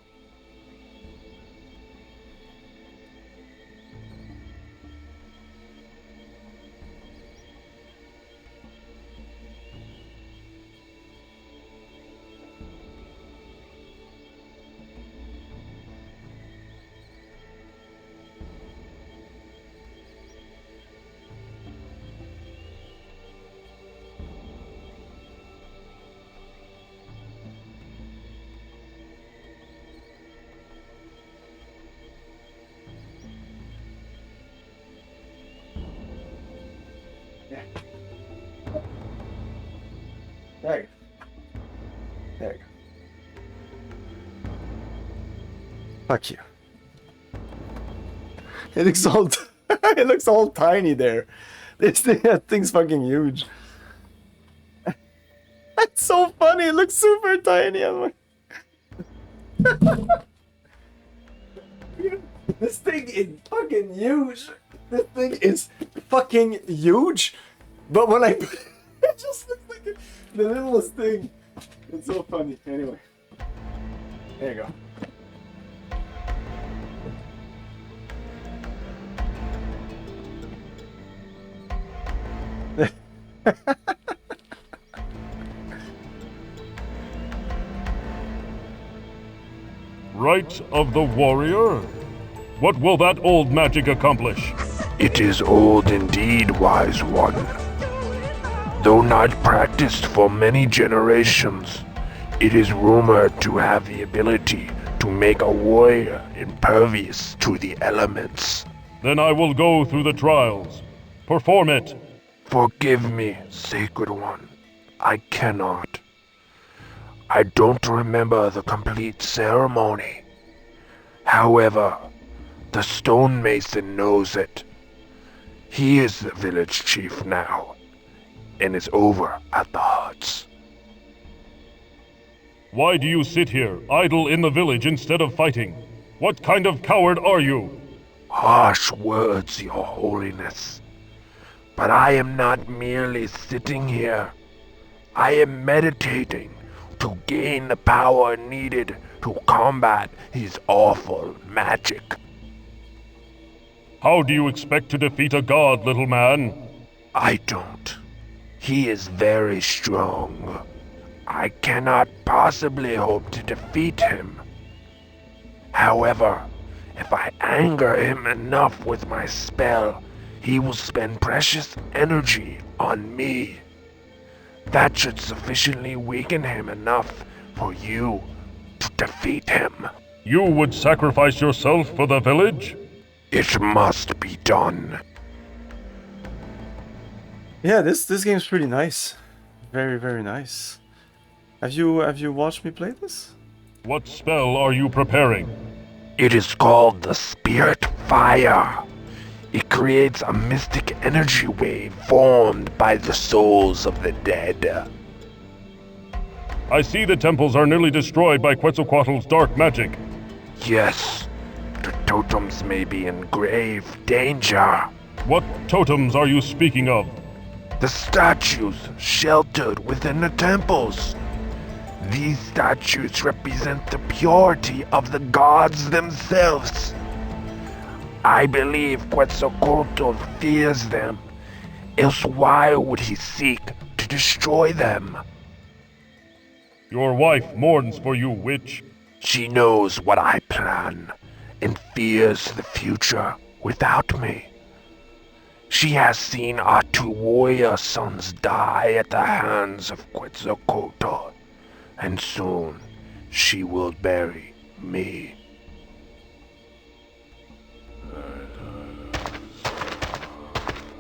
Speaker 1: There you go. There you go. Fuck you. It looks all it looks all tiny there. That thing's fucking huge. That's so funny. It looks super tiny. I'm like, this thing is fucking huge. This thing is fucking huge. But when I it just looks like the littlest thing. It's so funny. Anyway. There you go.
Speaker 15: Rite of the warrior? What will that old magic accomplish?
Speaker 21: It is old indeed, wise one. Though not practiced for many generations, it is rumored to have the ability to make a warrior impervious to the elements.
Speaker 15: Then I will go through the trials. Perform it.
Speaker 21: Forgive me, Sacred One. I cannot. I don't remember the complete ceremony. However, the stonemason knows it. He is the village chief now, and is over at the huts.
Speaker 15: Why do you sit here, idle in the village instead of fighting? What kind of coward are you?
Speaker 21: Harsh words, Your Holiness. But I am not merely sitting here. I am meditating to gain the power needed to combat his awful magic.
Speaker 15: How do you expect to defeat a god, little man?
Speaker 21: I don't. He is very strong. I cannot possibly hope to defeat him. However, if I anger him enough with my spell, he will spend precious energy on me. That should sufficiently weaken him enough for you to defeat him.
Speaker 15: You would sacrifice yourself for the village?
Speaker 21: It must be done.
Speaker 1: Yeah, this game's pretty nice. Very, very nice. Have you watched me play this?
Speaker 15: What spell are you preparing?
Speaker 21: It is called the Spirit Fire. It creates a mystic energy wave formed by the souls of the dead.
Speaker 15: I see the temples are nearly destroyed by Quetzalcoatl's dark magic.
Speaker 21: Yes, the totems may be in grave danger.
Speaker 15: What totems are you speaking of?
Speaker 21: The statues sheltered within the temples. These statues represent the purity of the gods themselves. I believe Quetzalcoatl fears them, else why would he seek to destroy them?
Speaker 15: Your wife mourns for you, witch.
Speaker 21: She knows what I plan, and fears the future without me. She has seen our 2 warrior sons die at the hands of Quetzalcoatl, and soon she will bury me.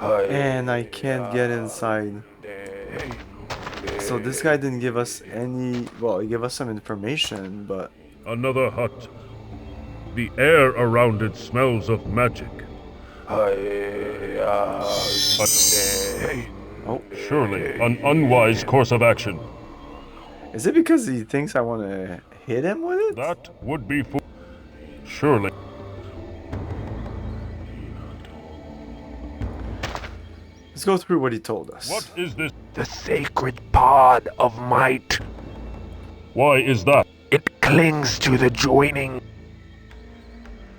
Speaker 1: And I can't get inside. So this guy didn't give us any... Well, he gave us some information, but...
Speaker 15: Another hut. The air around it smells of magic.
Speaker 1: Oh.
Speaker 15: Surely, an unwise course of action.
Speaker 1: Is it because he thinks I want to hit him with it?
Speaker 15: That would be surely.
Speaker 1: Let's go through what he told us.
Speaker 15: What is this?
Speaker 21: The sacred pod of might.
Speaker 15: Why is that?
Speaker 21: It clings to the joining.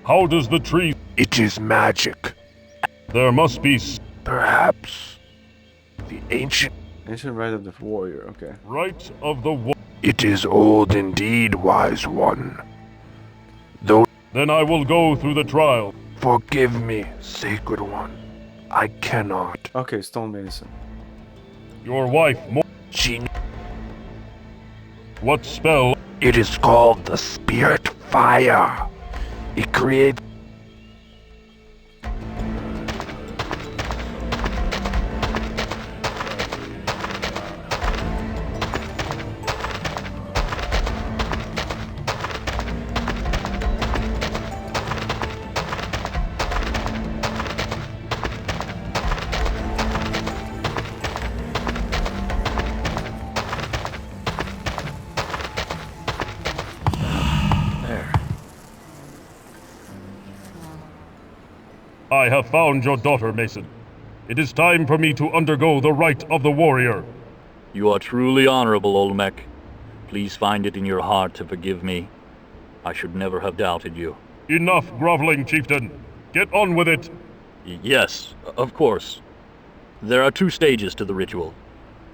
Speaker 15: How does the tree...
Speaker 21: It is magic.
Speaker 15: There must be...
Speaker 21: Perhaps the ancient
Speaker 1: right of the warrior, okay.
Speaker 15: Right of the warrior.
Speaker 21: It is old indeed, wise one. Though...
Speaker 15: Then I will go through the trial.
Speaker 21: Forgive me, sacred one. I cannot.
Speaker 1: Okay, stone mason.
Speaker 15: Your wife...
Speaker 21: She...
Speaker 15: What spell?
Speaker 21: It is called the Spirit Fire. It creates...
Speaker 15: I have found your daughter, Mason. It is time for me to undergo the rite of the warrior.
Speaker 19: You are truly honorable, Olmec. Please find it in your heart to forgive me. I should never have doubted you.
Speaker 15: Enough groveling, chieftain. Get on with it.
Speaker 19: Yes, of course. There are 2 stages to the ritual.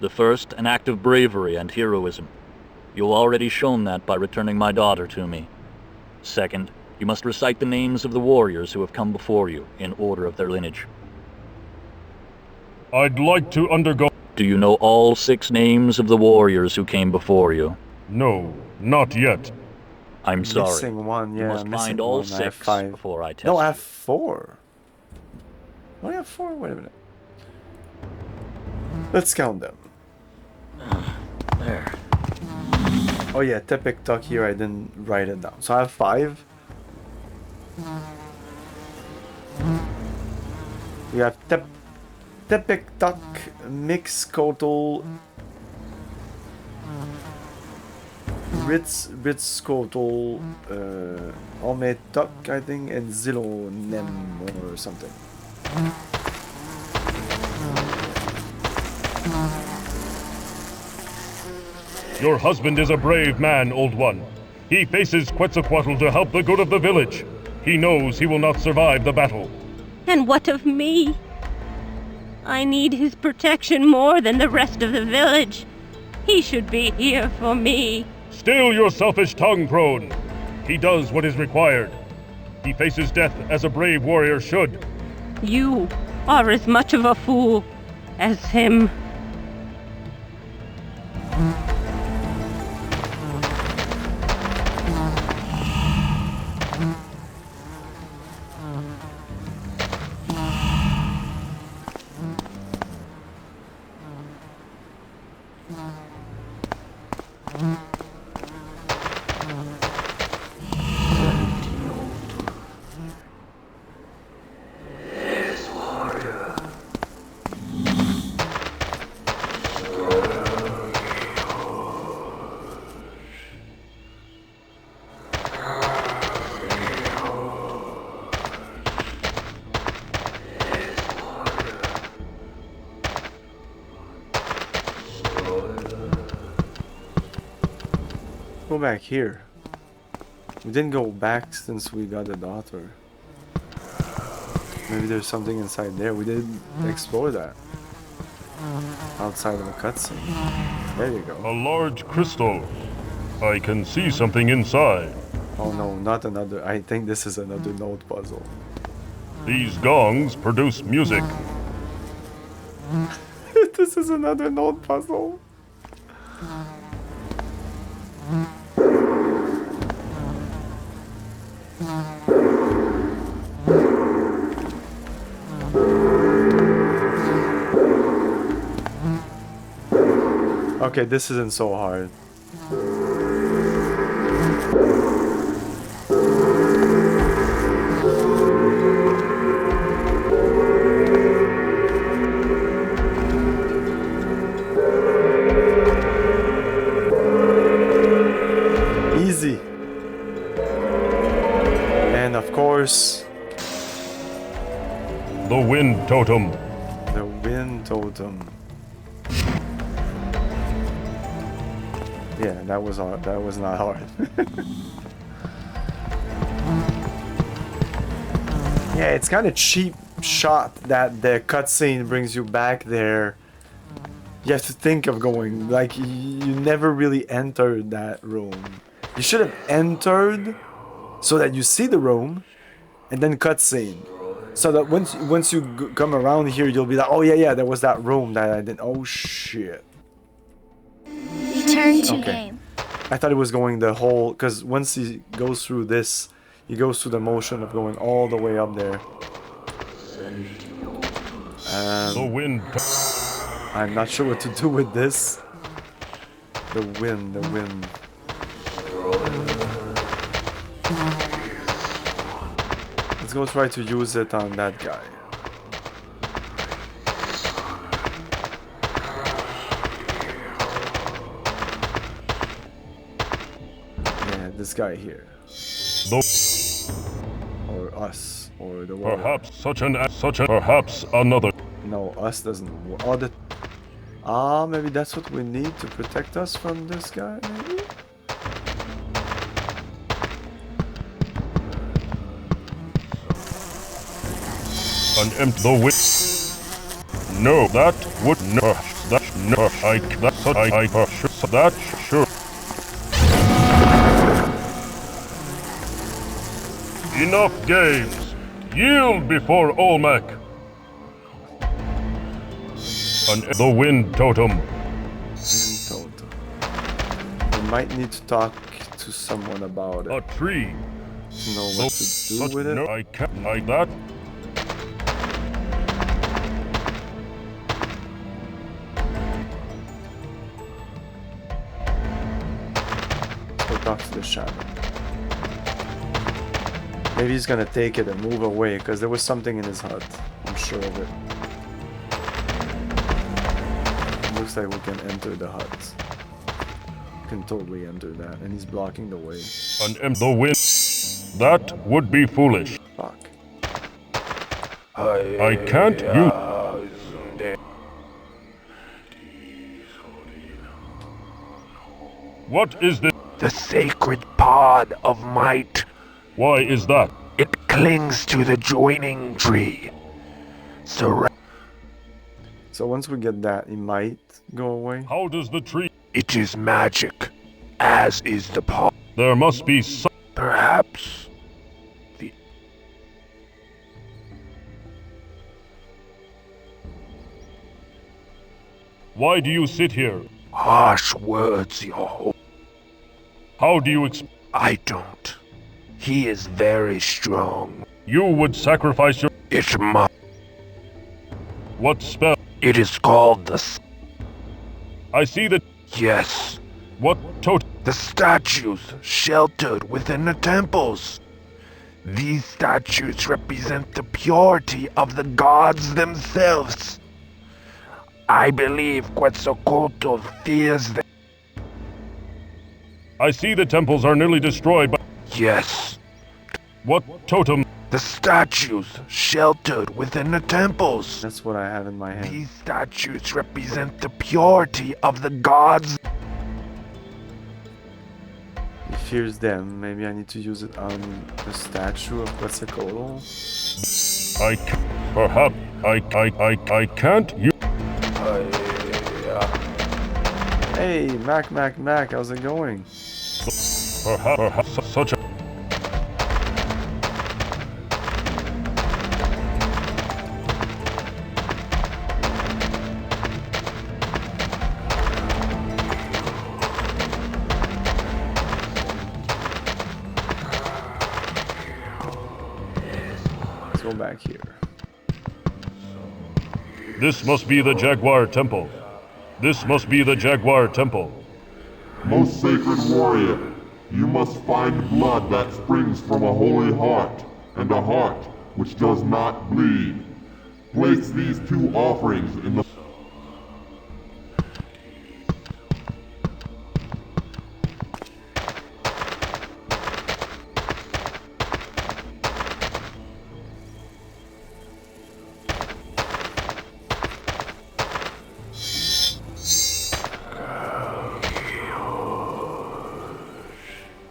Speaker 19: The first, an act of bravery and heroism. You've already shown that by returning my daughter to me. Second, you must recite the names of the warriors who have come before you, in order of their lineage.
Speaker 15: I'd like to undergo...
Speaker 19: Do you know all 6 names of the warriors who came before you?
Speaker 15: No, not yet.
Speaker 19: I'm sorry.
Speaker 1: Missing one, yeah.
Speaker 19: You must find all 6 before I test
Speaker 1: No, I have 4. Oh, I have 4? Wait a minute. Let's count them.
Speaker 19: There.
Speaker 1: Oh yeah, Tepik Tok here, I didn't write it down. So I have 5. We have Tepik Tok, Mix Kotal, Ritz Kotal, Ome Tok, I think, and Zillo Nem or something.
Speaker 15: Your husband is a brave man, Old One. He faces Quetzalcoatl to help the good of the village. He knows he will not survive the battle.
Speaker 14: And what of me? I need his protection more than the rest of the village. He should be here for me.
Speaker 15: Still your selfish tongue, Prone. He does what is required. He faces death as a brave warrior should.
Speaker 14: You are as much of a fool as him.
Speaker 1: Go back here. We didn't go back since we got the daughter. Maybe there's something inside there. We didn't explore that. Outside of a cutscene. There you go.
Speaker 15: A large crystal. I can see something inside.
Speaker 1: Oh no, not another. I think this is another note puzzle.
Speaker 15: These gongs produce music.
Speaker 1: This is another note puzzle. Okay, this isn't so hard. Easy. And of course,
Speaker 15: the wind totem.
Speaker 1: The wind totem. Yeah, that was hard. That was not hard. Yeah, it's kind of cheap shot that the cutscene brings you back there. You have to think of going, like, you never really entered that room. You should have entered so that you see the room and then cutscene. So that once you come around here, you'll be like, oh yeah, there was that room that I didn't. Oh shit.
Speaker 9: Return to game.
Speaker 1: I thought it was going the whole, because once he goes through this, he goes through the motion of going all the way up there.
Speaker 15: The wind.
Speaker 1: I'm not sure what to do with this. The wind. Let's go try to use it on that guy. This guy here. Or us. Or the world.
Speaker 15: Perhaps another.
Speaker 1: No, us doesn't. Maybe that's what we need to protect us from this guy, maybe?
Speaker 15: An empty the wind. No, that would no. That no. That sure. Enough games! Yield before Olmec! The wind totem.
Speaker 1: Wind totem. We might need to talk to someone about it.
Speaker 15: A tree.
Speaker 1: To know what to do with it.
Speaker 15: No, I can't like that.
Speaker 1: Let's go talk to the shadow. Maybe he's gonna take it and move away, because there was something in his hut. I'm sure of it. Looks like we can enter the hut. We can totally enter that, and he's blocking the way.
Speaker 15: The wind. That would be foolish.
Speaker 1: Fuck.
Speaker 15: I can't use. What is this?
Speaker 21: The sacred pod of might.
Speaker 15: Why is that?
Speaker 21: It clings to the joining tree.
Speaker 1: So once we get that, it might go away.
Speaker 15: How does the tree...
Speaker 21: It is magic, as is the pod.
Speaker 15: There must be some...
Speaker 21: Perhaps the...
Speaker 15: Why do you sit here?
Speaker 21: Harsh words, your hope.
Speaker 15: How do you
Speaker 21: I don't. He is very strong.
Speaker 15: You would sacrifice your...
Speaker 21: It must.
Speaker 15: What spell?
Speaker 21: It is called the...
Speaker 15: I see that...
Speaker 21: Yes.
Speaker 15: What totem?
Speaker 21: The statues sheltered within the temples. These statues represent the purity of the gods themselves. I believe Quetzalcoatl fears them.
Speaker 15: I see the temples are nearly destroyed by...
Speaker 21: Yes.
Speaker 15: What totem?
Speaker 21: The statues sheltered within the temples.
Speaker 1: That's what I have in my hand.
Speaker 21: These statues represent the purity of the gods.
Speaker 1: He fears them. Maybe I need to use it on the statue of Quetzalcoatl.
Speaker 15: Perhaps I can't use...
Speaker 1: Hey, Mac, how's it going?
Speaker 15: Perhaps such a...
Speaker 1: Let's go back here.
Speaker 15: This must be the Jaguar Temple. This must be the Jaguar Temple.
Speaker 2: Most sacred warrior, you must find blood that springs from a holy heart, and a heart which does not bleed. Place these two offerings in the...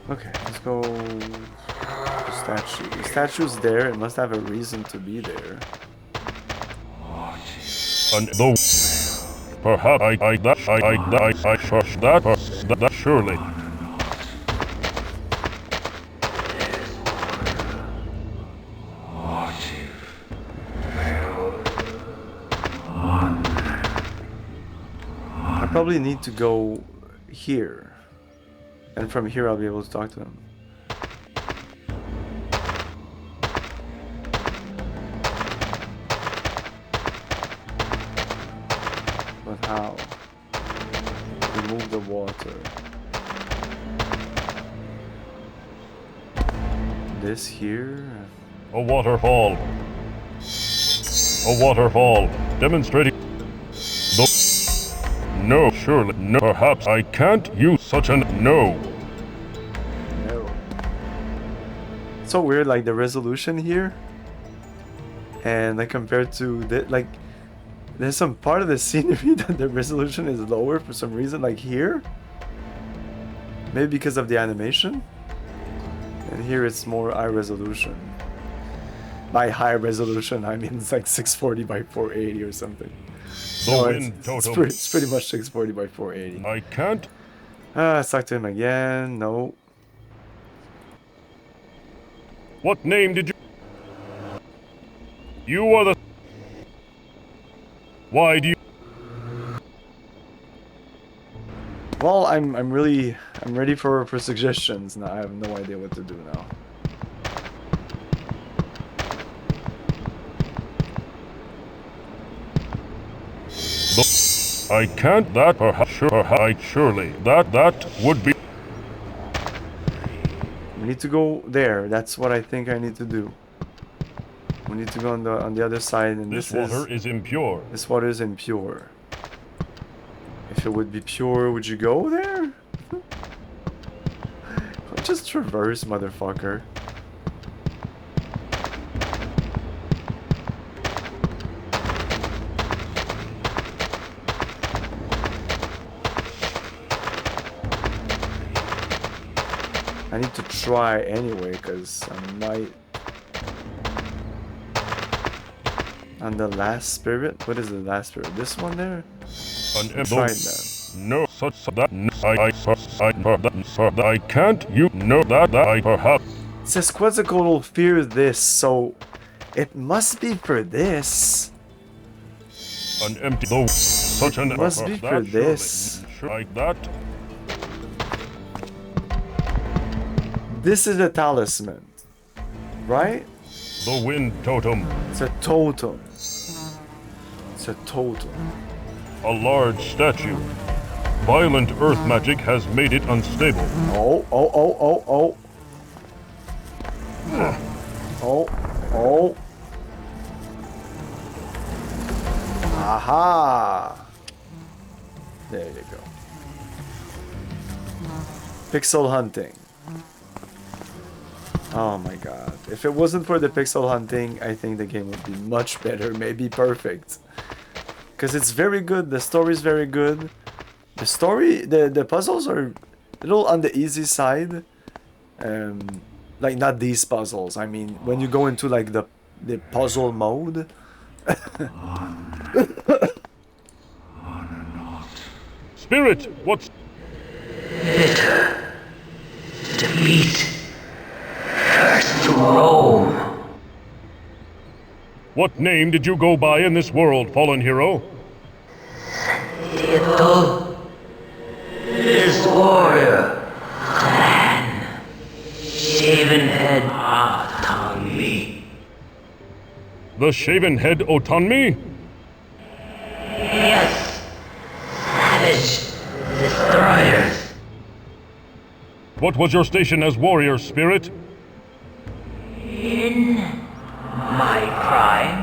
Speaker 1: Okay, let's go... The statue. The statue's there, it must have a reason to be there.
Speaker 15: And though... Perhaps that surely...
Speaker 1: I probably need to go here. And from here I'll be able to talk to them. But how? Remove the water. This here?
Speaker 15: A waterfall. A waterfall. Demonstrating... No, surely. No, perhaps I can't use such an... No.
Speaker 1: No. It's so weird, like the resolution here. And like compared to the, like... There's some part of the scenery that the resolution is lower for some reason, like here. Maybe because of the animation. And here it's more high resolution. By high resolution, I mean it's like 640 by 480 or something. No, it's pretty much 640 by 480.
Speaker 15: I can't.
Speaker 1: Let's talk to him again. No.
Speaker 15: What name did you... You are the... Why do you...
Speaker 1: Well, I'm ready for suggestions. Now I have no idea what to do now.
Speaker 15: I can't. That perhaps surely that would be...
Speaker 1: We need to go there. That's what I think I need to do. We need to go on the other side, and
Speaker 15: this water is impure.
Speaker 1: This water is impure. If it would be pure, would you go there? Just traverse, motherfucker. I need to try anyway, because I might... And the last spirit? What is the last spirit? This one there? Try that.
Speaker 15: No, such that I can't. You know that I perhaps.
Speaker 1: It says Quetzalcoatl fear this, so it must be for this.
Speaker 15: An empty though. Such an
Speaker 1: must be for this.
Speaker 15: Like that.
Speaker 1: This is a talisman, right?
Speaker 15: The wind totem.
Speaker 1: It's a totem. It's a totem.
Speaker 15: A large statue. Violent earth magic has made it unstable.
Speaker 1: Oh. Aha! There you go. Pixel hunting. Oh my god. If it wasn't for the pixel hunting, I think the game would be much better, maybe perfect. Because it's very good, the story is very good. The story, the puzzles are a little on the easy side. Like not these puzzles, I mean when you go into like the puzzle mode.
Speaker 15: Spirit, what's...
Speaker 3: Bitter. Defeat. Curse to Rome.
Speaker 15: What name did you go by in this world, fallen hero?
Speaker 3: Sanitarium. This warrior. Clan. Shaven head Otanmi.
Speaker 15: The shaven head Otanmi?
Speaker 3: Yes. Savage destroyers.
Speaker 15: What was your station as warrior, Spirit?
Speaker 3: In my prime.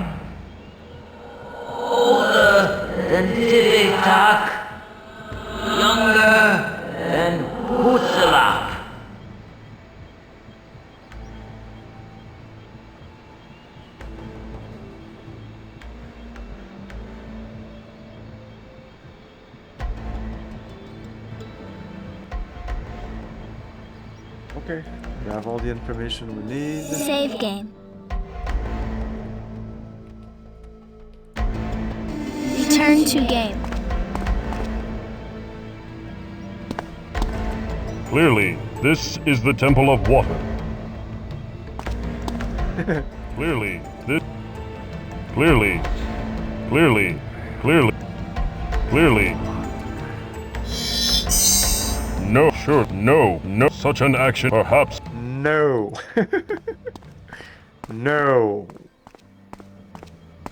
Speaker 3: Older than Tivitak. Younger than Hutsalap.
Speaker 1: Okay, we have all the information we need.
Speaker 9: Save game. Return to game.
Speaker 15: Clearly, this is the Temple of Water. Clearly, this... Clearly. No, sure, no, such an action, perhaps.
Speaker 1: No. No.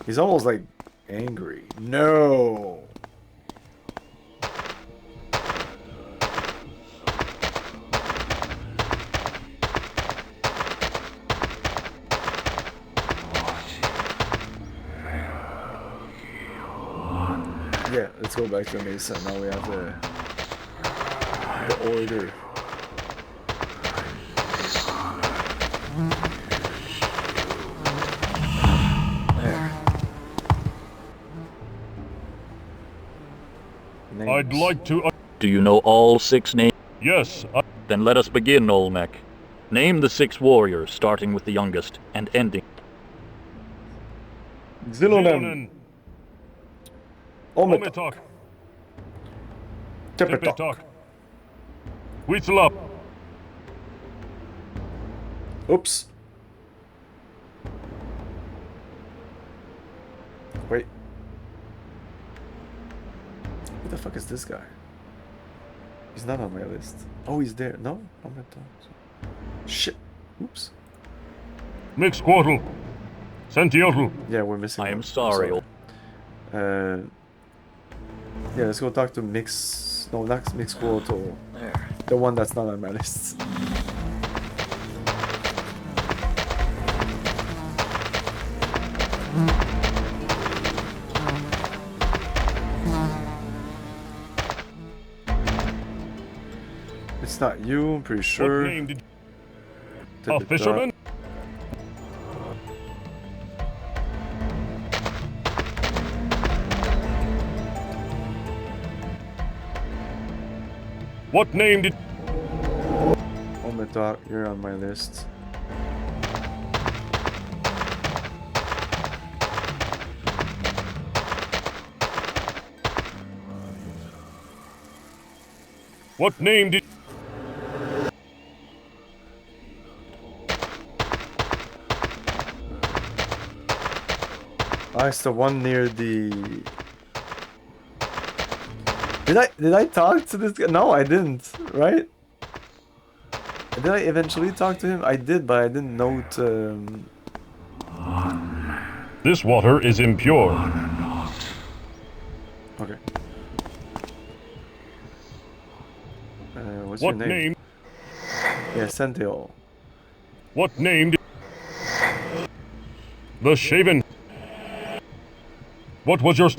Speaker 1: He's almost like angry. No. Yeah, let's go back to Mesa. Now we have the order. There.
Speaker 15: I'd like to...
Speaker 19: Do you know all 6 names?
Speaker 15: Yes.
Speaker 19: Then let us begin, Olmec. Name the 6 warriors, starting with the youngest, and ending.
Speaker 1: Zilonen.
Speaker 15: Ometok.
Speaker 1: Tepetok.
Speaker 15: Huitzelap.
Speaker 1: Oops. Wait. Who the fuck is this guy? He's not on my list. Oh, he's there. No? I'm not talking. Shit. Oops.
Speaker 15: Mixquartal. Sentiotl.
Speaker 1: Yeah, we're missing.
Speaker 19: I am sorry.
Speaker 1: Yeah, let's go talk to Mix. No, not Mixquartal.
Speaker 19: There.
Speaker 1: The one that's not on my list. It's not you, I'm pretty sure.
Speaker 15: What name did... A fisherman? What name did...
Speaker 1: Ometok, you're on my list.
Speaker 15: What name did...
Speaker 1: Ah, it's the one near the... Did I talk to this guy? No, I didn't, right? Did I eventually talk to him? I did, but I didn't note...
Speaker 15: This water is impure.
Speaker 1: Okay. What's
Speaker 15: What
Speaker 1: your name? Yeah, Senteo.
Speaker 15: What name did... The Shaven. What was your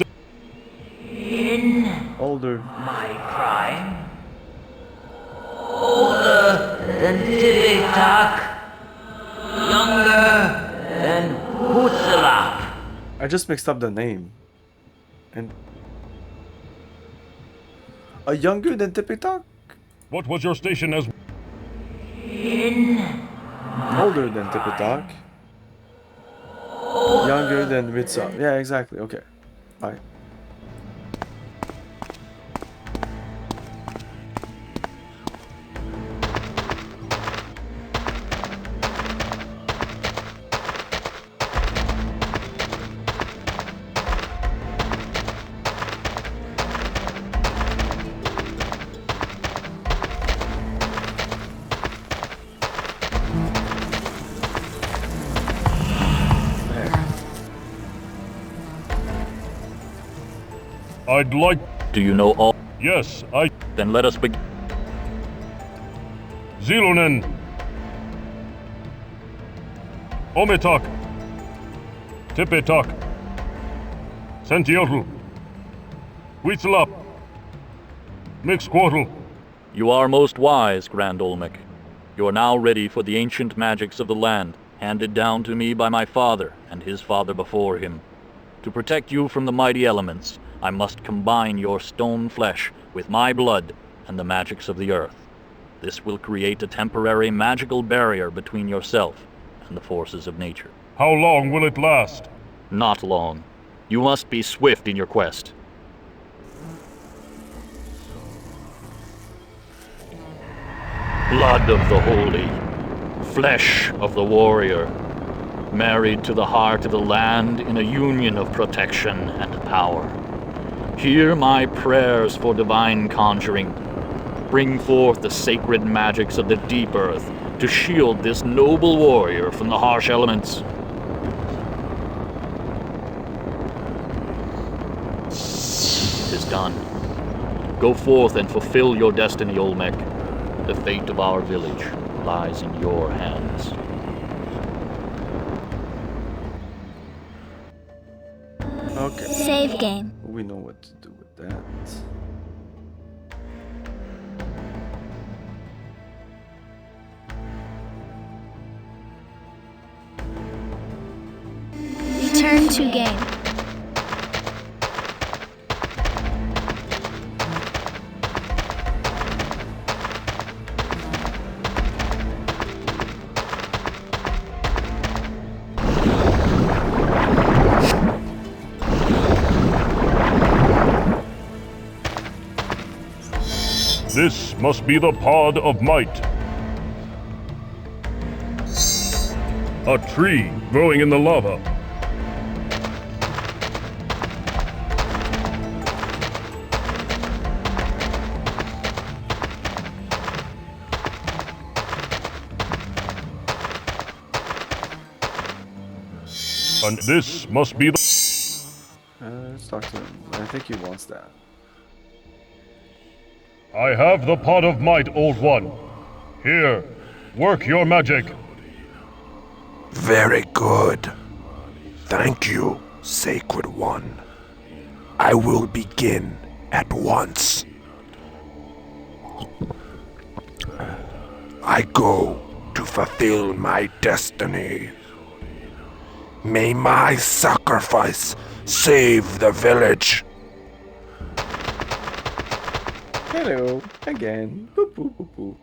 Speaker 3: In
Speaker 1: older
Speaker 3: my prime, older than Tivitak, younger than Hutzelap.
Speaker 1: I just mixed up the name. And a younger than Tipitok?
Speaker 15: What was your station as...
Speaker 3: In
Speaker 1: older than Tipitok. Younger than Mitsa. Yeah, exactly. Okay. Bye.
Speaker 15: I'd like...
Speaker 19: Do you know all?
Speaker 15: Yes, I...
Speaker 19: Then let us begin.
Speaker 15: Zilonen. Ometok. Tipetak. Sentiotl. Huitzlap. Mixquartal.
Speaker 19: You are most wise, Grand Olmec. You are now ready for the ancient magics of the land, handed down to me by my father and his father before him. To protect you from the mighty elements, I must combine your stone flesh with my blood and the magics of the earth. This will create a temporary magical barrier between yourself and the forces of nature.
Speaker 15: How long will it last?
Speaker 19: Not long. You must be swift in your quest. Blood of the holy, flesh of the warrior, married to the heart of the land in a union of protection and power. Hear my prayers for divine conjuring. Bring forth the sacred magics of the deep earth to shield this noble warrior from the harsh elements. It is done. Go forth and fulfill your destiny, Olmec. The fate of our village lies in your hands.
Speaker 1: Okay.
Speaker 9: Save game.
Speaker 1: We know what to do with that.
Speaker 9: Return to game.
Speaker 15: This must be the pod of might. A tree growing in the lava. And this must be the...
Speaker 1: Let's talk to him. I think he wants that.
Speaker 15: I have the pod of might, Old One. Here, work your magic.
Speaker 21: Very good. Thank you, Sacred One. I will begin at once. I go to fulfill my destiny. May my sacrifice save the village.
Speaker 1: Hello, again. Boop, boop, boop, boop.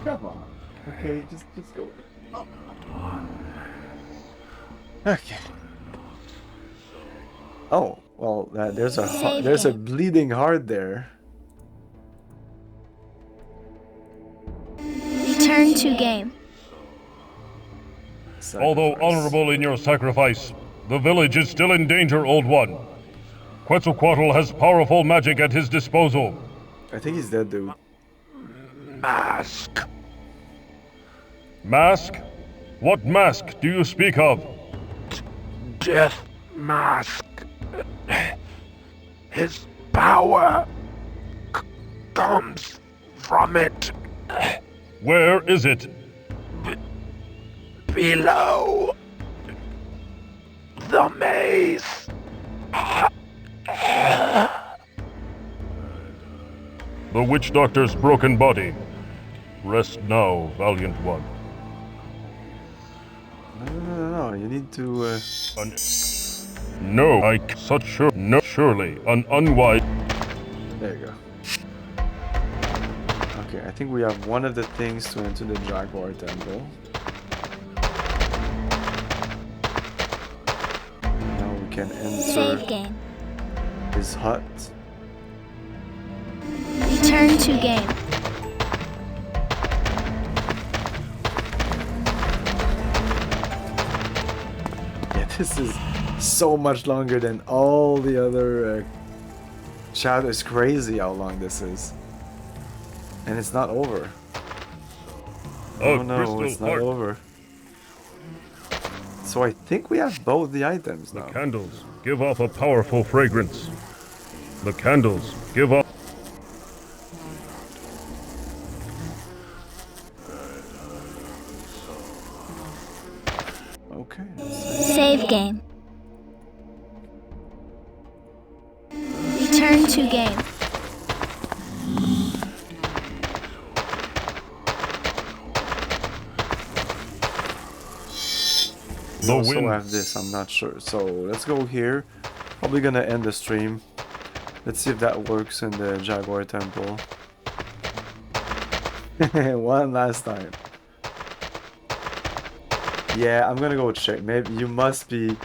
Speaker 1: Come on. Okay, just go. Oh. Okay. Oh, well, there's a bleeding heart there.
Speaker 9: Return to game.
Speaker 15: Although honorable in your sacrifice, the village is still in danger, Old One. Quetzalcoatl has powerful magic at his disposal.
Speaker 1: I think he's dead, dude.
Speaker 21: Mask.
Speaker 15: Mask? What mask do you speak of?
Speaker 21: Death Mask. His power comes from it.
Speaker 15: Where is it?
Speaker 21: Below the maze.
Speaker 15: The witch doctor's broken body. Rest now, valiant one.
Speaker 1: No, you need to,
Speaker 15: No, surely, an unwise...
Speaker 1: There you go. Okay, I think we have one of the things to enter the Jaguar Temple. Now we can enter
Speaker 9: Save game.
Speaker 1: his hut.
Speaker 9: Return to game.
Speaker 1: Yeah, this is so much longer than all the other chapters. It's crazy how long this is. And it's not over. Oh no, it's not over. So I think we have both the items now.
Speaker 15: The candles give off a powerful fragrance. The candles give off...
Speaker 1: Okay.
Speaker 9: Save game. Return to game.
Speaker 1: We also have this, I'm not sure. So let's go here. Probably gonna end the stream. Let's see if that works in the Jaguar Temple. One last time. Yeah, I'm gonna go check. Maybe you must be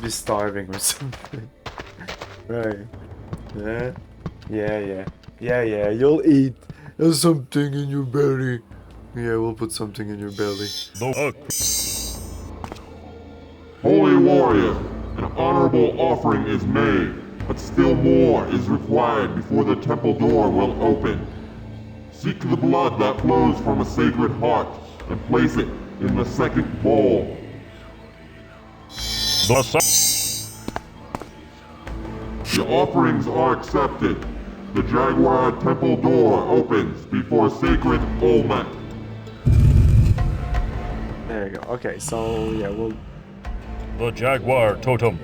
Speaker 1: starving or something. Right. Yeah, you'll eat. There's something in your belly. Yeah, we'll put something in your belly.
Speaker 2: Holy warrior, an honorable offering is made, but still more is required before the temple door will open. Seek the blood that flows from a sacred heart and place it in the second bowl. The offerings are accepted. The Jaguar temple door opens before sacred Olmec.
Speaker 1: There you go. Okay, so yeah, we'll...
Speaker 15: The Jaguar totem.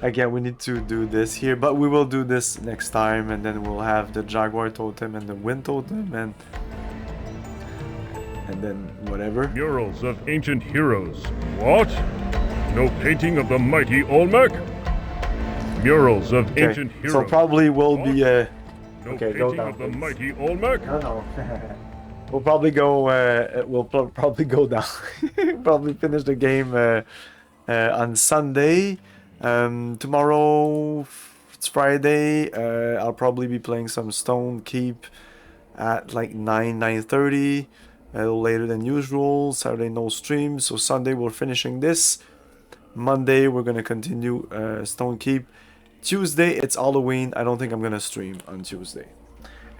Speaker 1: Again, we need to do this here, but we will do this next time, and then we'll have the Jaguar totem and the Wind totem, and then whatever.
Speaker 15: Murals of ancient heroes. What? No painting of the mighty Olmec? Murals of ancient heroes.
Speaker 1: So probably will be
Speaker 15: No
Speaker 1: okay, go
Speaker 15: painting
Speaker 1: down.
Speaker 15: of the mighty Olmec?
Speaker 1: No. We'll probably go. Probably go down. Probably finish the game on Sunday. Tomorrow it's Friday. I'll probably be playing some Stone Keep at like 9:30, a little later than usual. Saturday no stream, so Sunday we're finishing this. Monday we're gonna continue Stone Keep. Tuesday it's Halloween. I don't think I'm gonna stream on Tuesday.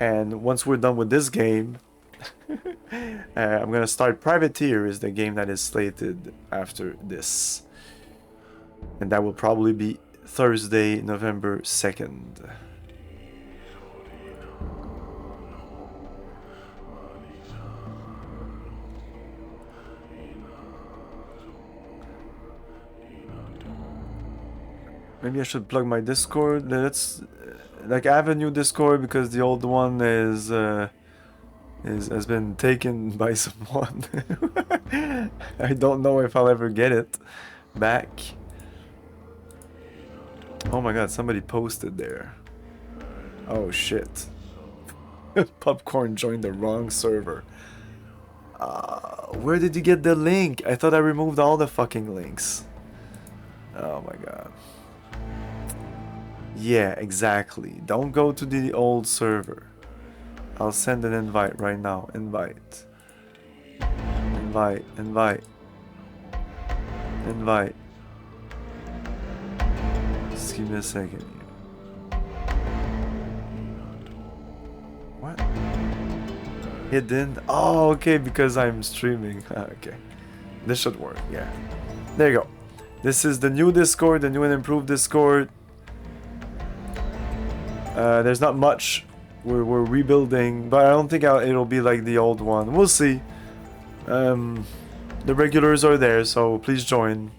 Speaker 1: And once we're done with this game. I'm gonna start Privateer, is the game that is slated after this, and that will probably be Thursday, November 2nd. Maybe I should plug my Discord. Let's like I have a new Discord because the old one is has been taken by someone. I don't know if I'll ever get it back. Oh my god, somebody posted there. Oh shit. Popcorn joined the wrong server. Where did you get the link? I thought I removed all the fucking links. Oh my god. Yeah, exactly. Don't go to the old server. I'll send an invite right now. Invite. Invite. Invite. Invite. Just give me a second here. What? It didn't? Oh, okay, because I'm streaming. Okay. This should work, yeah. There you go. This is the new Discord, the new and improved Discord. There's not much. We're rebuilding, but I don't think it'll be like the old one. We'll see. The regulars are there, so please join.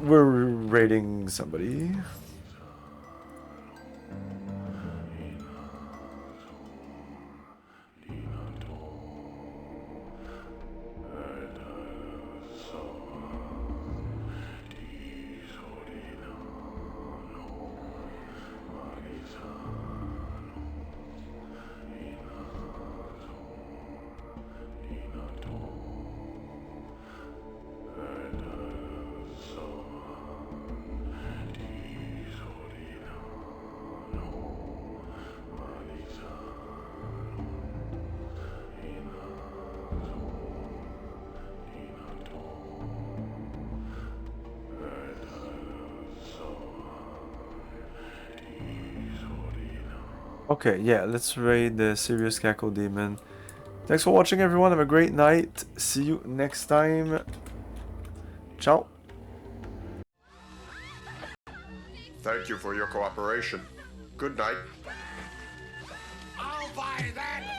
Speaker 1: We're raiding somebody. Okay, yeah, let's raid the Serious Cackle Demon. Thanks for watching, everyone. Have a great night. See you next time. Ciao.
Speaker 8: Thank you for your cooperation. Good night.
Speaker 22: I'll buy that!